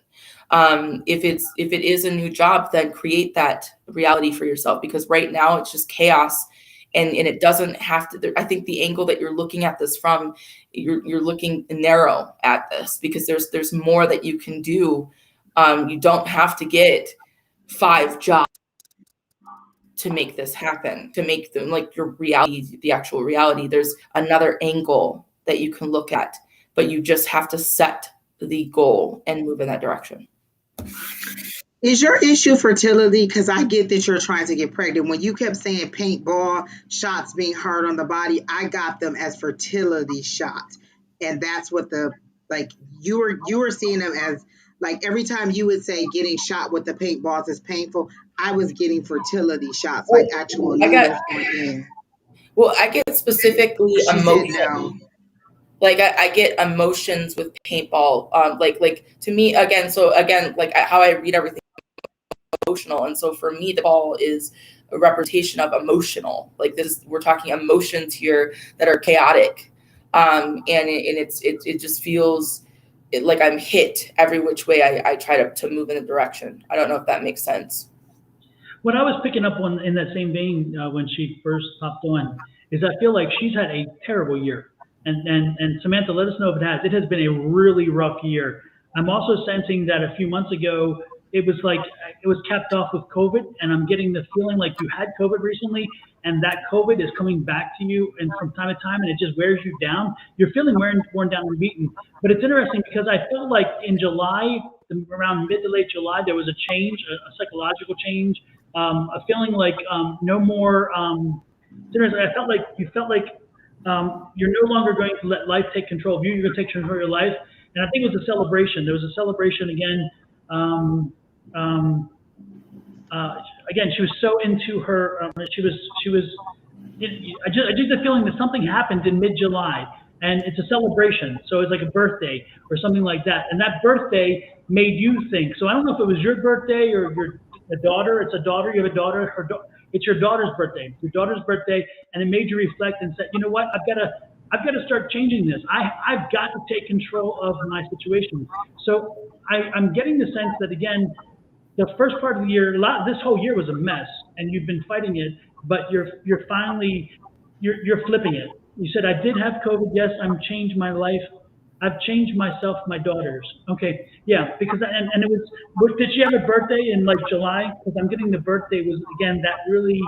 If it is a new job, then create that reality for yourself, because right now it's just chaos. And it doesn't have to. I think the angle that you're looking at this from, you're looking narrow at this, because there's more that you can do. You don't have to get 5 jobs to make this happen, to make them like your reality, the actual reality. There's another angle that you can look at, but you just have to set the goal and move in that direction. Is your issue fertility? Because I get that you're trying to get pregnant. When you kept saying paintball shots being hard on the body, I got them as fertility shots. And that's what the Like you were seeing them as like every time you would say getting shot with the paintballs is painful. I was getting fertility shots, like actual I got, needles going in. well, I get specifically She said emotion. no. Like I get emotions with paintball. Like to me again. So again, like how I read everything emotional, and so for me, the ball is a representation of emotional. Like this, we're talking emotions here that are chaotic, and it just feels like I'm hit every which way I try to move in a direction. I don't know if that makes sense. What I was picking up on in that same vein when she first popped on is I feel like she's had a terrible year. And Samantha, let us know if it has. It has been a really rough year. I'm also sensing that a few months ago, it was like it was capped off with COVID, and I'm getting the feeling like you had COVID recently, and that COVID is coming back to you, and from time to time, and it just wears you down. You're feeling worn down and beaten. But it's interesting because I felt like in July, around mid to late July, there was a change, a psychological change, a feeling like no more. I felt like you felt like you're no longer going to let life take control of you. You're going to take control of your life. And I think it was a celebration. There was a celebration again. Again, she was so into her. She was. I just get the feeling that something happened in mid-July, and it's a celebration. So it's like a birthday or something like that. And that birthday made you think. So I don't know if it was your birthday or a daughter. It's a daughter. You have a daughter. It's your daughter's birthday. Your daughter's birthday, and it made you reflect and said, you know what? I've got to start changing this. I've got to take control of my situation. So I'm getting the sense that again, the first part of the year, this whole year was a mess, and you've been fighting it, but you're finally flipping it. You said I did have COVID. Yes, I'm changed my life. I've changed myself, my daughters. Okay, yeah, because and it was. Did she have a birthday in like July? Because I'm getting the birthday was again that really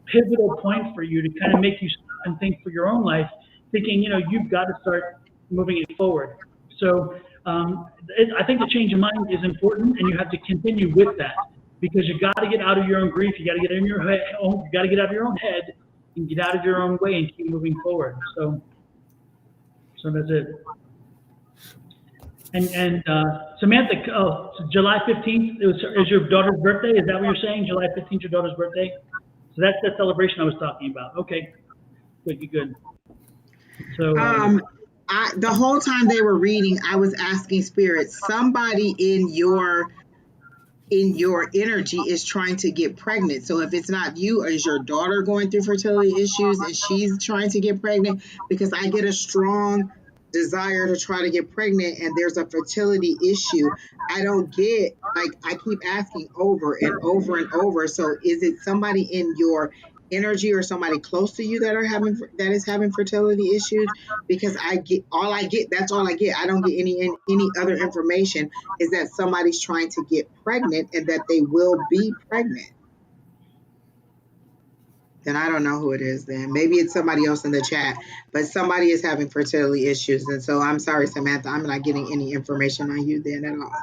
pivotal point for you to kind of make you stop and think for your own life, thinking you've got to start moving it forward. So I think the change of mind is important, and you have to continue with that because you got to get out of your own grief. You got to get in your head. You got to get out of your own head and get out of your own way and keep moving forward. So that's it. And Samantha, so July 15th is your daughter's birthday. Is that what you're saying? July 15th, your daughter's birthday. So that's that celebration I was talking about. Okay, good. So the whole time they were reading, I was asking spirits, somebody in your energy is trying to get pregnant. So if it's not you, is your daughter going through fertility issues and she's trying to get pregnant? Because I get a strong desire to try to get pregnant and there's a fertility issue. I don't get, like, I keep asking over and over and over. So is it somebody in your energy or somebody close to you that is having fertility issues? Because that's all I get. I don't get any other information, is that somebody's trying to get pregnant and that they will be pregnant. Then I don't know who it is then. Maybe it's somebody else in the chat, but somebody is having fertility issues. And so I'm sorry, Samantha, I'm not getting any information on you then at all.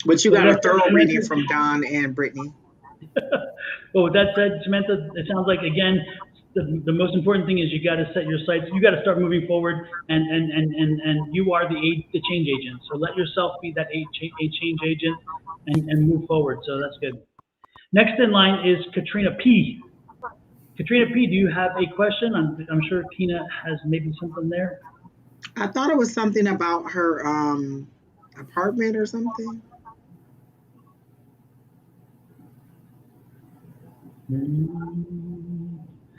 But you got a thorough reading from Don and Britney. Well, with that said, Samantha, it sounds like, again, the most important thing is you got to set your sights. You got to start moving forward, and you are the change agent. So let yourself be that change agent and move forward. So that's good. Next in line is Katrina P. Katrina P, do you have a question? I'm sure Tina has maybe something there. I thought it was something about her apartment or something.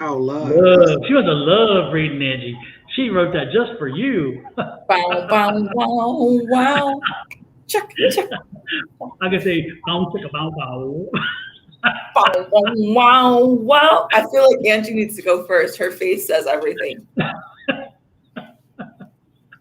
Oh, love. She was a love reading, Angie. She wrote that just for you. Wow, wow, wow. Check. I can say, bow, chicka, bow, bow. Wow, wow. I feel like Angie needs to go first. Her face says everything.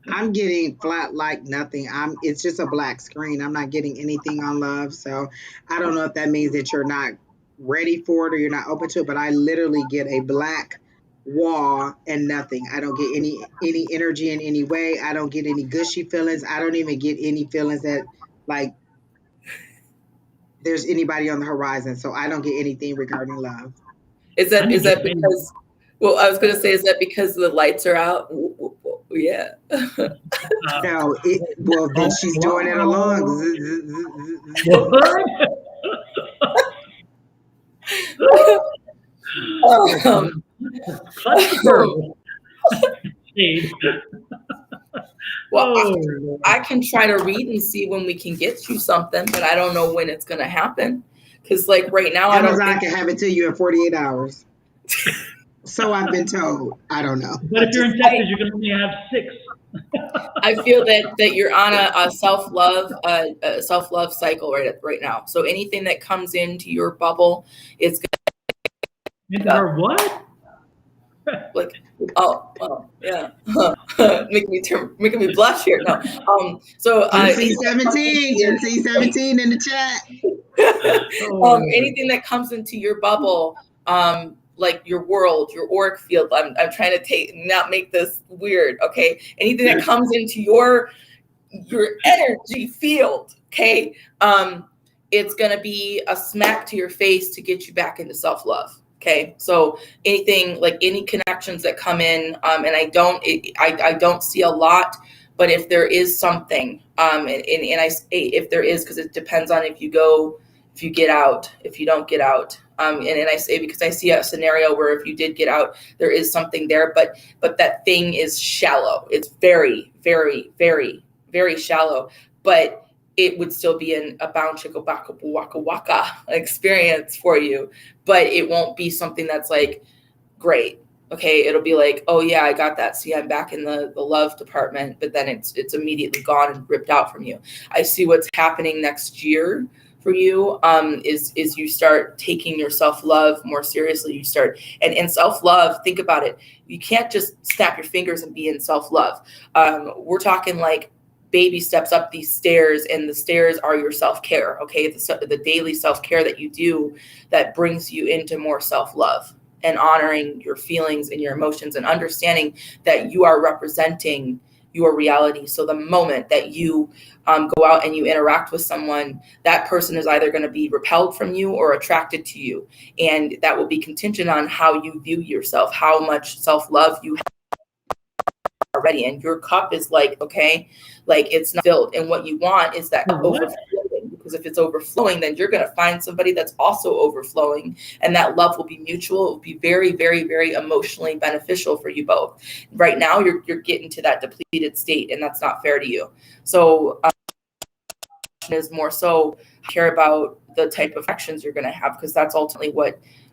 I'm getting flat like nothing. It's just a black screen. I'm not getting anything on love. So I don't know if that means that you're not ready for it or you're not open to it, but I literally get a black wall and nothing. I don't get any energy in any way. I don't get any gushy feelings. I don't even get any feelings that like there's anybody on the horizon. So I don't get anything regarding love. Is that because, well, I was going to say, is that because the lights are out? Yeah. No, well, then she's doing it along. Um, Clutch the pearl. Shade. well, Oh, I can try to read and see when we can get you something, but I don't know when it's going to happen. Because, like, right now, I don't Amazon think. can have it to you in 48 hours. So I've been told. I don't know. but if you're in Texas, you can only have 6. I feel that you're on a self-love cycle right now. So anything that comes into your bubble, it's Into her what? like, oh, well, yeah, making me blush here. No, so NC17 in the chat. Anything that comes into your bubble, like your world, your auric field. I'm trying to not make this weird. Okay, anything that comes into your energy field. Okay, it's gonna be a smack to your face to get you back into self-love. Okay, so anything, like any connections that come in, and I don't see a lot, but if there is something, and I say if there is, because it depends on if you get out, if you don't get out, and I say because I see a scenario where if you did get out, there is something there, but that thing is shallow. It's very, very, very, very shallow, but it would still be a bound chicka baka waka waka experience for you, but it won't be something that's like great. Okay, it'll be like, oh yeah, I got that. See, I'm back in the love department, but then it's immediately gone and ripped out from you. I see what's happening next year for you is you start taking your self-love more seriously. You start and self-love, think about it. You can't just snap your fingers and be in self-love. We're talking like baby steps up these stairs, and the stairs are your self-care. Okay, the daily self-care that you do that brings you into more self-love and honoring your feelings and your emotions and understanding that you are representing your reality. So the moment that you go out and you interact with someone, that person is either going to be repelled from you or attracted to you. And that will be contingent on how you view yourself, how much self-love you have already. And your cup is like, okay, like it's not filled. And what you want is that overflowing. Because if it's overflowing, then you're going to find somebody that's also overflowing, and that love will be mutual. It will be very, very, very emotionally beneficial for you both. Right now, you're getting to that depleted state, and that's not fair to you. So, is more so care about the type of actions you're going to have, because that's ultimately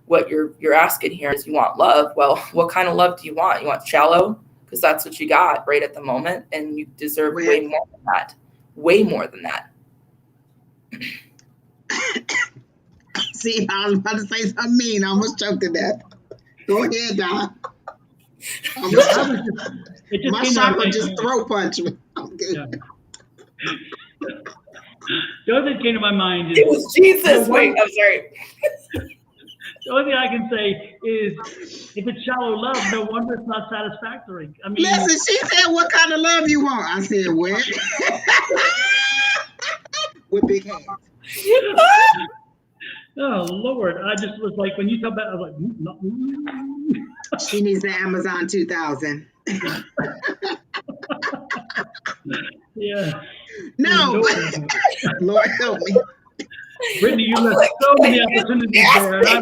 what you're asking here is you want love. Well, what kind of love do you want? You want shallow, because that's what you got right at the moment, and you deserve way more than that. Way more than that. See, I was about to say something mean. I almost choked to death. Go ahead, Don. My chakra just throat punched me. I'm good. Yeah. The only thing that came to my mind is it was Jesus. Wait, I'm sorry. The only thing I can say is, if it's shallow love, no wonder it's not satisfactory. I mean, listen, she said, "What kind of love you want?" I said, "Wet." With big hands. Oh Lord! I just was like, when you talk about, I was like, no. She needs the Amazon 2000. Yeah. No. Lord help me. Brittany, you left so many opportunities there, and I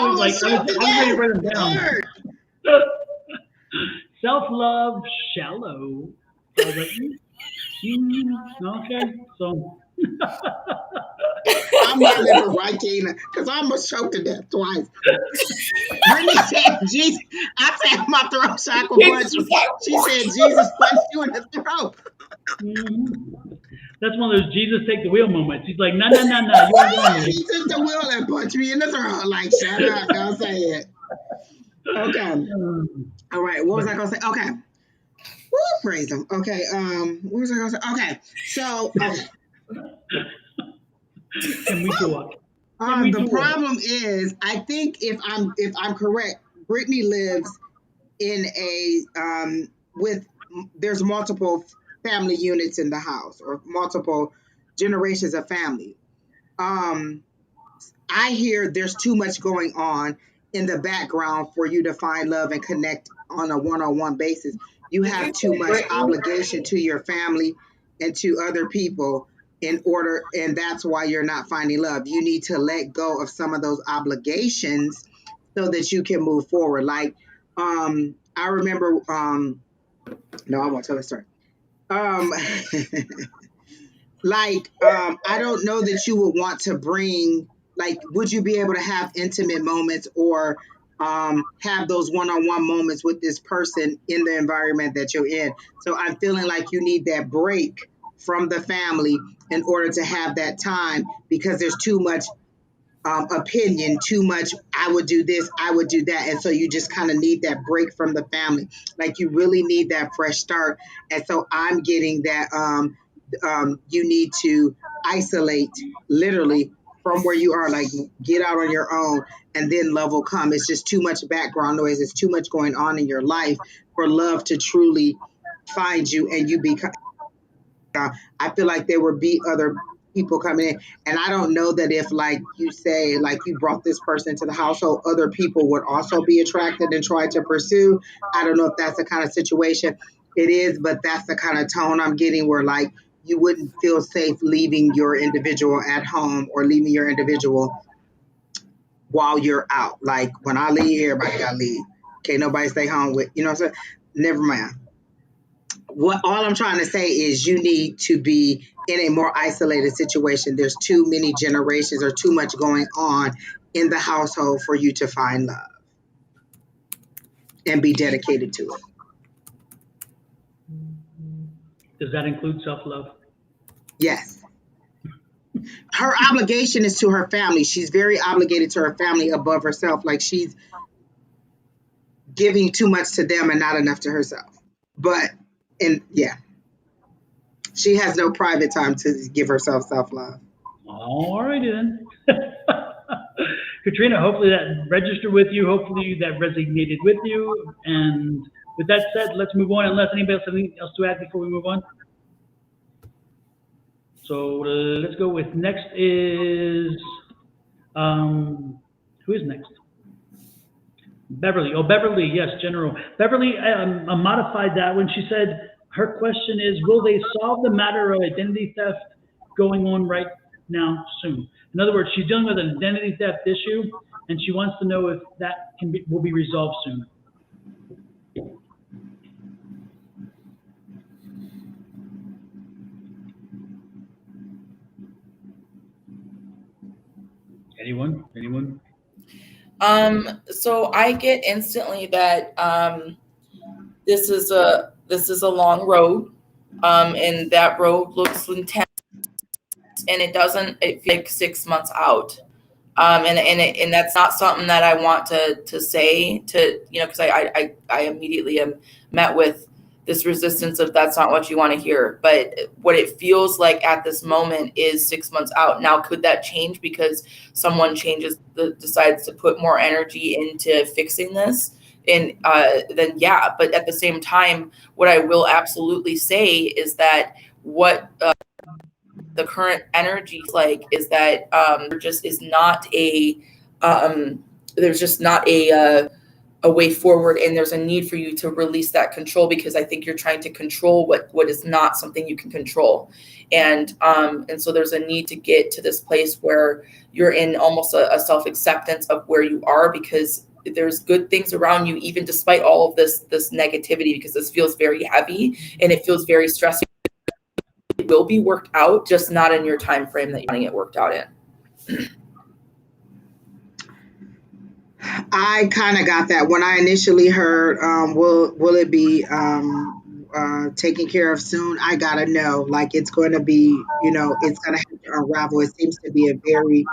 was like, I was ready to write them down. Self-love, shallow. I was like, okay, so. I'm not living right, Tina, because I almost choked to death twice. Brittany said, Jesus. I said, my throat chakra punched me. She said, Jesus punched you in the throat. That's one of those Jesus take the wheel moments. He's like, no, you ain't going He took the wheel and punched me in the throat. Like, shut up, don't say it. Okay. All right, what was I going to say? Okay. Woo, praise him. Okay, what was I going to say? Okay, so... Can we talk? The problem is, I think if I'm correct, Brittany lives in a there's multiple family units in the house, or multiple generations of family. I hear there's too much going on, in the background for you to find love and connect on a one-on-one basis. You have too much obligation to your family and to other people in order, and that's why you're not finding love. You need to let go of some of those obligations so that you can move forward. Like, I remember, no, I won't tell the story. Um, I don't know that you would want to bring, like, would you be able to have intimate moments or have those one-on-one moments with this person in the environment that you're in? So I'm feeling like you need that break from the family in order to have that time, because there's too much opinion, too much, I would do this, I would do that. And so you just kind of need that break from the family. Like, you really need that fresh start. And so I'm getting that you need to isolate literally from where you are, like get out on your own, and then love will come. It's just too much background noise. It's too much going on in your life for love to truly find you and you become. I feel like there would be other people coming in. And I don't know that if, like you say, like you brought this person to the household, other people would also be attracted and try to pursue. I don't know if that's the kind of situation it is, but that's the kind of tone I'm getting, where like you wouldn't feel safe leaving your individual at home or leaving your individual while you're out. Like, when I leave, everybody got to leave. Can't nobody stay home with, you know what I'm saying? Never mind. What all I'm trying to say is you need to be in a more isolated situation. There's too many generations or too much going on in the household for you to find love and be dedicated to it. Does that include self-love? Yes. Her obligation is to her family. She's very obligated to her family above herself. Like, she's giving too much to them and not enough to herself. But, and yeah, she has no private time to give herself self-love. All righty then. Katrina, hopefully that registered with you. Hopefully that resonated with you. And with that said, let's move on, unless anybody else has anything else to add before we move on. So let's go with next is, who is next? Beverly. Oh, Beverly, yes, General. Beverly I modified that when she said her question is, will they solve the matter of identity theft going on right now soon? In other words, she's dealing with an identity theft issue, and she wants to know if that will be resolved soon. Anyone? Anyone? So I get instantly that this is a long road, and that road looks intense, and it feel like 6 months out. And that's not something that I want to say to, because I immediately am met with this resistance of that's not what you want to hear. But what it feels like at this moment is 6 months out. Now, could that change because someone decides to put more energy into fixing this? And then, yeah, but at the same time, what I will absolutely say is that what the current energy is that there just is not there's just not a way forward, and there's a need for you to release that control, because I think you're trying to control what is not something you can control, and so there's a need to get to this place where you're in almost a self-acceptance of where you are, because there's good things around you even despite all of this negativity, because this feels very heavy and it feels very stressful. It will be worked out, just not in your time frame that you're wanting it worked out in. I kind of got that when I initially heard, will it be taken care of soon? I gotta know, like, it's going to be, it's gonna have to unravel. It seems to be a very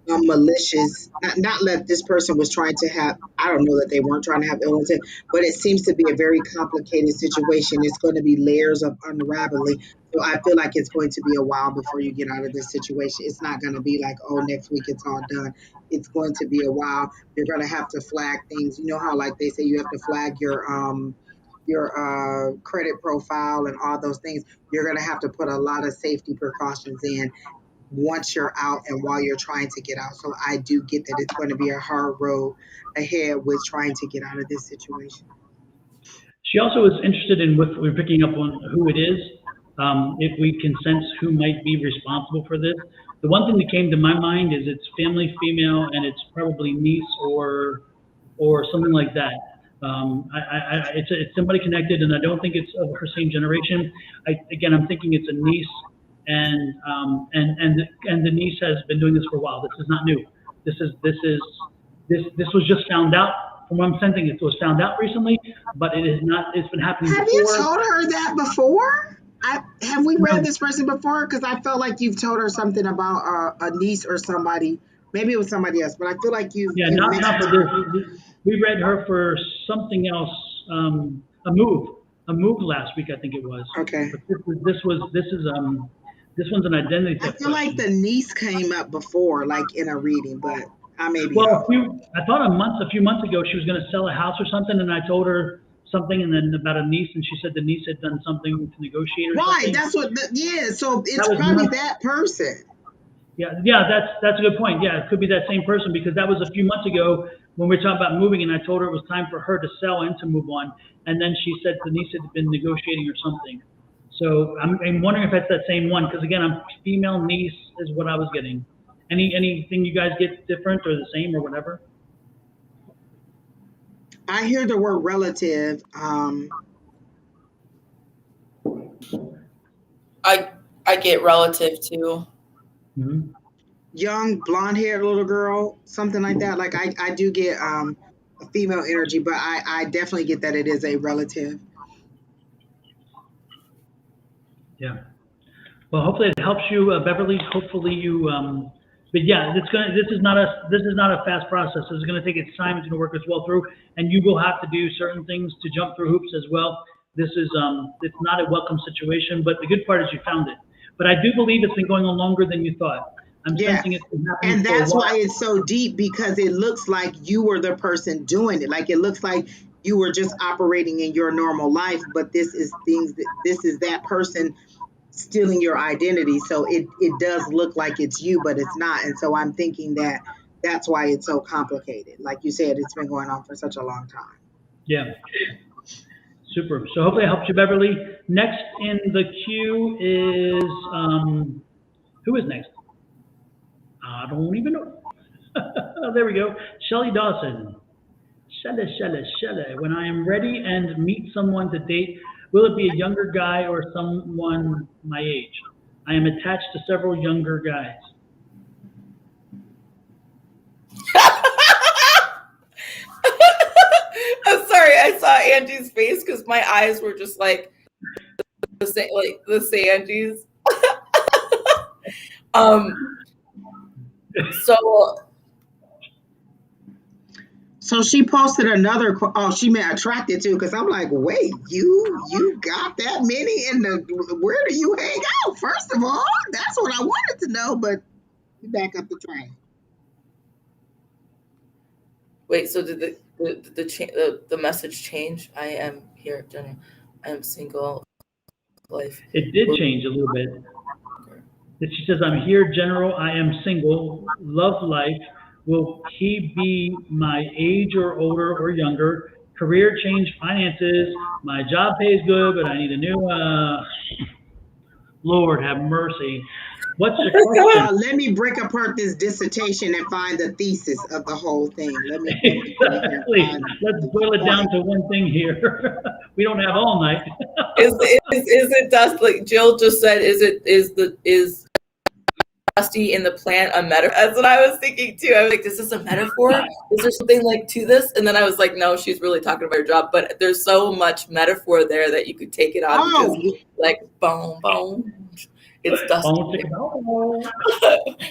malicious, not that this person was trying to have, I don't know that they weren't trying to have ill intent, but it seems to be a very complicated situation. It's going to be layers of unraveling. So I feel like it's going to be a while before you get out of this situation. It's not going to be like, oh, next week it's all done. It's going to be a while. You're going to have to flag things. You know how, like, they say you have to flag your credit profile and all those things. You're going to have to put a lot of safety precautions in once you're out and while you're trying to get out. So I do get that it's going to be a hard road ahead with trying to get out of this situation. She also was interested in what we're picking up on who it is, if we can sense who might be responsible for this. The one thing that came to my mind is it's family female and it's probably niece or something like that. It's somebody connected, and I don't think it's of her same generation. I'm thinking it's a niece, and the niece has been doing this for a while. This is not new. This was just found out. From what I'm sensing, it was found out recently, but it is not. It's been happening Have before. you told her that before? Have we read this person before? Because I felt like you've told her something about a niece or somebody. Maybe it was somebody else, but I feel like you've. Yeah, not for this. We read her for something else. A move last week, I think it was. Okay. But this one's an identity I theft. feel like the niece came up before, like in a reading, but I may be Well, off. I thought a few months ago she was going to sell a house or something, and I told her something, and then about a niece, and she said the niece had done something to negotiate or Right, something. that's what. So it's That was probably months- that person. Yeah, that's a good point. Yeah, it could be that same person, because that was a few months ago when we were talking about moving, and I told her it was time for her to sell and to move on, and then she said the niece had been negotiating or something. So I'm wondering if that's that same one, because again, female niece is what I was getting. Anything you guys get different or the same or whatever? I hear the word relative. I get relative too. Mm-hmm. Young, blonde-haired little girl, something like that. Like I do get a female energy, but I definitely get that it is a relative. Yeah. Well, hopefully it helps you, Beverly. Hopefully you, but yeah, this is not a fast process. This is gonna take its time. It's gonna work its well through, and you will have to do certain things to jump through hoops as well. This is, it's not a welcome situation, but the good part is you found it. But I do believe it's been going on longer than you thought. I'm sensing it's been happening And for a that's while. why it's so deep, because it looks like you were the person doing it. Like it looks like you were just operating in your normal life, but this is that person stealing your identity. So it does look like it's you, but it's not. And so I'm thinking that that's why it's so complicated. Like you said, it's been going on for such a long time. Yeah. Super. So hopefully it helps you, Beverly. Next in the queue is, who is next? I don't even know. There we go. Shelly Dawson. Shelly. When I am ready and meet someone to date, will it be a younger guy or someone my age? I am attached to several younger guys. I'm sorry, I saw Angie's face because my eyes were just like the Sangies. So she posted another. Oh, she meant attracted to, because I'm like, wait, you got that many in the? Where do you hang out? First of all, that's what I wanted to know. But you back up the train. Wait, so did the message change? I am here, Jenny. I am single. Life. It did change a little bit. She says, I'm here, General. I am single. Love life. Will he be my age or older or younger? Career change, finances. My job pays good, but I need a new, Lord have mercy. What's the question? Let me break apart this dissertation and find the thesis of the whole thing. Let me Exactly. Let's boil it down to one thing here. We don't have all night. Is it dust? Like Jill just said, is dusty in the plant a metaphor? That's what I was thinking too. I was like, is this a metaphor? Is there something like to this? And then I was like, no, she's really talking about her job. But there's so much metaphor there that you could take it on. Because, like, boom, boom. It's dusty.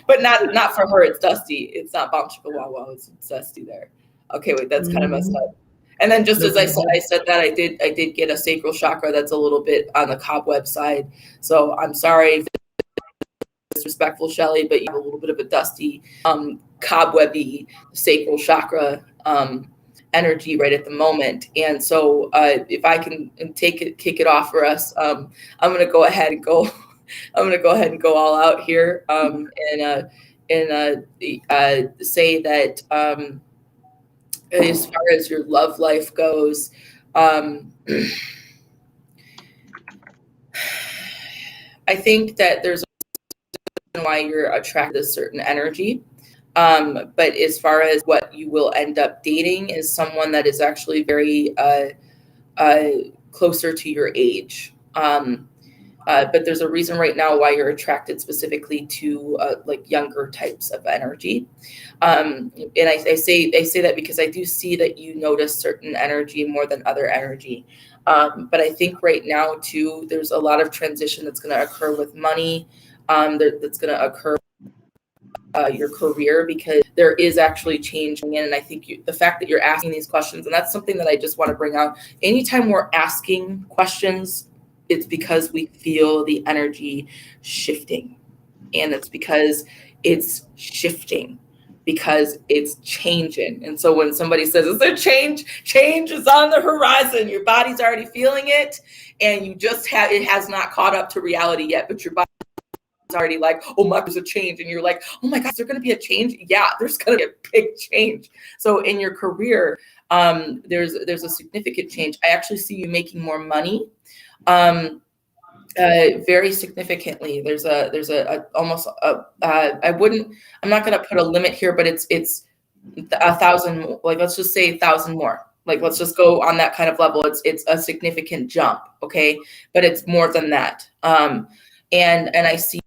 But not for her. It's dusty. It's not bomb chicka wow wow. It's dusty there. Okay, wait, that's kind of messed up. And then just as I said that, I did get a sacral chakra that's a little bit on the cobweb side. So I'm sorry if it's disrespectful, Shelly, but you have a little bit of a dusty, cobwebby sacral chakra energy right at the moment. And so if I can kick it off for us, I'm going to go ahead and go I'm gonna go ahead and go all out here, and say that as far as your love life goes, I think that there's a reason why you're attracted to certain energy. But as far as what you will end up dating is someone that is actually very closer to your age. But there's a reason right now why you're attracted specifically to like younger types of energy. And I say that because I do see that you notice certain energy more than other energy. But I think right now too, there's a lot of transition that's going to occur with money. That's going to occur your career, because there is actually changing in. And I think the fact that you're asking these questions, and that's something that I just want to bring out. Anytime we're asking questions, it's because we feel the energy shifting, and it's because it's shifting, because it's changing. And so when somebody says, is there change is on the horizon, your body's already feeling it, and it has not caught up to reality yet, but your body already like, oh my, there's a change. And you're like, oh my God, is there going to be a change? Yeah, there's going to be a big change. So in your career, there's a significant change. I actually see you making more money, very significantly. There's almost I'm not going to put a limit here, but it's 1,000, like, let's just say 1,000 more. Like, let's just go on that kind of level. It's a significant jump. Okay. But it's more than that. And I see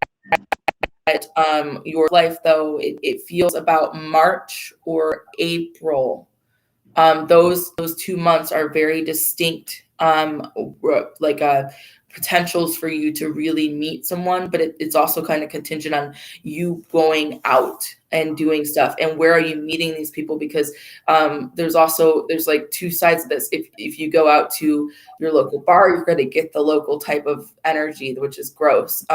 that your life, though, it feels about March or April. Those 2 months are very distinct, potentials for you to really meet someone, but it's also kind of contingent on you going out and doing stuff. And where are you meeting these people? Because there's like two sides of this. If you go out to your local bar, you're going to get the local type of energy, which is gross.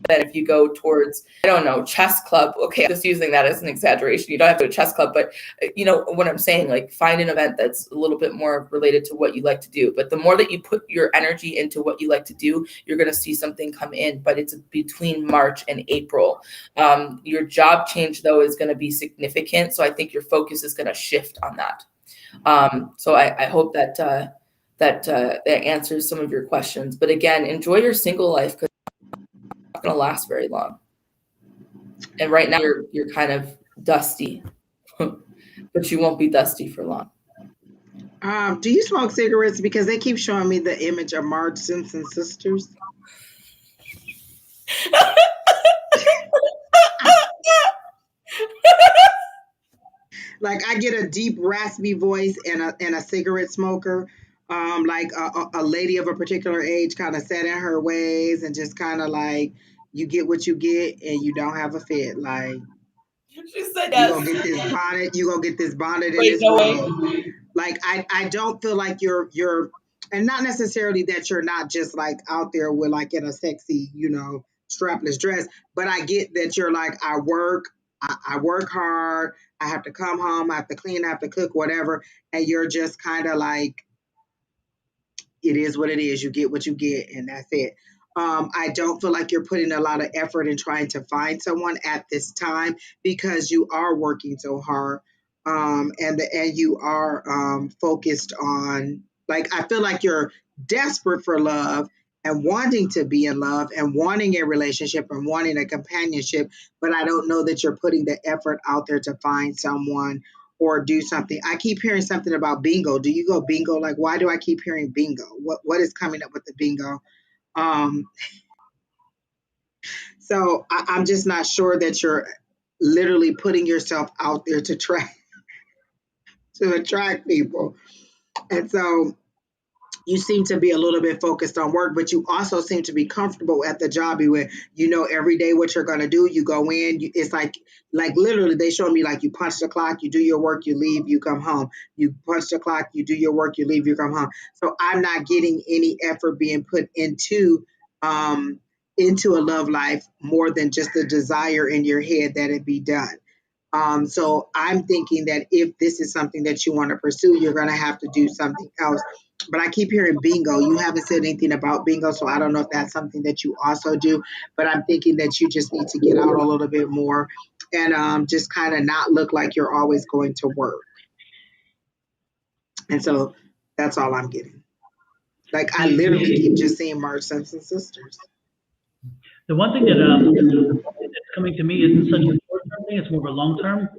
Then if you go towards, I don't know, chess club, okay, I'm just using that as an exaggeration. You don't have to go to chess club, but you know what I'm saying, like, find an event that's a little bit more related to what you like to do. But the more that you put your energy into what you like to do, you're going to see something come in, but it's between March and April. Your job change, though, is going to be significant. So I think your focus is going to shift on that. So I hope that answers some of your questions. But again, enjoy your single life, because not going to last very long. And right now you're kind of dusty, but you won't be dusty for long. Do you smoke cigarettes? Because they keep showing me the image of Marge Simpson's sisters. Like, I get a deep raspy voice and a cigarette smoker. Like a lady of a particular age, kind of set in her ways, and just kind of like, you get what you get, and you don't have a fit. Like, She said you yes. gonna get this bonnet. You gonna get this bonnet in Wait, this no world. way. Like, I don't feel like you're, and not necessarily that you're not just like out there with like in a sexy, strapless dress, but I get that you're like, I work hard. I have to come home. I have to clean. I have to cook, whatever. And you're just kind of like, it is what it is. You get what you get, and that's it. I don't feel like you're putting a lot of effort in trying to find someone at this time, because you are working so hard, and you are focused on, like, I feel like you're desperate for love and wanting to be in love and wanting a relationship and wanting a companionship, but I don't know that you're putting the effort out there to find someone or do something. I keep hearing something about bingo. Do you go bingo? Like, why do I keep hearing bingo? What is coming up with the bingo? Um, so I'm just not sure that you're literally putting yourself out there to try to attract people. And so you seem to be a little bit focused on work, but you also seem to be comfortable at the job you in. You know every day what you're going to do. You go in. It's like literally they show me, like, you punch the clock, you do your work, you leave, you come home. You punch the clock, you do your work, you leave, you come home. So I'm not getting any effort being put into a love life more than just the desire in your head that it be done. So I'm thinking that if this is something that you want to pursue, you're going to have to do something else But I keep hearing bingo. You haven't said anything about bingo, so I don't know if that's something that you also do. But I'm thinking that you just need to get out a little bit more and just kind of not look like you're always going to work. And so that's all I'm getting. Like I literally keep just seeing Marge Simpson sisters. The one thing that's coming to me isn't such a short-term thing; it's more of a long-term.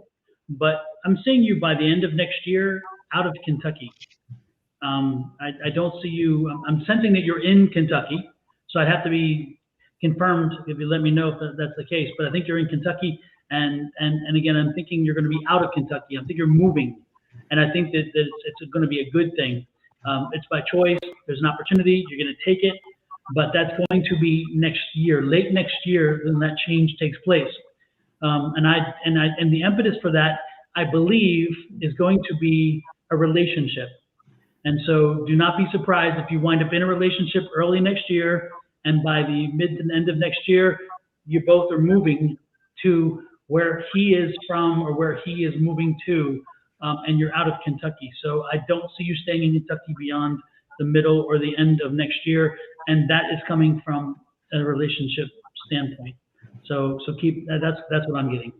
But I'm seeing you by the end of next year out of Kentucky. I don't see you. I'm sensing that you're in Kentucky, so I'd have to be confirmed if you let me know if that's the case. But I think you're in Kentucky, and again, I'm thinking you're going to be out of Kentucky. I think you're moving, and I think that it's going to be a good thing. It's by choice. There's an opportunity. You're going to take it, but that's going to be next year, late next year, when that change takes place. And the impetus for that, I believe, is going to be a relationship. And so do not be surprised if you wind up in a relationship early next year, and by the mid to end of next year, you both are moving to where he is from or where he is moving to, and you're out of Kentucky. So I don't see you staying in Kentucky beyond the middle or the end of next year, and that is coming from a relationship standpoint. So keep that's what I'm getting,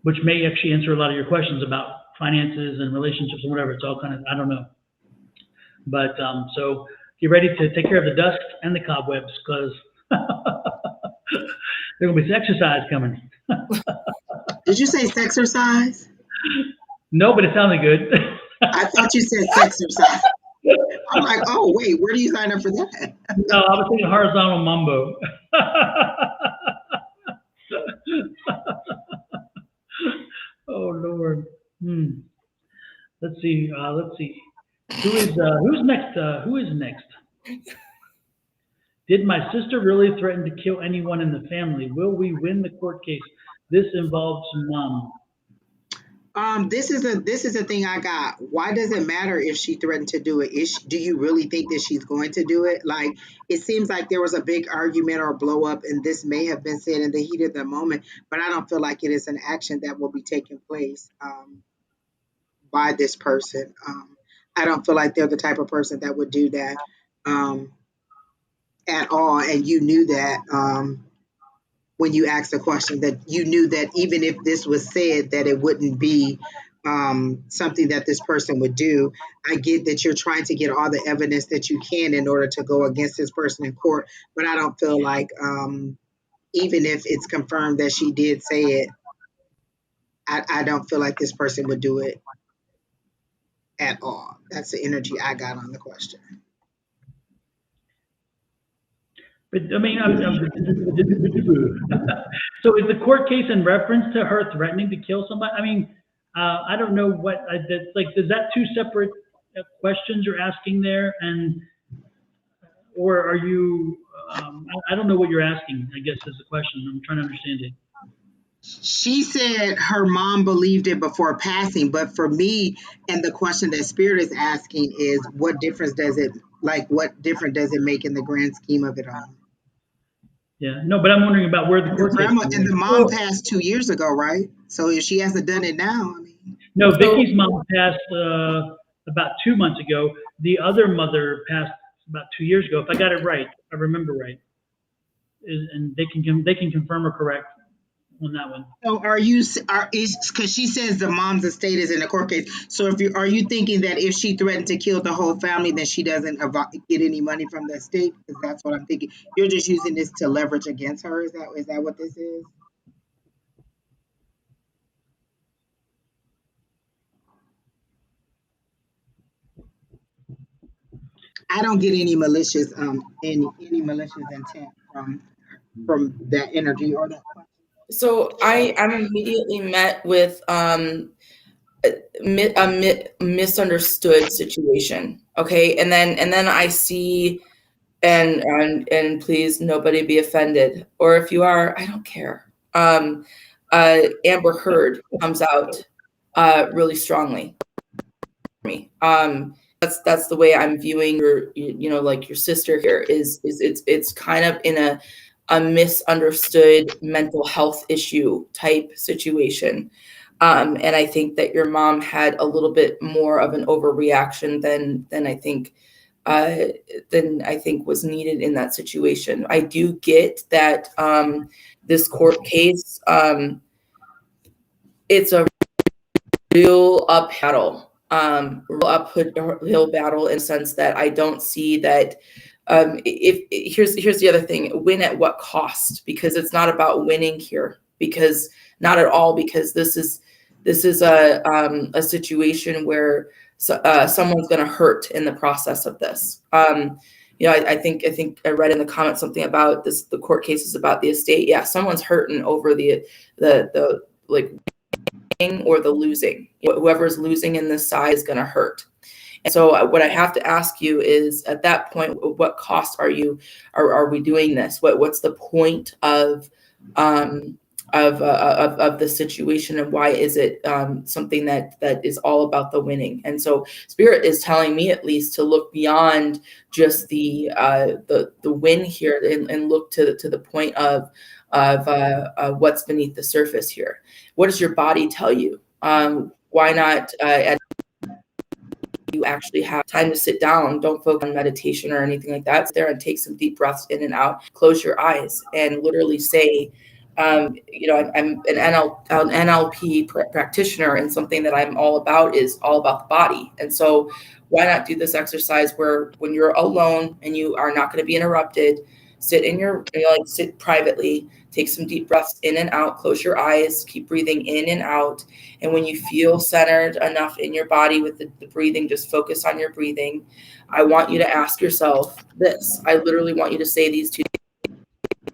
which may actually answer a lot of your questions about finances and relationships and whatever. It's all kind of, I don't know. But so get ready to take care of the dust and the cobwebs, because there's gonna be some exercise coming. Did you say sexercise? No, but it sounded good. I thought you said sexercise. I'm like, oh wait, where do you sign up for that? No, I was thinking horizontal mambo. Oh Lord. Let's see. Who's next? Who is next? Did my sister really threaten to kill anyone in the family? Will we win the court case? This involves mom. This is a thing I got. Why does it matter if she threatened to do it? Do you really think that she's going to do it? Like, it seems like there was a big argument or blow up, and this may have been said in the heat of the moment, but I don't feel like it is an action that will be taking place by this person. I don't feel like they're the type of person that would do that at all. And you knew that. When you asked the question, that you knew that even if this was said, that it wouldn't be something that this person would do. I get that you're trying to get all the evidence that you can in order to go against this person in court, but I don't feel like even if it's confirmed that she did say it, I don't feel like this person would do it at all. That's the energy I got on the question. But I mean, so is the court case in reference to her threatening to kill somebody? I mean, I don't know what that's like. Is that two separate questions you're asking there, or are you? I don't know what you're asking. I guess is the question. I'm trying to understand it. She said her mom believed it before passing, but for me, and the question that Spirit is asking is, what difference does it make in the grand scheme of it all? Yeah, no, but I'm wondering about where the court case is. And the mom passed 2 years ago, right? So if she hasn't done it now, I mean. No, Vicky's mom passed about 2 months ago. The other mother passed about 2 years ago. If I got it right, I remember right, and they can confirm or correct on that one. So because she says the mom's estate is in the court case. So are you thinking that if she threatened to kill the whole family, then she doesn't get any money from the estate? Because that's what I'm thinking. You're just using this to leverage against her. Is that what this is? I don't get any malicious any malicious intent from that energy or that question. So I'm immediately met with a misunderstood situation. Okay, and then I see, and please nobody be offended, or if you are, I don't care. Amber Heard comes out really strongly for me. That's the way I'm viewing your, like your sister here is it's kind of in a misunderstood mental health issue type situation. And I think that your mom had a little bit more of an overreaction than I think was needed in that situation. I do get that this court case, it's a real uphill battle in the sense that I don't see that. Here's the other thing: win at what cost? Because it's not about winning here. Because not at all. Because this is a situation where someone's going to hurt in the process of this. I think I read in the comments something about this. The court case is about the estate. Yeah, someone's hurting over the like or the losing. Whoever's losing in this side is going to hurt. And so what I have to ask you is, at that point, what cost are we doing this? What's the point of the situation, and why is it something that is all about the winning? And so Spirit is telling me, at least, to look beyond just the win here and look to the point of what's beneath the surface here. What does your body tell you? Why not you actually have time to sit down? Don't focus on meditation or anything like that. Sit there and take some deep breaths in and out. Close your eyes and literally say, I'm an NLP practitioner, and something that I'm all about is all about the body. And so why not do this exercise where, when you're alone and you are not going to be interrupted, sit privately, take some deep breaths in and out, close your eyes, keep breathing in and out. And when you feel centered enough in your body with the breathing, just focus on your breathing. I want you to ask yourself this. I literally want you to say these two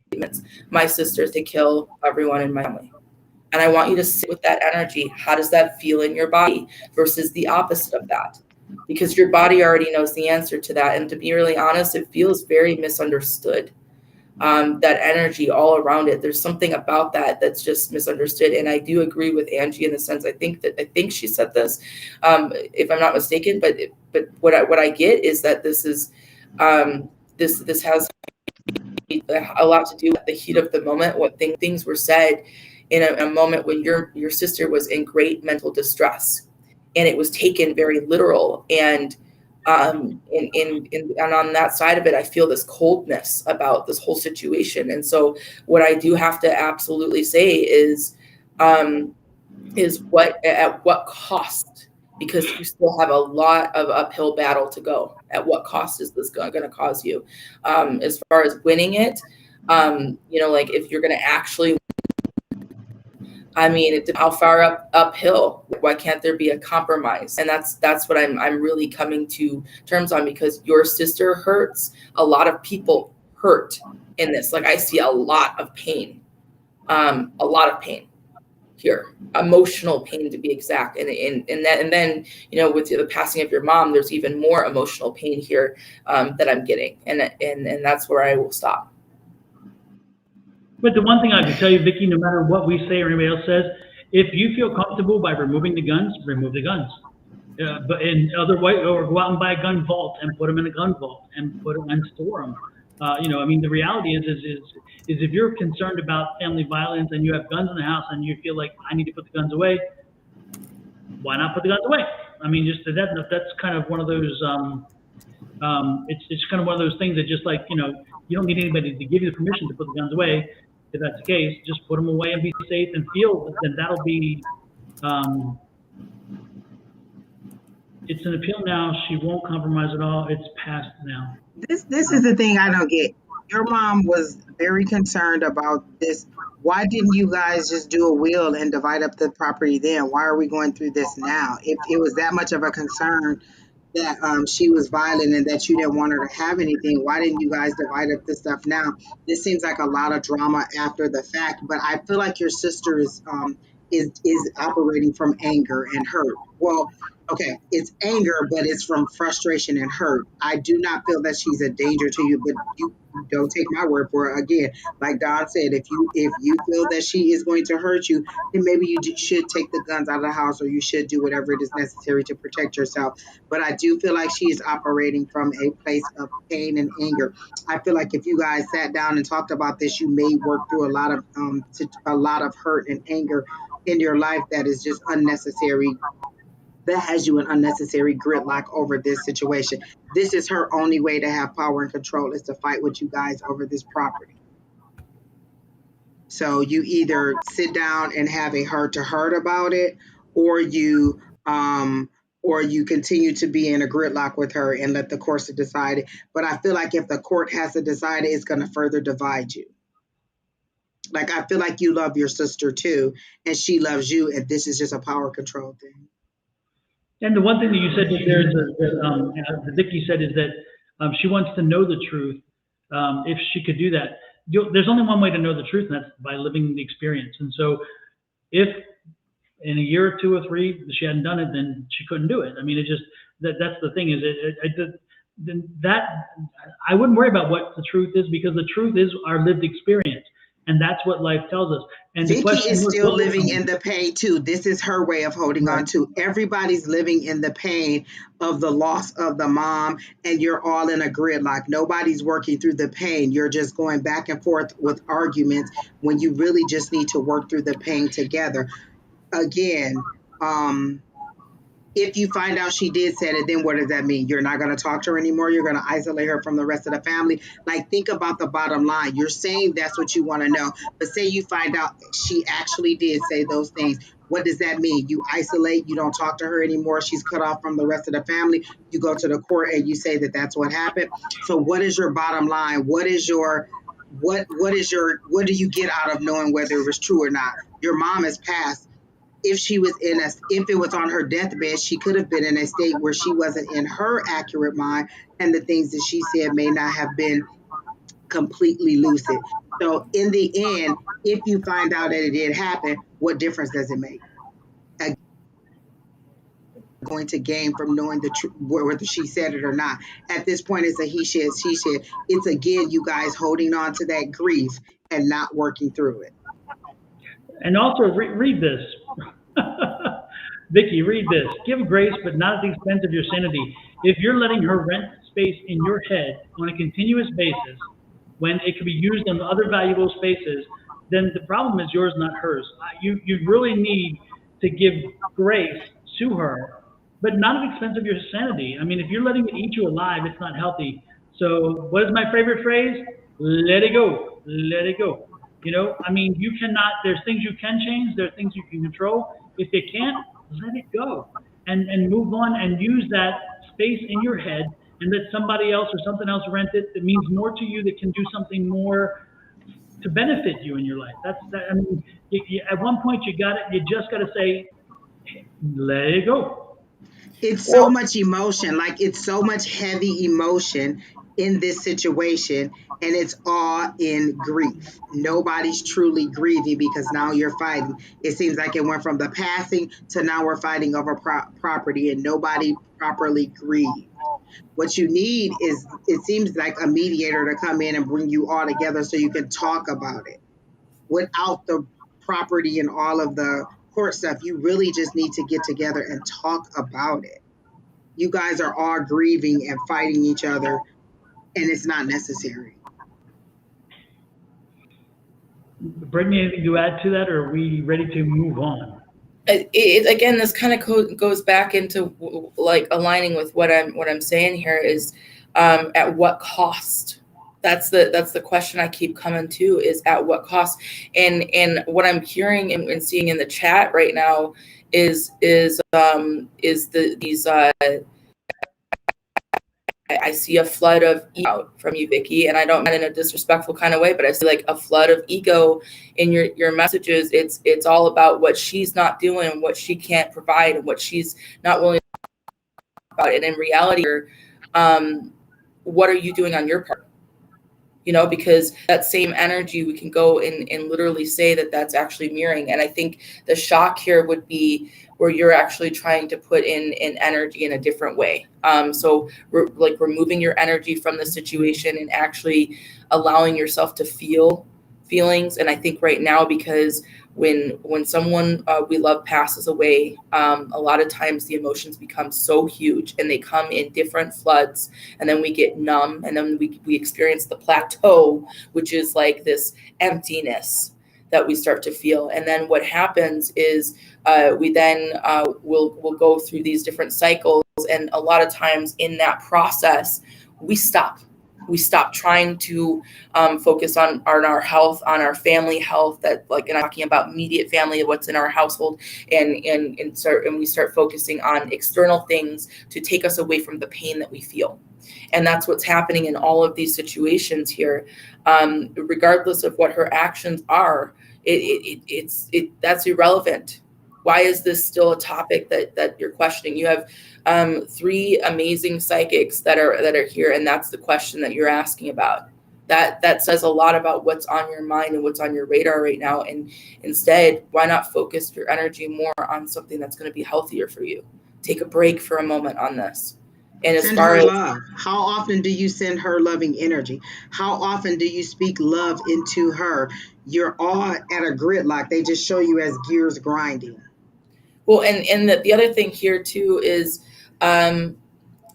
statements: my sisters, they kill everyone in my family. And I want you to sit with that energy. How does that feel in your body versus the opposite of that? Because your body already knows the answer to that. And to be really honest, it feels very misunderstood. That energy all around it. There's something about that that's just misunderstood. And I do agree with Angie in the sense, I think she said this, if I'm not mistaken, but what I get is that this is this has a lot to do with the heat of the moment. What things were said in a moment when your sister was in great mental distress, and it was taken very literal. And on that side of it, I feel this coldness about this whole situation. And so what I do have to absolutely say is at what cost? Because you still have a lot of uphill battle to go. At what cost is this going to cause you? As far as winning it, like if you're going to actually, how far uphill? Why can't there be a compromise? And that's what I'm really coming to terms on, because your sister hurts. A lot of people hurt in this. Like, I see a lot of pain here, emotional pain to be exact. And then with the passing of your mom, there's even more emotional pain here that I'm getting. And that's where I will stop. But the one thing I can tell you, Vicki, no matter what we say or anybody else says, if you feel comfortable by removing the guns, remove the guns. But in other way, or go out and buy a gun vault and put them in a gun vault and put them and store them. The reality is if you're concerned about family violence and you have guns in the house and you feel like, I need to put the guns away, why not put the guns away? That's kind of one of those. It's kind of one of those things that just like, you don't need anybody to give you the permission to put the guns away. If that's the case, just put them away and be safe and feel. Then that'll be. It's an appeal now. She won't compromise at all. It's passed now. This is the thing I don't get. Your mom was very concerned about this. Why didn't you guys just do a will and divide up the property then? Why are we going through this now? If it was that much of a concern that she was violent and that you didn't want her to have anything, why didn't you guys divide up this stuff now? This seems like a lot of drama after the fact, but I feel like your sister is operating from anger and hurt. Well, okay, it's anger, but it's from frustration and hurt. I do not feel that she's a danger to you, but you don't take my word for it. Again, like Don said, if you feel that she is going to hurt you, then maybe you should take the guns out of the house, or you should do whatever it is necessary to protect yourself. But I do feel like she is operating from a place of pain and anger. I feel like if you guys sat down and talked about this, you may work through a lot of hurt and anger in your life that is just unnecessary, that has you in unnecessary gridlock over this situation. This is her only way to have power and control, is to fight with you guys over this property. So you either sit down and have a heart to heart about it, or you continue to be in a gridlock with her and let the courts decide it. But I feel like if the court has to decide it, it's going to further divide you. Like, I feel like you love your sister too, and she loves you, and this is just a power control thing. And the one thing that you said that Vicky said is that she wants to know the truth. If she could do that, there's only one way to know the truth, and that's by living the experience. And so, if in a year or two or three she hadn't done it, then she couldn't do it. I mean, it just that's the thing is that I wouldn't worry about what the truth is, because the truth is our lived experience. And that's what life tells us. And Vicky is still living in the pain too. This is her way of holding on to. Everybody's living in the pain of the loss of the mom, and you're all in a gridlock. Nobody's working through the pain. You're just going back and forth with arguments when you really just need to work through the pain together. Again, if you find out she did say it, then what does that mean? You're not going to talk to her anymore? You're going to isolate her from the rest of the family? Like, think about the bottom line. You're saying that's what you want to know. But say you find out she actually did say those things. What does that mean? You isolate, you don't talk to her anymore. She's cut off from the rest of the family. You go to the court and you say that that's what happened. So what is your bottom line? What do you get out of knowing whether it was true or not? Your mom has passed. If it was on her deathbed, she could have been in a state where she wasn't in her accurate mind, and the things that she said may not have been completely lucid. So in the end, if you find out that it did happen, what difference does it make? Going to gain from knowing the truth, whether she said it or not. At this point, it's a he said, she said. It's again, you guys holding on to that grief and not working through it. And also read this. Vicky, read this. Give grace, but not at the expense of your sanity. If you're letting her rent space in your head on a continuous basis, when it could be used in other valuable spaces, then the problem is yours, not hers. You really need to give grace to her, but not at the expense of your sanity. I mean, if you're letting it eat you alive, it's not healthy. So what is my favorite phrase? Let it go. Let it go. You know, I mean, you cannot, there's things you can change, there are things you can control. If you can't, let it go and move on, and use that space in your head and let somebody else or something else rent it that means more to you, that can do something more to benefit you in your life. I mean, at one point you just got to say, let it go. It's so much emotion, like it's so much heavy emotion in this situation, and it's all in grief. Nobody's truly grieving, because now you're fighting. It seems like it went from the passing to now we're fighting over property, and nobody properly grieved. What you need is, it seems like, a mediator to come in and bring you all together so you can talk about it without the property and all of the court stuff. You really just need to get together and talk about it. You guys are all grieving and fighting each other, and it's not necessary. Brittany, anything to add to that, or are we ready to move on? Again, this kind of goes back into like aligning with what I'm saying here is, at what cost? That's the question I keep coming to, is at what cost? And what I'm hearing and seeing in the chat right now is these. I see a flood of ego from you, Vicky, and I don't mean in a disrespectful kind of way, but I see like a flood of ego in your messages. It's all about what she's not doing, what she can't provide, and what she's not willing to talk about. And in reality, what are you doing on your part? because that same energy, we can go and literally say that that's actually mirroring. And I think the shock here would be where you're actually trying to put in energy in a different way. So like removing your energy from the situation and actually allowing yourself to feel feelings. And I think right now, because when someone we love passes away, a lot of times the emotions become so huge and they come in different floods, and then we get numb, and then we experience the plateau, which is like this emptiness that we start to feel. And then what happens is we then will go through these different cycles, and a lot of times in that process we stop trying to focus on our health, on our family health, that like, and I'm talking about immediate family, what's in our household, and we start focusing on external things to take us away from the pain that we feel. And that's what's happening in all of these situations here. Regardless of what her actions are, that's irrelevant. Why is this still a topic that you're questioning? You have 3 amazing psychics that are here, and that's the question that you're asking about. That says a lot about what's on your mind and what's on your radar right now. And instead, why not focus your energy more on something that's going to be healthier for you? Take a break for a moment on this. And as Send far her as love. How often do you send her loving energy? How often do you speak love into her? You're all at a gridlock. They just show you as gears grinding. well, and the other thing here too is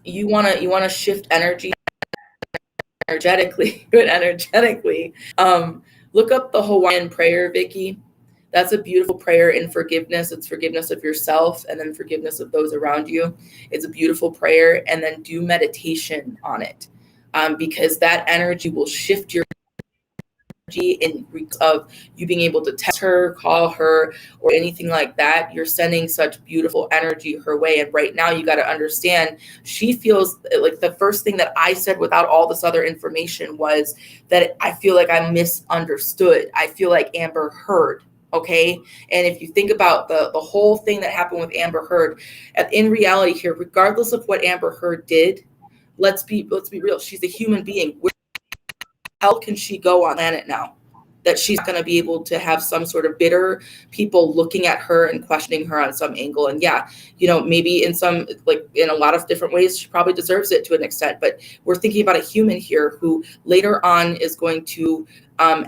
you want to shift energy energetically. Look up the Hawaiian prayer, Vicky. That's a beautiful prayer in forgiveness. It's forgiveness of yourself and then forgiveness of those around you. It's a beautiful prayer. And then do meditation on it, because that energy will shift your energy in of you being able to text her, call her, or anything like that. You're sending such beautiful energy her way. And right now you got to understand, she feels like the first thing that I said without all this other information was that I feel like I'm misunderstood. I feel like Amber Heard. Okay. And if you think about the whole thing that happened with Amber Heard, in reality here, regardless of what Amber Heard did, let's be real. She's a human being. Where the hell can she go on the planet now that she's going to be able to have some sort of bitter people looking at her and questioning her on some angle? And yeah, maybe in a lot of different ways, she probably deserves it to an extent, but we're thinking about a human here who later on is going to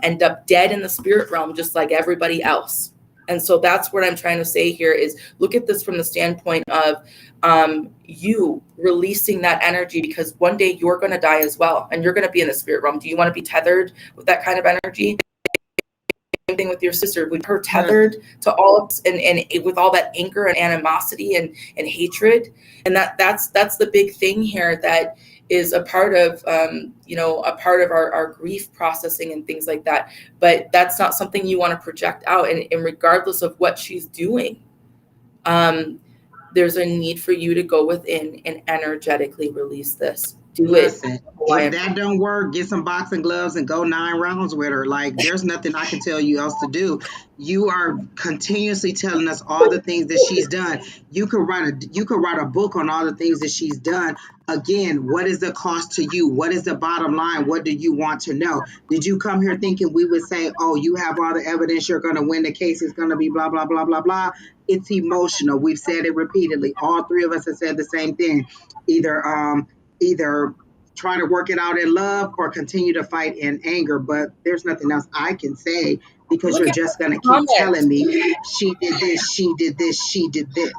end up dead in the spirit realm, just like everybody else. And so that's what I'm trying to say here is look at this from the standpoint of you releasing that energy, because one day you're going to die as well, and you're going to be in the spirit realm. Do you want to be tethered with that kind of energy? Same thing with your sister. With her tethered to all and with all that anger and animosity and hatred, and that's the big thing here that is a part of our grief processing and things like that. But that's not something you want to project out. And regardless of what she's doing, there's a need for you to go within and energetically release this. Listen, if that don't work, get some boxing gloves and go 9 rounds with her. Like, there's nothing I can tell you else to do. You are continuously telling us all the things that she's done. You could write a book on all the things that she's done. Again, what is the cost to you? What is the bottom line? What do you want to know? Did you come here thinking we would say, oh, you have all the evidence, you're going to win the case, it's going to be blah, blah, blah, blah, blah? It's emotional. We've said it repeatedly. All 3 of us have said the same thing. Either try to work it out in love or continue to fight in anger. But there's nothing else I can say, because you're just going to keep telling me she did this, she did this, she did this.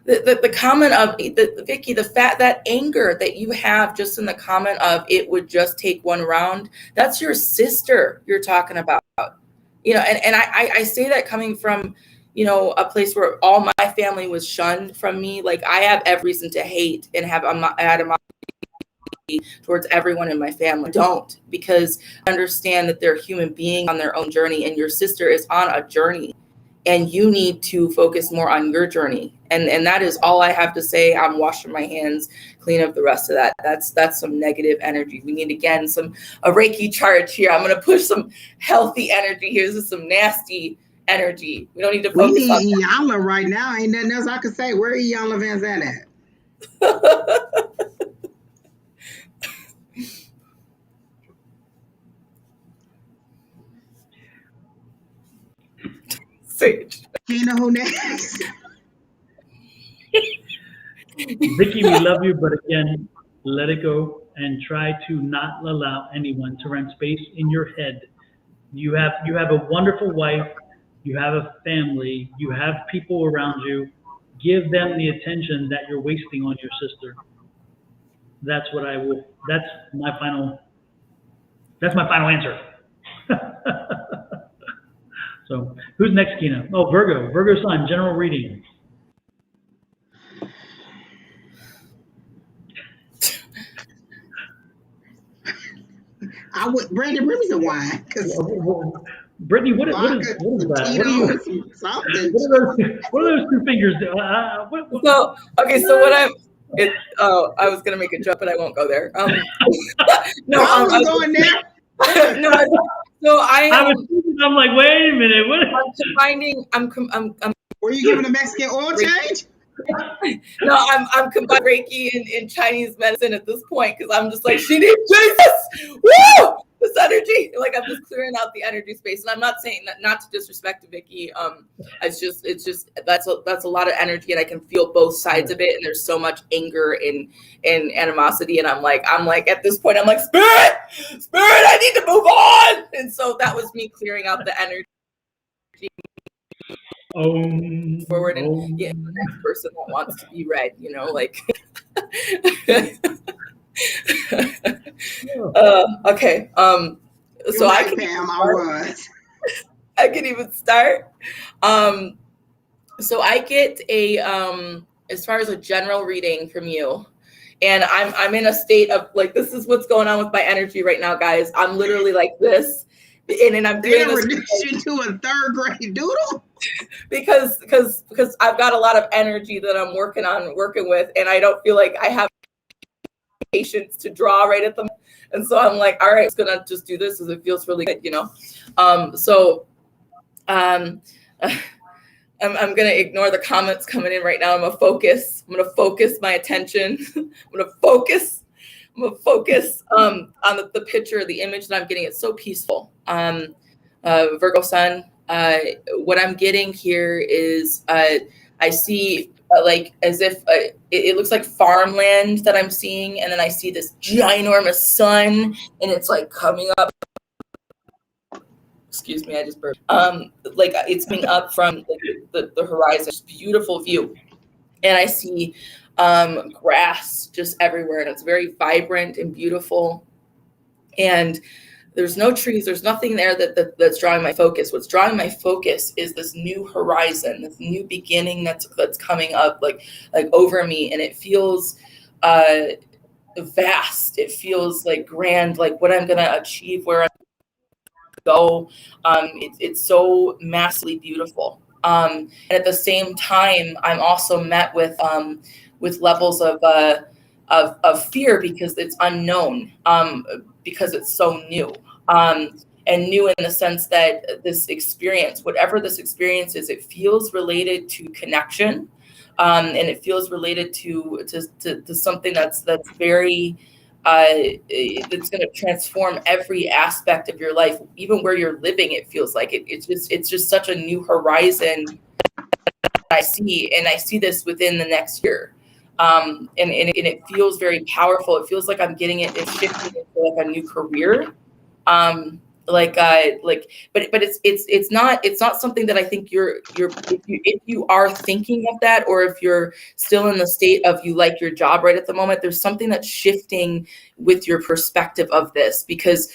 The comment of Vicky, that anger that you have just in the comment of it would just take 1 round, that's your sister you're talking about. And I say that coming from a place where all my family was shunned from me. Like, I have every reason to hate and have animosity towards everyone in my family. Don't, because I understand that they're a human being on their own journey, and your sister is on a journey, and you need to focus more on your journey. And that is all I have to say. I'm washing my hands, clean up the rest of that. That's some negative energy. We need, again, a Reiki charge here. I'm going to push some healthy energy here. This is some nasty energy. We don't need to focus on that. We need Iyanla right now. Ain't nothing else I can say. Where Iyanla Van Zandt at? Sage. Kina, who next? Vicky, we love you, but again, let it go and try to not allow anyone to rent space in your head. You have a wonderful wife, you have a family, you have people around you. Give them the attention that you're wasting on your sister. That's what I will. That's my final answer. So, who's next, Kina? Oh, Virgo. Virgo sign, general reading. Brandon, bring me some wine. Brittany, what is that? What are you? Something. What are those two fingers? So, okay, so what I was gonna make a joke, but I won't go there. No, I was going there. No, so I'm like, wait a minute. What? I'm combining. I'm Were you giving a Mexican oil change? No, I'm combining Reiki and Chinese medicine at this point because I'm just like, she needs Jesus. Woo! This energy, like I'm just clearing out the energy space, and I'm not saying not to disrespect Vicky. It's just that's a lot of energy, and I can feel both sides of it, and there's so much anger and animosity, and I'm like at this point, I'm like, spirit, I need to move on, and so that was me clearing out the energy. Forward and the next person that wants to be read, like okay. So I can even start. So I get a as far as a general reading from you, and I'm in a state of like, this is what's going on with my energy right now, guys. I'm literally like this. And I'm doing this. Reduce you to a third grade doodle because I've got a lot of energy that I'm working with, and I don't feel like I have patience to draw right at them. And so I'm like, all right, I'm gonna just do this because it feels really good, I'm gonna ignore the comments coming in right now. I'm gonna focus my attention. I'm gonna focus on the picture, the image that I'm getting. It's so peaceful. Virgo sun, what I'm getting here is I see like as if it looks like farmland that I'm seeing, and then I see this ginormous sun, and it's like coming up. Excuse me, I just burped. Like it's coming up from the horizon. It's a beautiful view, and I see grass just everywhere, and it's very vibrant and beautiful. And there's no trees, there's nothing there that's drawing my focus. What's drawing my focus is this new horizon, this new beginning that's coming up like over me, and it feels vast. It feels like grand, like what I'm gonna achieve, where I'm gonna go. It's so massively beautiful. And at the same time, I'm also met with levels of fear because it's unknown, because it's so new. And new in the sense that this experience, whatever this experience is, it feels related to connection, and it feels related to something that's very that's going to transform every aspect of your life, even where you're living. It feels like it's just such a new horizon I see, and I see this within the next year. And it feels very powerful. It feels like I'm getting it's shifting into like a new career. But it's not something that I think if you are thinking of that, or if you're still in the state of you like your job right at the moment, there's something that's shifting with your perspective of this, because,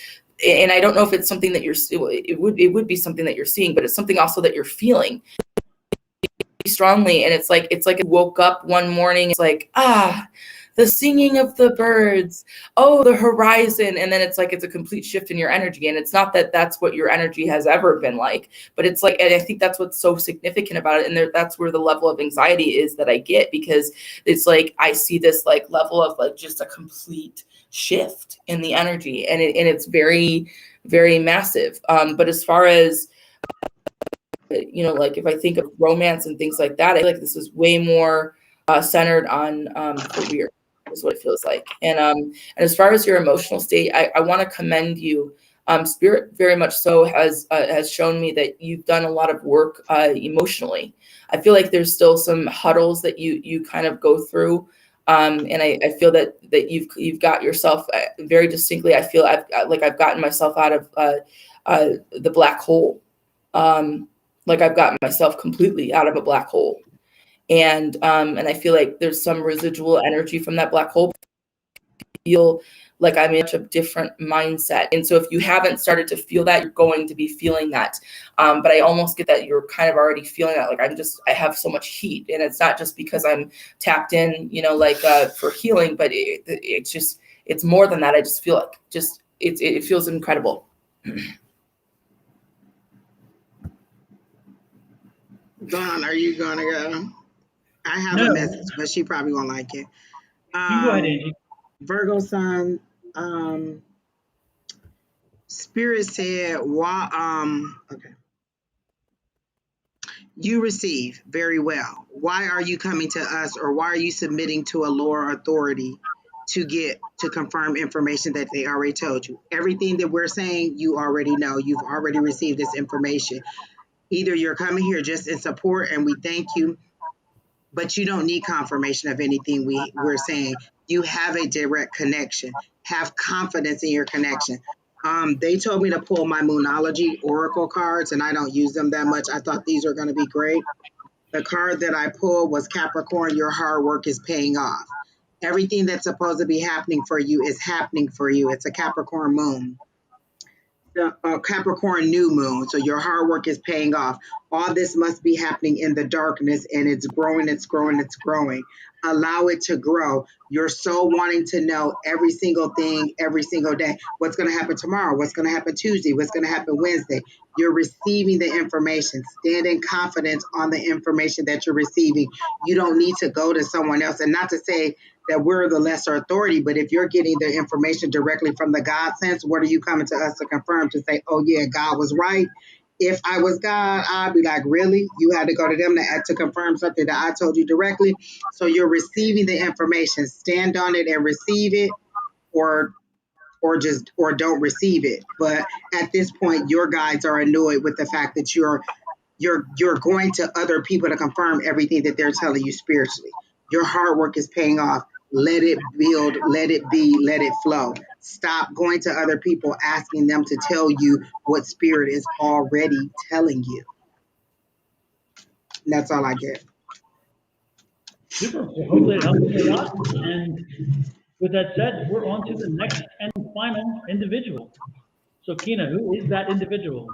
and I don't know if it's something that it would be something that you're seeing, but it's something also that you're feeling strongly. And it's like I woke up one morning, it's like, the singing of the birds, the horizon. And then it's like, it's a complete shift in your energy. And it's not that that's what your energy has ever been like, but it's like, and I think that's what's so significant about it. And that's where the level of anxiety is that I get, because it's like, I see this like level of like just a complete shift in the energy, and it's very, very massive. But as far as, like if I think of romance and things like that, I feel like this is way more centered on career, is what it feels like. And as far as your emotional state, I want to commend you Spirit very much so has shown me that you've done a lot of work emotionally. I feel like there's still some huddles that you kind of go through. And I feel that you've got yourself very distinctly. I feel I've gotten myself out of the black hole. Like I've gotten myself completely out of a black hole. And I feel like there's some residual energy from that black hole. I feel like I'm in a different mindset. And so if you haven't started to feel that, you're going to be feeling that. But I almost get that you're kind of already feeling that. Like I have so much heat, and it's not just because I'm tapped in, for healing, but it's more than that. I just feel like it feels incredible. Dawn, are you gonna go? I have a message, but she probably won't like it. You go ahead, Angie. Virgo sun, Spirit said, okay. You receive very well. Why are you coming to us, or why are you submitting to a lower authority to confirm information that they already told you? Everything that we're saying, you already know. You've already received this information. Either you're coming here just in support, and we thank you, but you don't need confirmation of anything we're saying. You have a direct connection. Have confidence in your connection. They told me to pull my Moonology Oracle cards, and I don't use them that much. I thought these were going to be great. The card that I pulled was Capricorn, your hard work is paying off. Everything that's supposed to be happening for you is happening for you. It's a Capricorn moon. Capricorn new moon, so your hard work is paying off. All this must be happening in the darkness, and it's growing, it's growing, it's growing. Allow it to grow. You're so wanting to know every single thing, every single day. What's going to happen tomorrow? What's going to happen Tuesday? What's going to happen Wednesday? You're receiving the information. Stand in confidence on the information that you're receiving. You don't need to go to someone else. And not to say that we're the lesser authority, but if you're getting the information directly from the God sense, what are you coming to us to confirm, to say, oh yeah, God was right? If I was God, I'd be like, really? You had to go to them to confirm something that I told you directly? So you're receiving the information. Stand on it and receive it, or don't receive it. But at this point, your guides are annoyed with the fact that you're going to other people to confirm everything that they're telling you spiritually. Your hard work is paying off. Let it build, let it be, let it flow. Stop going to other people, asking them to tell you what spirit is already telling you. And that's all I get. Super. So hopefully it helps a lot. And with that said, we're on to the next and final individual. So Kina, who is that individual?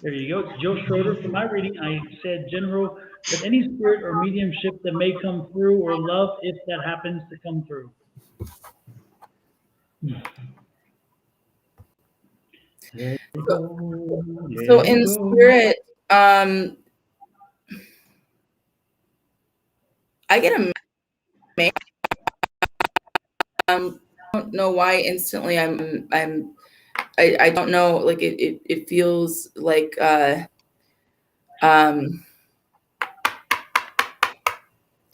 There you go. It's Joe Schroeder. For my reading, I said general, but any spirit or mediumship that may come through, or love if that happens to come through. So in spirit, I get a man. I don't know why instantly I don't know, like it feels like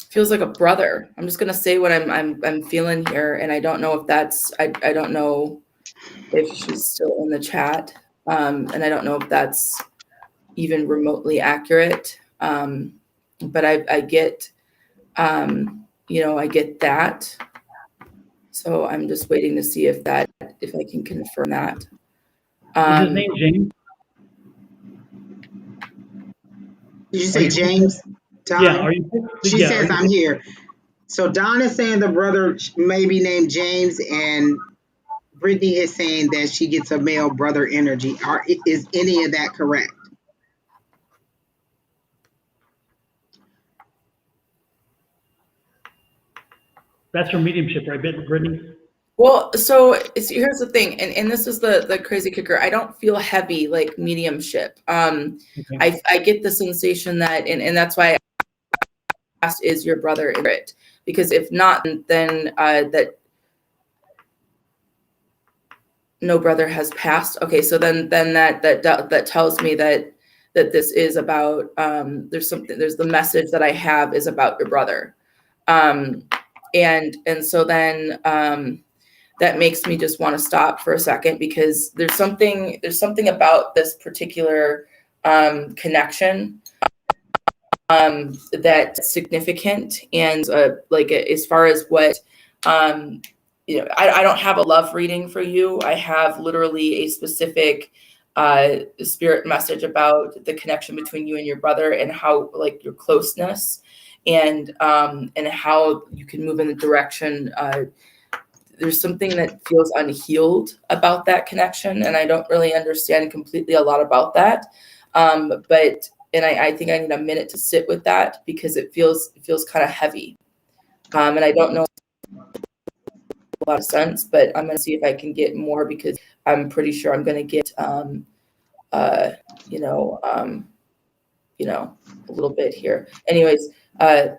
feels like a brother. I'm just gonna say what I'm feeling here, and I don't know if that's I don't know if she's still in the chat, and I don't know if that's even remotely accurate, but I get I get that. So I'm just waiting to see if I can confirm that. Is his name James? Did you say James? Don? Yeah. She says I'm here. So Don is saying the brother may be named James, and Britney is saying that she gets a male brother energy. Is any of that correct? That's her mediumship, right, Brittany? Well, so here's the thing, and this is the crazy kicker. I don't feel heavy like mediumship. Okay. I get the sensation that, and that's why I asked, is your brother in it? Because if not, then that no brother has passed. Okay, so then that tells me that this is about there's the message that I have is about your brother. And so then that makes me just want to stop for a second, because there's something about this particular connection that's significant. And like, as far as what I don't have a love reading for you. I have literally a specific spirit message about the connection between you and your brother, and how, like, your closeness, and how you can move in the direction. There's something that feels unhealed about that connection, and I don't really understand completely a lot about that. But I think I need a minute to sit with that, because it feels kind of heavy, and I don't know a lot of sense, but I'm going to see if I can get more, because I'm pretty sure I'm going to get a little bit here. Anyways, yeah,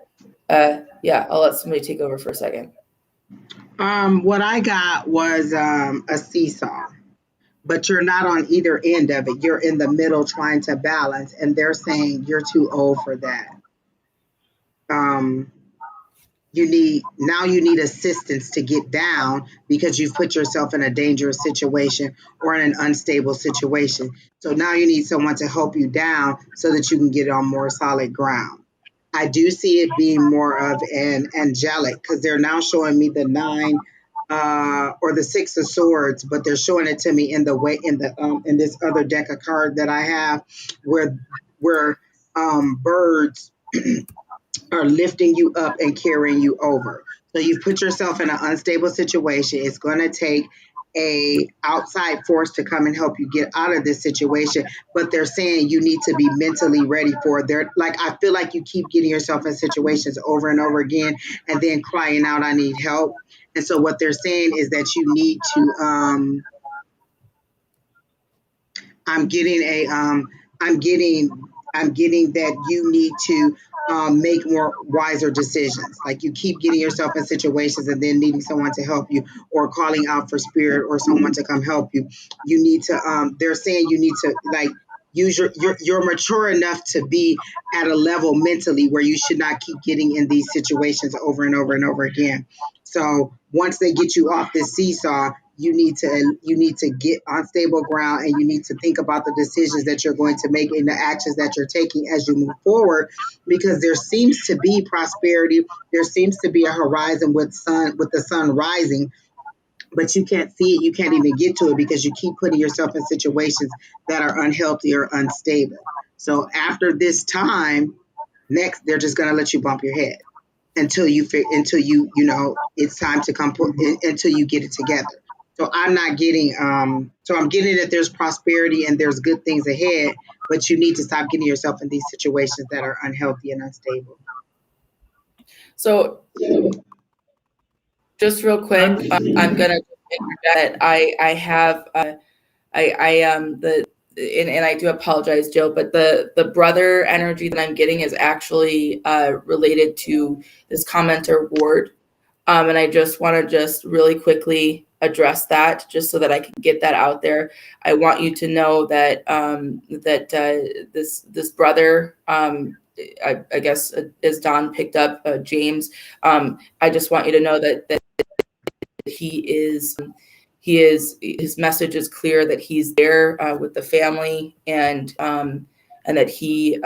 I'll let somebody take over for a second. What I got was a seesaw, but you're not on either end of it. You're in the middle trying to balance, and they're saying you're too old for that. You need assistance to get down, because you've put yourself in a dangerous situation or in an unstable situation. So now you need someone to help you down so that you can get on more solid ground. I do see it being more of an angelic, because they're now showing me the 9 or the 6 of swords, but they're showing it to me in the way in this other deck of cards that I have, where birds are lifting you up and carrying you over. So you've put yourself in an unstable situation. It's going to take a outside force to come and help you get out of this situation, but they're saying you need to be mentally ready for it. They're like, I feel like you keep getting yourself in situations over and over again, and then crying out, I need help. And so what they're saying is that you need to I'm getting that you need to make more wiser decisions. Like, you keep getting yourself in situations and then needing someone to help you, or calling out for spirit or someone to come help you. You need to, they're saying you need to, like, use you're mature enough to be at a level mentally where you should not keep getting in these situations over and over and over again. So once they get you off this seesaw, you need to get on stable ground, and you need to think about the decisions that you're going to make and the actions that you're taking as you move forward, because there seems to be prosperity. There seems to be a horizon with the sun rising, but you can't see it. You can't even get to it, because you keep putting yourself in situations that are unhealthy or unstable. So after this time, next, they're just going to let you bump your head until you it's time to come until you get it together. So I'm not getting, so I'm getting that there's prosperity and there's good things ahead, but you need to stop getting yourself in these situations that are unhealthy and unstable. So just real quick, I'm gonna that I have and I do apologize, Jill, but the brother energy that I'm getting is actually related to this commenter Ward. And I just want to really quickly address that, just so that I can get that out there. I want you to know that this brother, I guess, as Don picked up, James, I just want you to know that his message is clear, that he's there with the family, and that he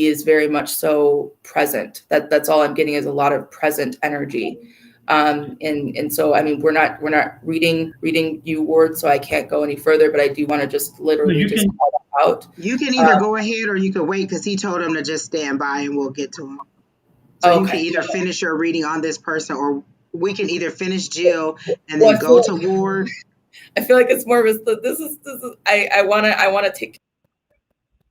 is very much so present. That's all I'm getting, is a lot of present energy. And so, I mean, we're not reading you, Ward, so I can't go any further, but I do want to just literally just call that out. You can either go ahead, or you can wait, because he told him to just stand by and we'll get to him. So you can either finish your reading on this person, or we can either finish Jill and then go to Ward. I feel like it's more of a, this is I want to take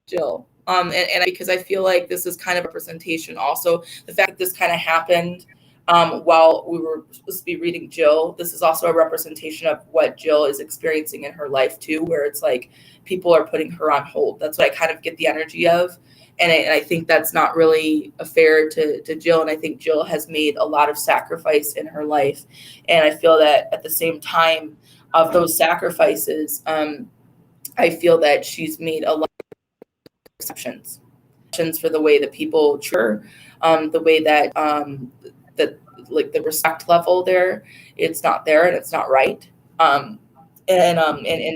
Jill. And because I feel like this is kind of a representation also, the fact that this kind of happened while we were supposed to be reading Jill, this is also a representation of what Jill is experiencing in her life too, where it's like people are putting her on hold. That's what I kind of get the energy of. And I think that's not really fair to Jill. And I think Jill has made a lot of sacrifice in her life. And I feel that at the same time of those sacrifices, I feel that she's made a lot of exceptions. for the way that people treat her, the way that like the respect level there, it's not there and it's not right. And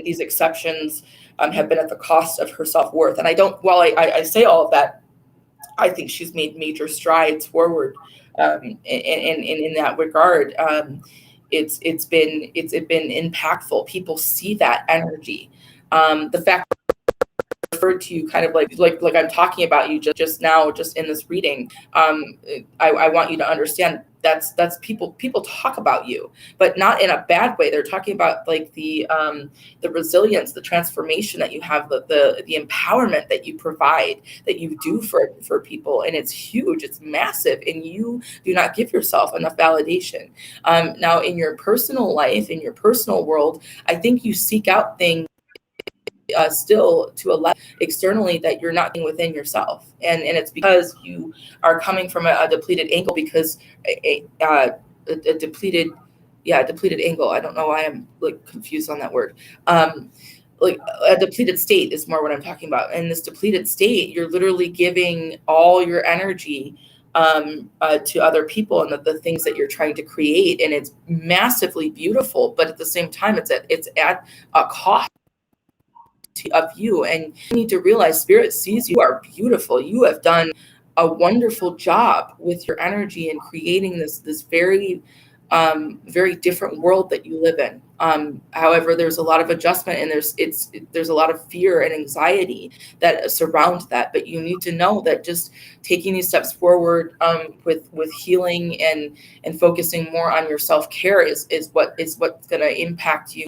these exceptions have been at the cost of her self-worth. And while I say all of that, I think she's made major strides forward in that regard. It's been impactful. People see that energy. The fact referred to you kind of like I'm talking about you just now, just in this reading. I want you to understand that's people talk about you, but not in a bad way. They're talking about like the resilience, the transformation that you have, the empowerment that you provide, that you do for people, and it's huge, it's massive, and you do not give yourself enough validation. Now, in your personal life, in your personal world, I think you seek out things still to a level externally that you're not getting within yourself, and it's because you are coming from a depleted angle, because a depleted angle. I don't know why I'm like confused on that word. Like a depleted state is more what I'm talking about. In this depleted state, you're literally giving all your energy to other people and the things that you're trying to create, and it's massively beautiful, but at the same time, it's at a cost of you. And you need to realize Spirit sees you are beautiful. You have done a wonderful job with your energy in creating this very very different world that you live in. However, there's a lot of adjustment, and there's a lot of fear and anxiety that surrounds that. But you need to know that just taking these steps forward with healing and focusing more on your self-care is what's going to impact you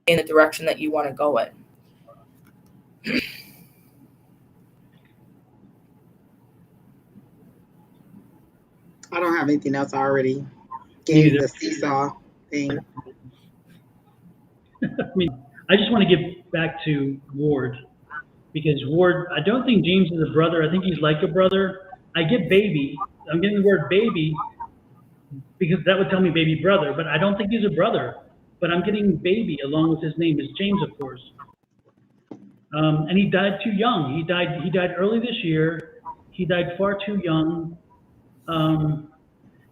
in the direction that you want to go in. I don't have anything else. I already gave the seesaw thing. I mean, I just want to get back to Ward, because Ward, I don't think James is a brother. I think he's like a brother. I get baby. I'm getting the word baby because that would tell me baby brother, but I don't think he's a brother. But I'm getting baby along with his name is James, of course. And he died too young. He died early this year. He died far too young.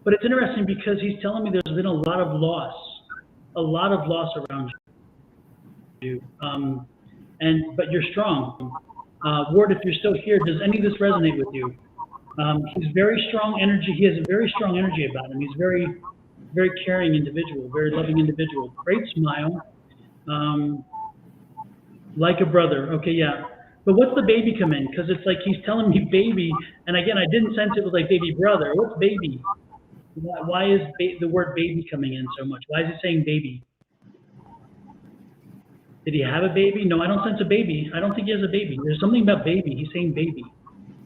But it's interesting because he's telling me there's been a lot of loss around you. But you're strong. Ward, if you're still here, does any of this resonate with you? He's very strong energy. He has a very strong energy about him. He's very, very caring individual, very loving individual. Great smile. Like a brother. Okay, yeah. But what's the baby come in? Because it's like he's telling me baby, and again, I didn't sense it was like baby brother. What's baby? Why is the word baby coming in so much? Why is he saying baby? Did he have a baby? No, I don't sense a baby. I don't think he has a baby. There's something about baby. He's saying baby.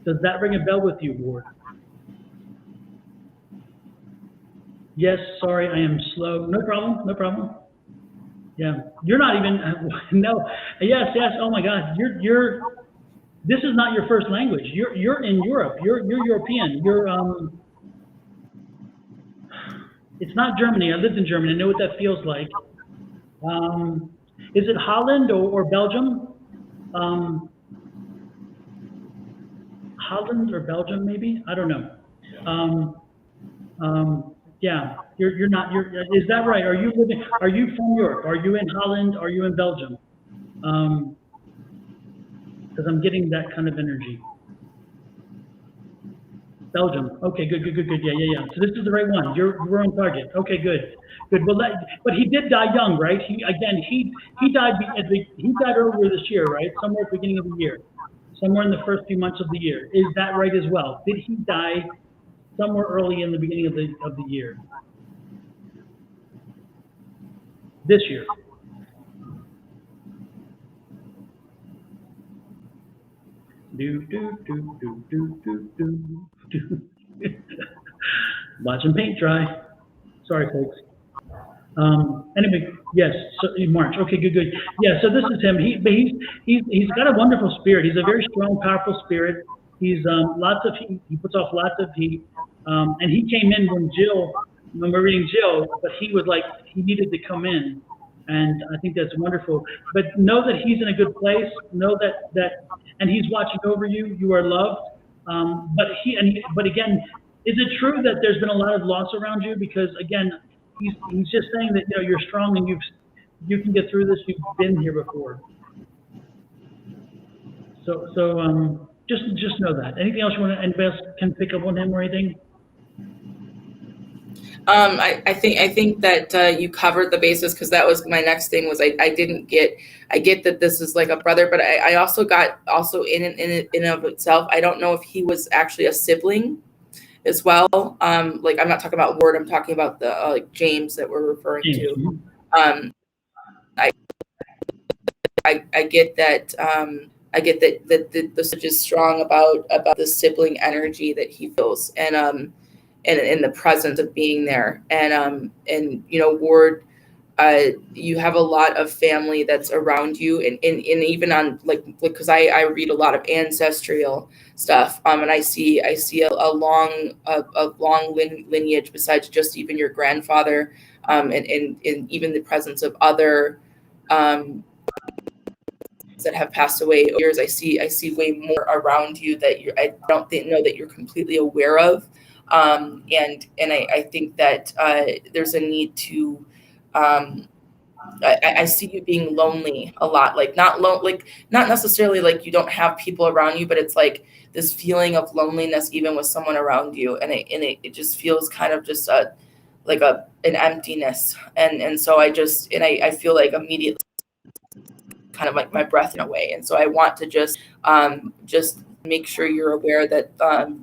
Does that ring a bell with you, Ward? Yes, sorry, I am slow. No problem, no problem. Yeah, you're not even, no, yes, oh my God, this is not your first language. You're in Europe, you're European, it's not Germany. I lived in Germany, I know what that feels like. Is it Holland or Belgium? Holland or Belgium, maybe? I don't know. Yeah, you're not, is that right? Are you from Europe? Are you in Holland? Are you in Belgium? Because I'm getting that kind of energy. Belgium. Okay, good. Yeah. So this is the right one. We're on target. Okay, good. Well, but he did die young, right? He died earlier this year, right? Somewhere at the beginning of the year, somewhere in the first few months of the year. Is that right as well? Did he die somewhere early in the beginning of the year? This year. Watching paint dry. Sorry, folks. Anyway, yes. So in March. Okay, good. Yeah. So this is him. He's got a wonderful spirit. He's a very strong, powerful spirit. He's lots of heat. He puts off lots of heat. And he came in when we're reading Jill, but he was like he needed to come in And I think that's wonderful. But know that he's in a good place. Know and he's watching over you. You are loved. But again, is it true that there's been a lot of loss around you? Because again, he's just saying that you're strong and you can get through this. You've been here before. So just know that. Anything else you want to? Anybody else can pick up on him or anything? I think that you covered the bases, because that was my next thing. Was I get that this is like a brother, but I also got in and of itself. I don't know if he was actually a sibling as well. Like, I'm not talking about Ward. I'm talking about the like James that we're referring to. I get that. I get that the message is strong about the sibling energy that he feels, and in the presence of being there, and Ward, you have a lot of family that's around you, and even on like because I read a lot of ancestral stuff, and I see a long lineage besides just even your grandfather, and even the presence of other that have passed away over years. I see way more around you that I don't know that you're completely aware of. And I think that there's a need to, I see you being lonely a lot, like not necessarily like you don't have people around you, but it's like this feeling of loneliness even with someone around you, and it just feels kind of just an emptiness, and so I feel like immediately kind of like my breath in a way, and so I want to just make sure you're aware that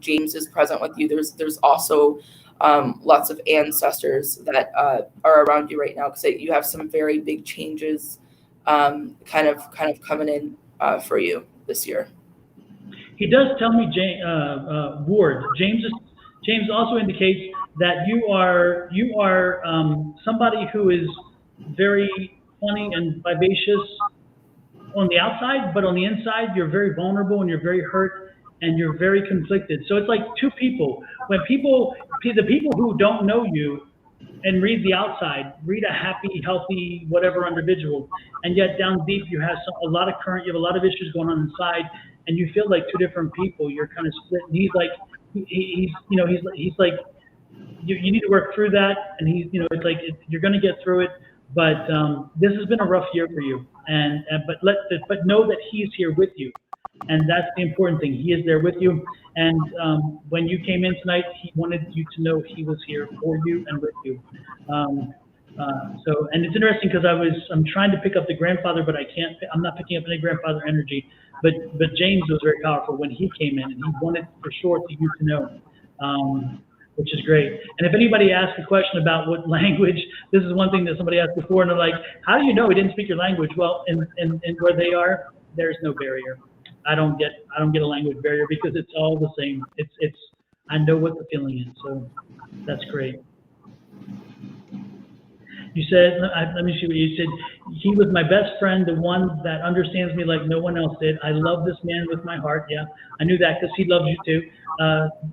James is present with you. There's also lots of ancestors that are around you right now, because you have some very big changes kind of coming in for you this year. He does tell me, Ward. James also indicates that you are somebody who is very funny and vivacious on the outside, but on the inside, you're very vulnerable and you're very hurt and you're very conflicted. So it's like two people. When the people who don't know you and read the outside, read a happy, healthy, whatever individual, and yet down deep you have you have a lot of issues going on inside, and you feel like two different people. You're kind of split. And he's like, he's like, you need to work through that, and it's like you're going to get through it. But this has been a rough year for you, but know that he's here with you, and that's the important thing. He is there with you, and when you came in tonight, he wanted you to know he was here for you and with you. And it's interesting because I'm trying to pick up the grandfather, but I can't. I'm not picking up any grandfather energy. But James was very powerful when he came in, and he wanted for sure to you to know. Which is great. And if anybody asks a question about what language, this is one thing that somebody asked before, and they're like, how do you know he didn't speak your language? Well, in where they are, there's no barrier. I don't get a language barrier because it's all the same. I know what the feeling is, so that's great. You said, let me see what you said. He was my best friend, the one that understands me like no one else did. I love this man with my heart. Yeah, I knew that because he loves you too.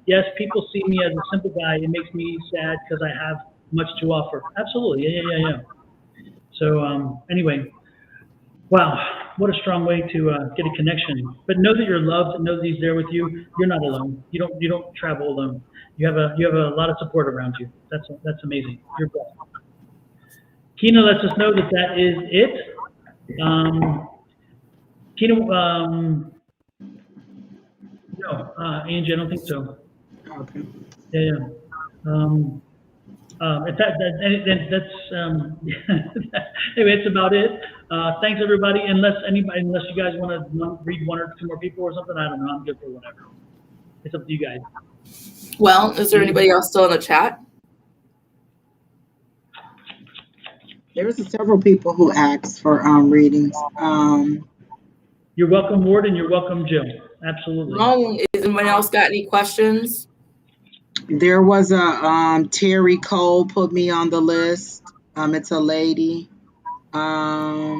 Yes, people see me as a simple guy. It makes me sad because I have much to offer. Absolutely. Yeah. So anyway, wow, what a strong way to get a connection. But know that you're loved, and know that he's there with you. You're not alone. You don't travel alone. You have a lot of support around you. That's amazing. You're blessed. Kina lets us know that is it. Kina, no, Angie, I don't think so. Okay. Yeah. That's anyway. It's about it. Thanks everybody. Unless you guys want to read one or two more people or something, I don't know. I'm good for whatever. It's up to you guys. Well, is there anybody else still in the chat? There was several people who asked for readings. You're welcome, Ward, and you're welcome, Jill. Absolutely. No, is anyone else got any questions? There was a Terry Cole put me on the list. It's a lady. Yeah,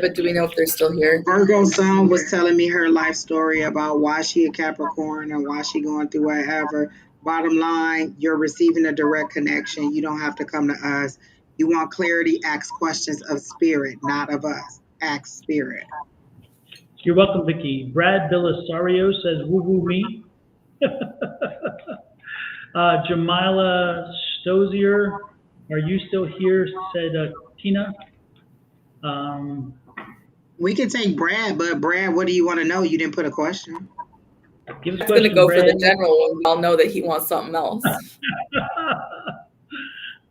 but do we know if they're still here? Virgo Sun was telling me her life story about why she a Capricorn and why she going through whatever. Bottom line, you're receiving a direct connection. You don't have to come to us. You want clarity, ask questions of spirit, not of us. Ask spirit. You're welcome, Vicky. Brad Belisario says, woo woo me. Jamila Stozier, are you still here? Said Tina. We can take Brad, but Brad, what do you want to know? You didn't put a question. Give us a I'm going to question, go Brad. for the general when we all know that he wants something else.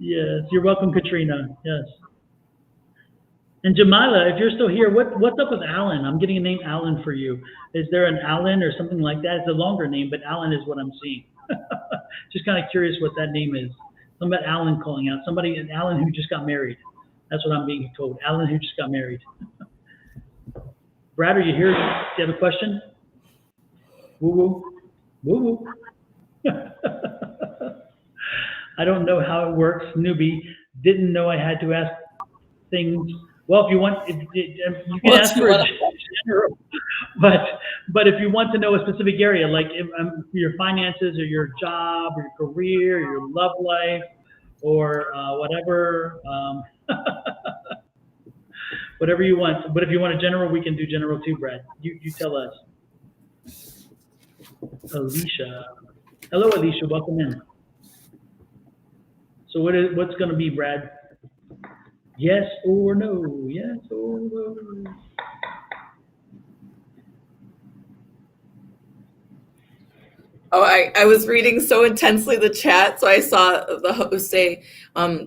Yes, you're welcome, Katrina. Yes. And Jamila, if you're still here, what's up with Alan? I'm getting a name Alan for you. Is there an Alan or something like that? It's a longer name, but Alan is what I'm seeing. Just kind of curious what that name is. Something about Alan calling out. Somebody, an Alan who just got married. That's what I'm being told. Alan who just got married. Brad, are you here? Do you have a question? Woo woo. Woo woo. I don't know how it works. Newbie. Didn't know I had to ask things. Well, if you want, you can ask for a general. But if you want to know a specific area, like your finances or your job or your career or your love life or whatever, whatever you want. But if you want a general, we can do general too, Brad. You tell us. Alicia. Hello, Alicia. Welcome in. So what's going to be, Brad? Yes or no? Yes or no? Oh, I was reading so intensely the chat, so I saw the host say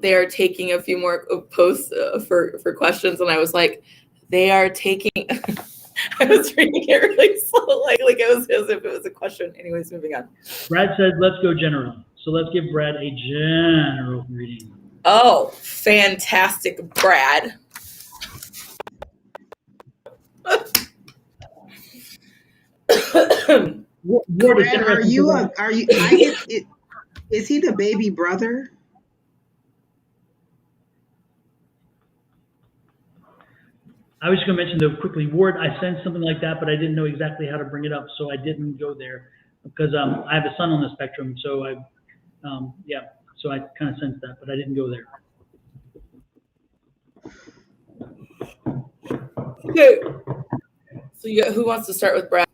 they are taking a few more posts for questions, and I was like, they are taking. I was reading it really slow, like it was as if it was a question. Anyways, moving on. Brad says, let's go general. So let's give Brad a general reading. Oh, fantastic, Brad. Brad, are you? I get it. Is he the baby brother? I was just going to mention though quickly, Ward, I sensed something like that, but I didn't know exactly how to bring it up, so I didn't go there because I have a son on the spectrum, so so I kind of sensed that, but I didn't go there. Okay. So who wants to start with Brad?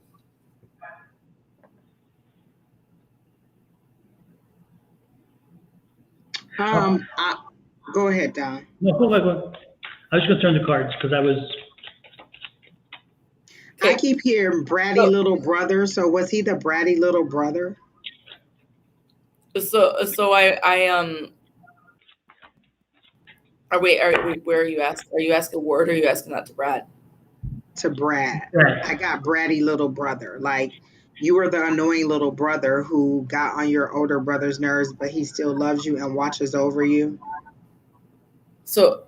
Go ahead, Don. No, go ahead. I was going to turn the cards because I was. I keep hearing bratty little brother. So was he the bratty little brother? So where are you asking? Are you asking Ward or are you asking that to Brad? To Brad. Right. I got bratty little brother. Like you were the annoying little brother who got on your older brother's nerves, but he still loves you and watches over you. So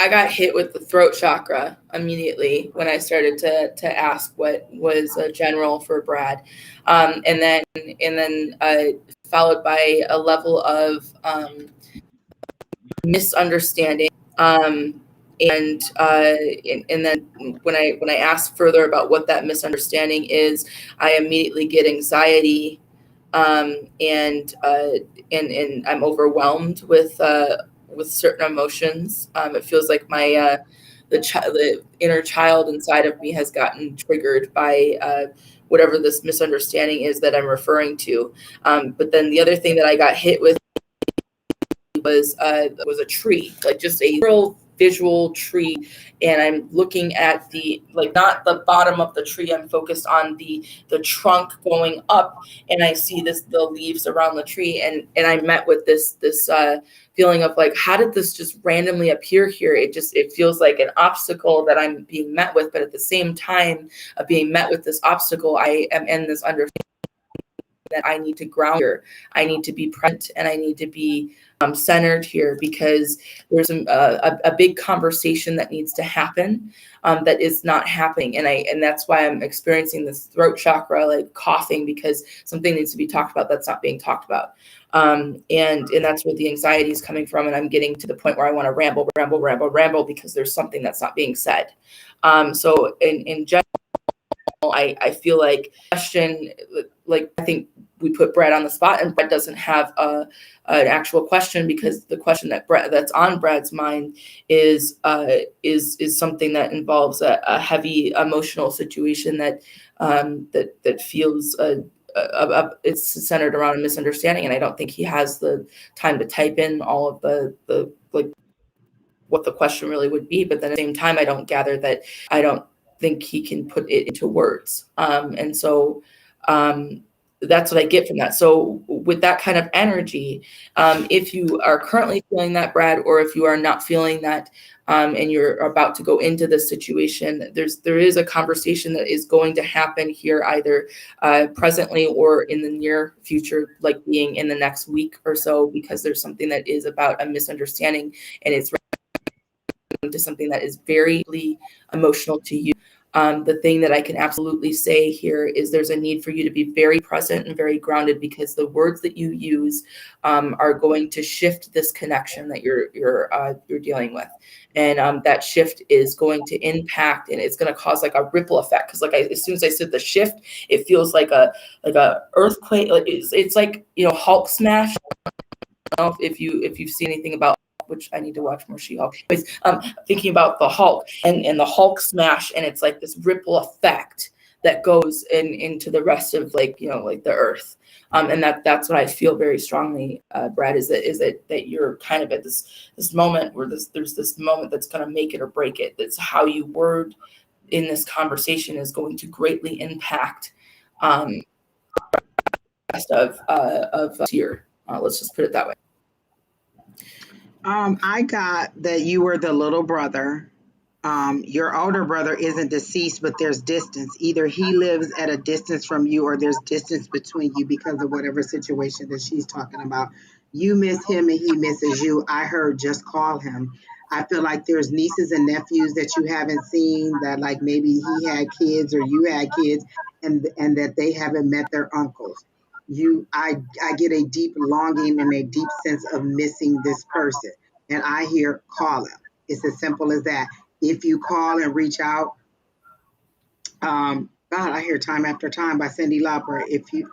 I got hit with the throat chakra immediately when I started to ask what was a general for Brad, and then followed by a level of misunderstanding, and then when I ask further about what that misunderstanding is, I immediately get anxiety, and I'm overwhelmed with certain emotions. It feels like my the inner child inside of me has gotten triggered by whatever this misunderstanding is that I'm referring to. But then the other thing that I got hit with was a tree, like just a real visual tree, and I'm looking at not the bottom of the tree. I'm focused on the trunk going up, and I see the leaves around the tree, and I met with this feeling of like, how did this just randomly appear here? It feels like an obstacle that I'm being met with, but at the same time of being met with this obstacle, I am in this understanding that I need to ground here. I need to be present, and I need to be centered here, because there's a big conversation that needs to happen that is not happening, and that's why I'm experiencing this throat chakra, like coughing, because something needs to be talked about that's not being talked about, and that's where the anxiety is coming from, and I'm getting to the point where I want to ramble because there's something that's not being said. So in general, I feel like question, like I think we put Brad on the spot, and Brad doesn't have an actual question, because the question that's on Brad's mind is something that involves a heavy emotional situation that feels it's centered around a misunderstanding, and I don't think he has the time to type in all of the like what the question really would be. But then at the same time, I don't think he can put it into words, and so that's what I get from that. So with that kind of energy, if you are currently feeling that, Brad, or if you are not feeling that, and you're about to go into this situation, there is a conversation that is going to happen here, either presently or in the near future, like being in the next week or so, because there's something that is about a misunderstanding, and it's to something that is very emotional to you. The thing that I can absolutely say here is there's a need for you to be very present and very grounded, because the words that you use are going to shift this connection that you're dealing with, and that shift is going to impact, and it's going to cause like a ripple effect. Because as soon as I said the shift, it feels like a earthquake. Like it's like, Hulk smash. I don't know if you've seen anything about, which I need to watch more She-Hulk. Thinking about the Hulk and the Hulk smash, and it's like this ripple effect that goes into the rest of the earth. And that's what I feel very strongly, Brad, is that you're kind of at this moment where there's this moment that's going to make it or break it. That's how you word in this conversation is going to greatly impact the rest of here. Let's just put it that way. I got that you were the little brother. Your older brother isn't deceased, but there's distance. Either he lives at a distance from you, or there's distance between you because of whatever situation that she's talking about. You miss him and he misses you. I heard just call him. I feel like there's nieces and nephews that you haven't seen, that like maybe he had kids or you had kids, and that they haven't met their uncles. I get a deep longing and a deep sense of missing this person. And I hear call him. It's as simple as that. If you call and reach out, God, I hear Time After Time by Cyndi Lauper. If you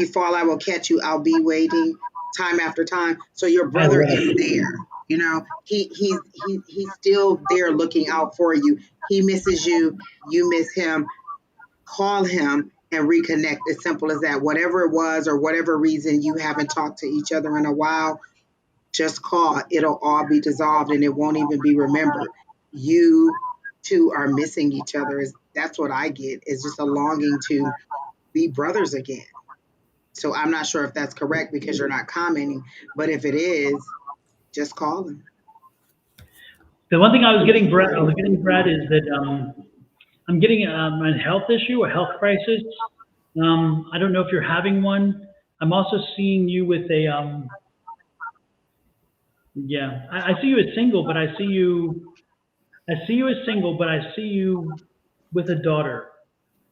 fall, I will catch you. I'll be waiting time after time. So your brother is there. He's still there looking out for you. He misses you. You miss him. Call him and reconnect. As simple as that. Whatever it was, or whatever reason you haven't talked to each other in a while, just call. It'll all be dissolved and it won't even be remembered. You two are missing each other. That's what I get. It's just a longing to be brothers again. So I'm not sure if that's correct because you're not commenting, but if it is, just call him. The one thing I was getting, Brad, is that I'm getting a health issue, a health crisis. I don't know if you're having one. I'm also seeing you with a, I see you as single, but I see you as single, but I see you with a daughter.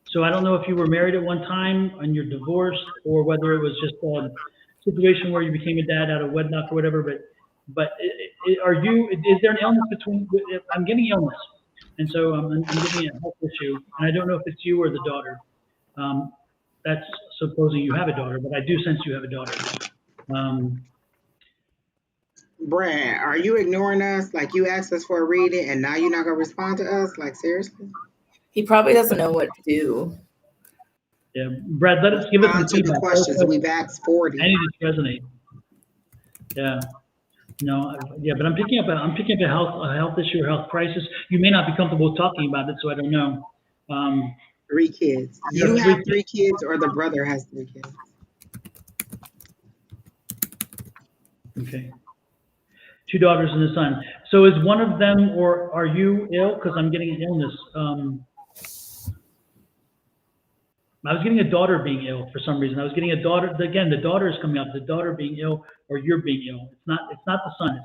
So I don't know if you were married at one time and you're divorced, or whether it was just a situation where you became a dad out of wedlock or whatever. But are you? Is there an illness between? I'm getting illness, and so I'm getting a health issue, and I don't know if it's you or the daughter. That's supposing you have a daughter, but I do sense you have a daughter. Brad, are you ignoring us? Like, you asked us for a reading and now you're not gonna respond to us? Like, seriously? He probably doesn't know what to do. Yeah, Brad, let us give us some feedback. The questions. We've asked 40. I need to resonate. Yeah. No. Yeah, but I'm picking up a health issue or health crisis. You may not be comfortable talking about it, so I don't know. 3 kids. You have 3 kids, or the brother has 3 kids? Okay. 2 daughters and a son. So is one of them, or are you ill? Because I'm getting an illness. I was getting a daughter being ill for some reason. I was getting a daughter. Again, the daughter is coming up. The daughter being ill, or you're being ill. It's not the son.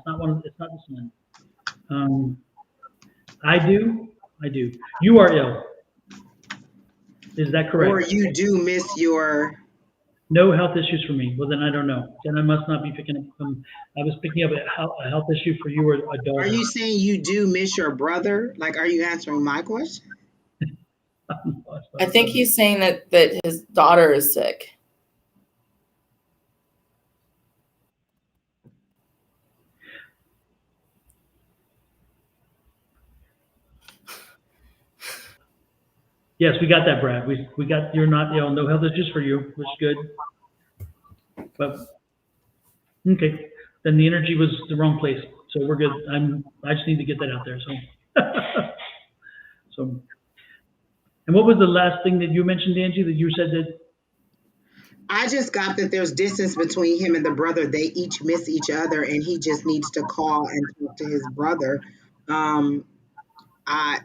It's not the son. I do. You are ill. Is that correct? Or you do miss your... No health issues for me. Well, then I don't know. Then I must not be picking up. I was picking up a health issue for you or a daughter. Are you saying you do miss your brother? Like, are you answering my question? I think he's saying that his daughter is sick. Yes, we got that, Brad. We got, you're not, no health issues for you, which is good. But, okay, then the energy was the wrong place, so we're good. I just need to get that out there, so. So, and what was the last thing that you mentioned, Angie, that you said that? I just got that there's distance between him and the brother. They each miss each other, and he just needs to call and talk to his brother.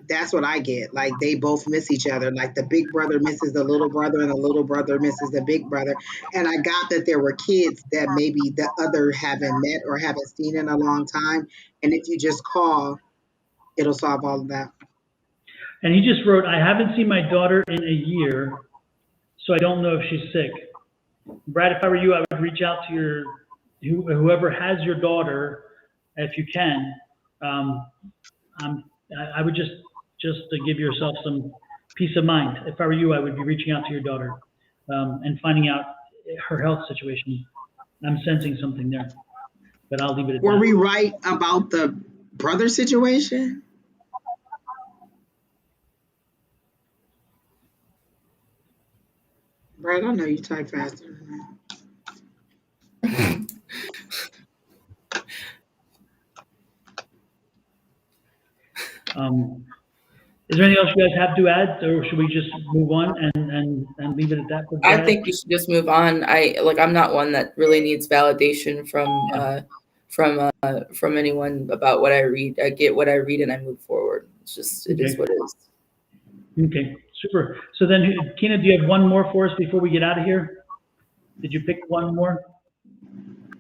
That's what I get. Like they both miss each other. Like the big brother misses the little brother, and the little brother misses the big brother. And I got that there were kids that maybe the other haven't met or haven't seen in a long time. And if you just call, it'll solve all of that. And he just wrote, I haven't seen my daughter in a year, so I don't know if she's sick. Brad, if I were you, I would reach out to whoever has your daughter, if you can. I would just to give yourself some peace of mind. If I were you, I would be reaching out to your daughter and finding out her health situation. I'm sensing something there, but I'll leave it at that. Were we right about the brother situation? Brad, I know you type faster than that. Is there anything else you guys have to add, or should we just move on and leave it at that? I think you should just move on. I'm not one that really needs validation from anyone about what I read. I get what I read and I move forward. It's just it is what it is. Okay, super. So then, Kina, do you have one more for us before we get out of here? Did you pick one more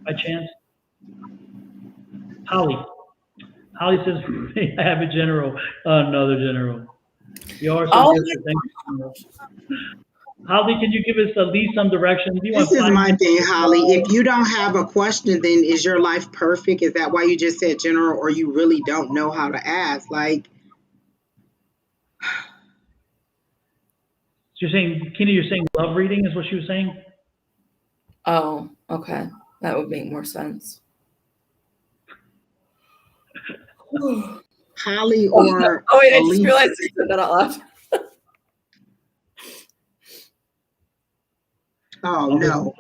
by chance? Holly. Holly says, I have a general, another general. You are so good. Thank you. Holly, can you give us at least some direction? This is my thing, Holly. If you don't have a question, then is your life perfect? Is that why you just said general, or you really don't know how to ask? Like, you're saying, Kina, you're saying love reading is what she was saying? Oh, okay. That would make more sense. Holly or oh wait, I just realized I said that out loud. Oh no.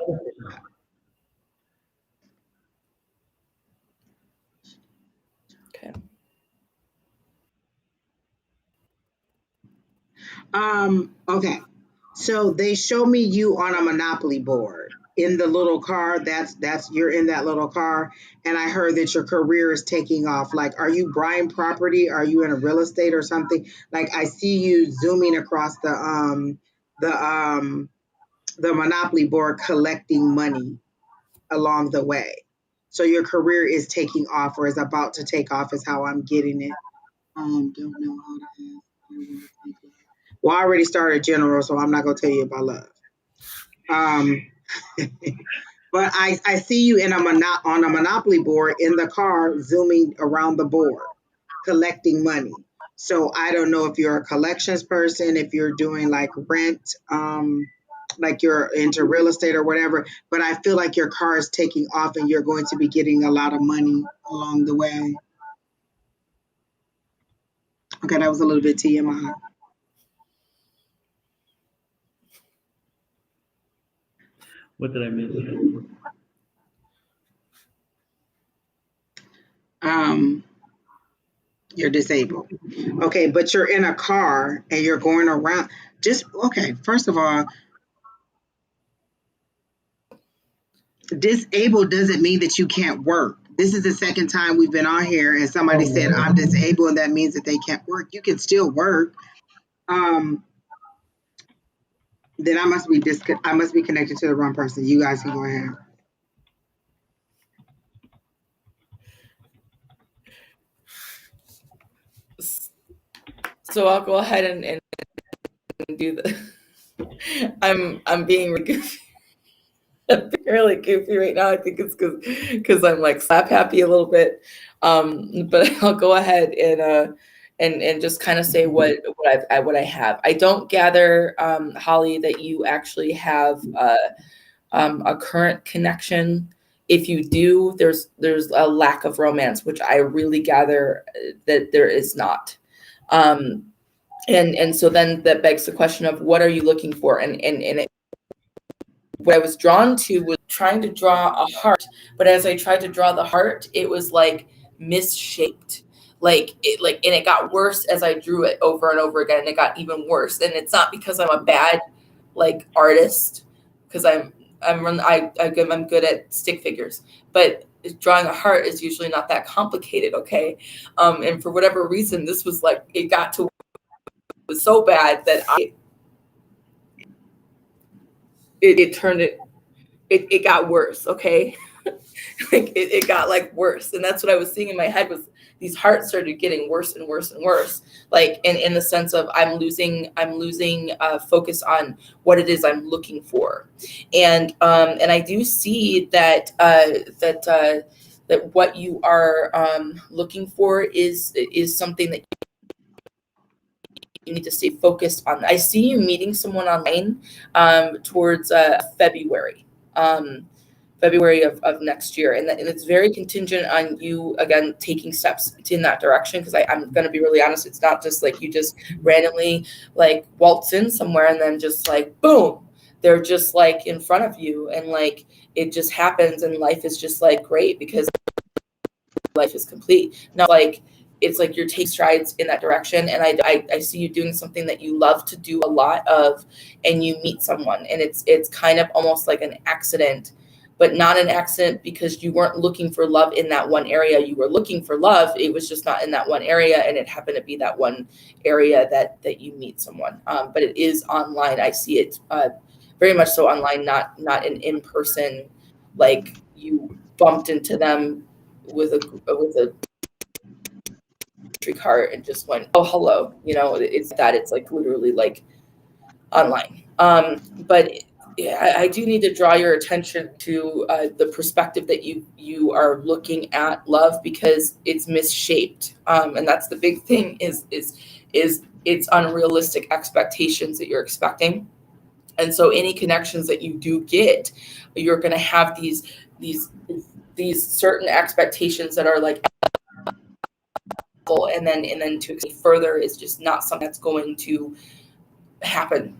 Okay. Okay. So they show me you on a Monopoly board in the little car. That's you're in that little car, and I heard that your career is taking off. Like, are you buying property? Are you in a real estate or something? Like, I see you zooming across the Monopoly board collecting money along the way. So your career is taking off or is about to take off is how I'm getting it. Don't know how to ask. Well, I already started general, so I'm not gonna tell you about love. But I see you on a Monopoly board in the car, zooming around the board, collecting money. So I don't know if you're a collections person, if you're doing like rent, like you're into real estate or whatever. But I feel like your car is taking off, and you're going to be getting a lot of money along the way. Okay, that was a little bit TMI. What did I miss? You're disabled. Okay, but you're in a car and you're going around. Okay, first of all, disabled doesn't mean that you can't work. This is the second time we've been on here and somebody said I'm disabled and that means that they can't work. You can still work. Then I must be connected to the wrong person. You guys can go ahead. So I'll go ahead and do the. I'm being really goofy. I'm being really goofy right now. I think it's because I'm like slap happy a little bit. But I'll go ahead and just kind of say what I have. I don't gather, Holly, that you actually have a current connection. If you do, there's a lack of romance, which I really gather that there is not. And so then that begs the question of what are you looking for? And what I was drawn to was trying to draw a heart, but as I tried to draw the heart, it was like misshaped. And it got worse as I drew it over and over again. And it got even worse. And it's not because I'm a bad artist, because I'm good at stick figures, but drawing a heart is usually not that complicated. Okay. And for whatever reason, this was it was so bad that it got worse. Okay. It got worse. And that's what I was seeing in my head was these hearts started getting worse and worse and worse. In the sense of I'm losing focus on what it is I'm looking for. And I do see that what you are looking for is something that you need to stay focused on. I see you meeting someone online towards February of next year. And it's very contingent on you, again, taking steps in that direction. Because I'm going to be really honest, it's not just you just randomly waltz in somewhere and then just boom, they're just in front of you. And it just happens and life is just great because life is complete. Not it's you're taking strides in that direction. And I see you doing something that you love to do a lot of, and you meet someone and it's kind of almost like an accident, but not an accident because you weren't looking for love in that one area. You were looking for love. It was just not in that one area. And it happened to be that one area that you meet someone. But it is online. I see it very much so online, not an in-person, you bumped into them with a cart and just went, oh, hello. It's literally online. But yeah, I do need to draw your attention to the perspective that you are looking at love, because it's misshaped. And that's the big thing is it's unrealistic expectations that you're expecting. And so any connections that you do get, you're going to have these certain expectations that are and then to extend further is just not something that's going to happen.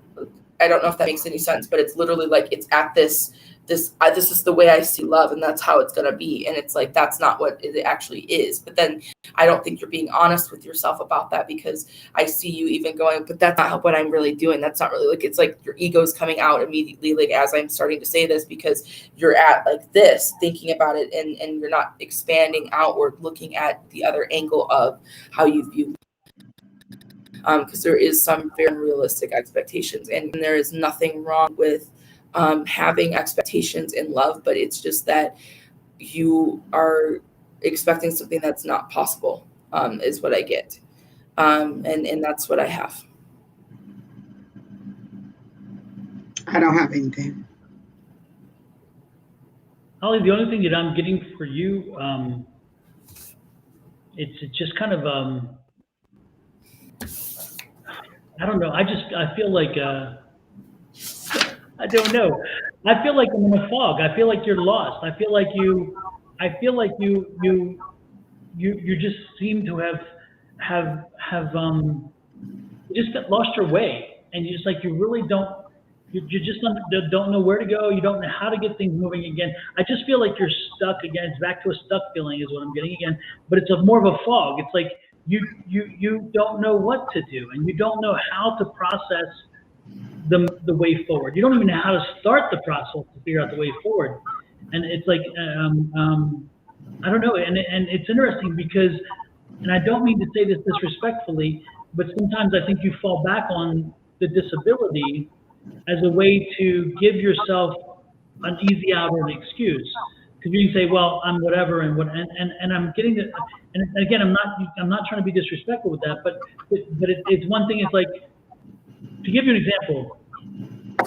I don't know if that makes any sense, but it's literally it's at this is the way I see love, and that's how it's going to be. And it's that's not what it actually is. But then I don't think you're being honest with yourself about that, because I see you even going, but that's not what I'm really doing. That's not really it's your ego's coming out immediately, as I'm starting to say this, because you're at this thinking about it, and you're not expanding outward, looking at the other angle of how you view. Because there is some very unrealistic expectations, and there is nothing wrong with having expectations in love, but it's just that you are expecting something that's not possible, is what I get. And that's what I have. I don't have anything. Holly, the only thing that I'm getting for you, it's just kind of, I don't know. I feel I don't know. I feel I'm in a fog. I feel you're lost. I feel you just seem to have you just lost your way, and you just you really you just don't know where to go. You don't know how to get things moving again. I just feel you're stuck again. It's back to a stuck feeling is what I'm getting again, but it's more of a fog. It's you don't know what to do, and you don't know how to process the way forward. You don't even know how to start the process to figure out the way forward. And it's I don't know. And it's interesting because, and I don't mean to say this disrespectfully, but sometimes I think you fall back on the disability as a way to give yourself an easy out or an excuse. Because you can say, well, I'm whatever, and I'm getting the, and again, I'm not trying to be disrespectful with that, but it's one thing. It's to give you an example,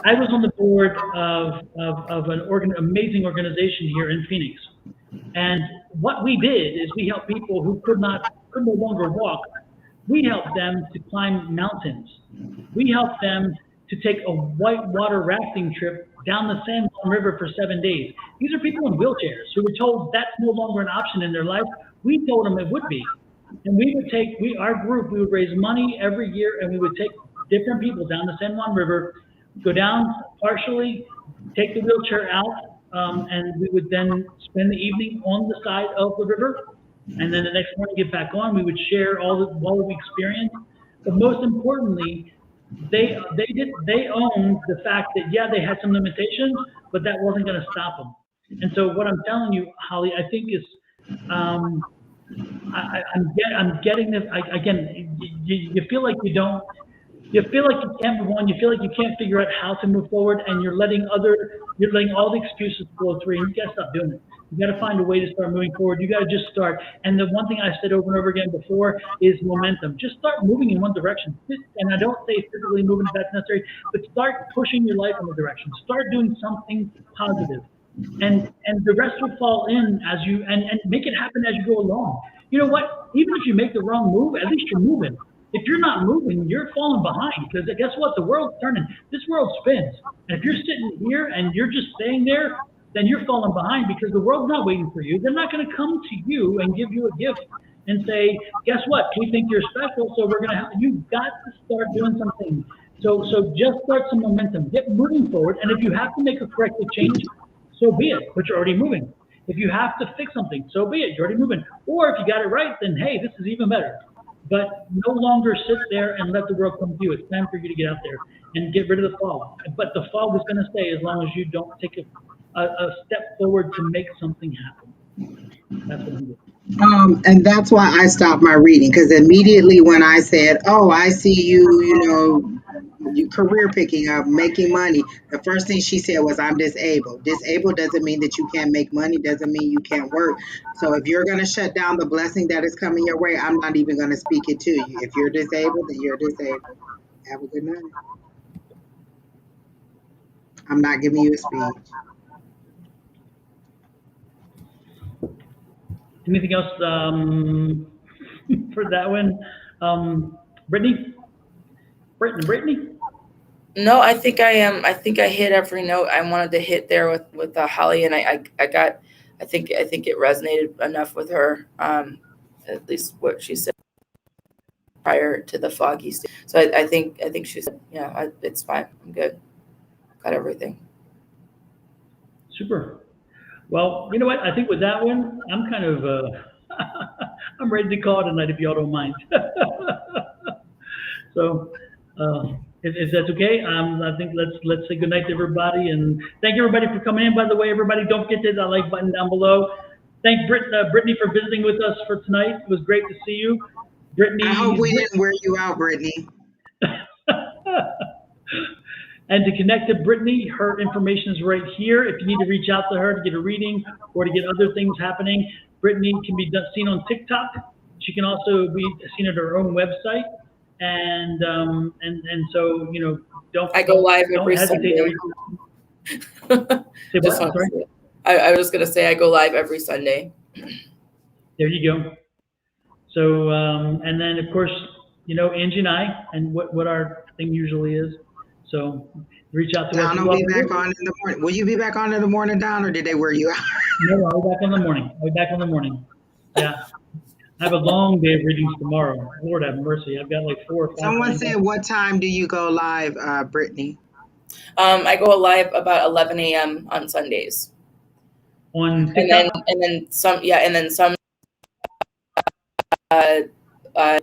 I was on the board of an amazing organization here in Phoenix, and what we did is we helped people who could no longer walk We help them to climb mountains. We help them to take a whitewater rafting trip down the San Juan River for 7 days. These are people in wheelchairs who were told that's no longer an option in their life. We told them it would be. And we would take, our group, we would raise money every year and we would take different people down the San Juan River, go down partially, take the wheelchair out, and we would then spend the evening on the side of the river. And then the next morning get back on, we would share all the experience. But most importantly, they owned the fact that, yeah, they had some limitations, but that wasn't going to stop them. And so what I'm telling you, Holly, I think is, I'm getting this, again, you feel like you don't, you feel like you can't move on, you feel like you can't figure out how to move forward, and you're letting all the excuses flow through, and you gotta stop doing it. You gotta find a way to start moving forward. You gotta just start. And the one thing I said over and over again before is momentum. Just start moving in one direction. And I don't say physically moving if that's necessary, but start pushing your life in a direction. Start doing something positive. And the rest will fall in as you, and make it happen as you go along. You know what? Even if you make the wrong move, at least you're moving. If you're not moving, you're falling behind, because guess what? The world's turning. This world spins. And if you're sitting here and you're just staying there, then you're falling behind, because the world's not waiting for you. They're not going to come to you and give you a gift and say, guess what? We think you're special, so we're going to help. You've got to start doing something. So just start some momentum. Get moving forward. And if you have to make a corrective change, so be it, but you're already moving. If you have to fix something, so be it, you're already moving. Or if you got it right, then hey, this is even better. But no longer sit there and let the world come to you. It's time for you to get out there and get rid of the fog. But the fog is going to stay as long as you don't take a step forward to make something happen. That's what I'm doing. And that's why I stopped my reading, because immediately when I said, "Oh, I see you career picking up, making money," the first thing she said was, "I'm disabled." Disabled doesn't mean that you can't make money, doesn't mean you can't work. So if you're going to shut down the blessing that is coming your way, I'm not even going to speak it to you. If you're disabled, then you're disabled. Have a good night. I'm not giving you a speech. Anything else for that one? Brittany? Brittany? No, I think I am. I think I hit every note I wanted to hit there with Holly, and I think it resonated enough with her, at least what she said prior to the foggy state. So I think she said, yeah, it's fine. I'm good. Got everything. Super. Well, you know what? I think with that one, I'm kind of, I'm ready to call it a night if y'all don't mind. So, if that's okay, I think let's say good night to everybody, and thank everybody for coming in. By the way, everybody, don't forget to hit that like button down below. Thank Brittany for visiting with us for tonight. It was great to see you, Brittany. I hope we didn't wear you out, Brittany. And to connect to Brittany, her information is right here. If you need to reach out to her to get a reading or to get other things happening, Brittany can be seen on TikTok. She can also be seen at her own website. And so, don't. I go live every hesitate Sunday. Say what? Sorry? I was just gonna say I go live every Sunday. There you go. So, and then of course, Angie and I, and what our thing usually is. So reach out to us. Don will be back on in the morning. Will you be back on in the morning, Don, or did they wear you out? No, I'll be back in the morning. Yeah. I have a long day of readings tomorrow. Lord have mercy. I've got like 4 or 5. Someone said, what time do you go live, Brittany? I go live about 11 a.m. on Sundays. On TikTok? And then some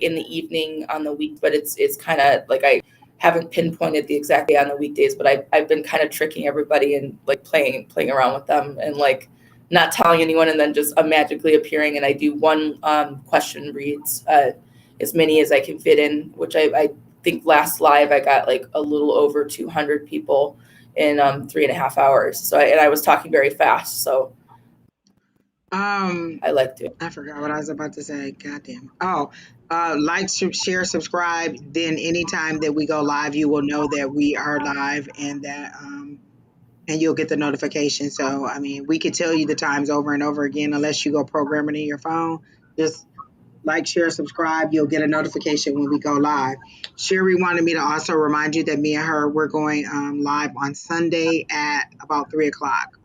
in the evening on the week, but it's kind of like I haven't pinpointed the exact day on the weekdays, but I've been kind of tricking everybody and like playing around with them and like not telling anyone, and then just magically appearing. And I do one question reads, as many as I can fit in, which I think last live I got like a little over 200 people in 3.5 hours. So I was talking very fast, so I liked it. I forgot what I was about to say. Goddamn. Oh, like, share, subscribe. Then anytime that we go live, you will know that we are live, and that and you'll get the notification. So, I mean, we could tell you the times over and over again, unless you go program it in your phone. Just like, share, subscribe. You'll get a notification when we go live. Sherry wanted me to also remind you that me and her, we're going live on Sunday at about 3 o'clock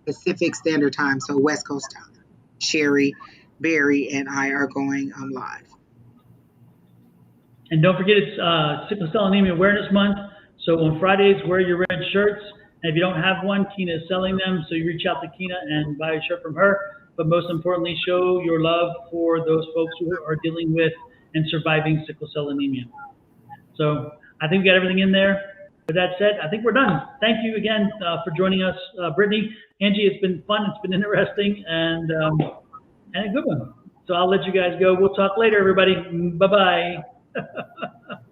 Pacific Standard Time, so West Coast time. Sherry, Barry, and I are going live. And don't forget, it's Sickle Cell Anemia Awareness Month. So on Fridays, wear your red shirts. And if you don't have one, Kina is selling them. So you reach out to Kina and buy a shirt from her. But most importantly, show your love for those folks who are dealing with and surviving sickle cell anemia. So I think we got everything in there. With that said, I think we're done. Thank you again for joining us, Britney. Angie, it's been fun. It's been interesting and a good one. So I'll let you guys go. We'll talk later, everybody. Bye-bye.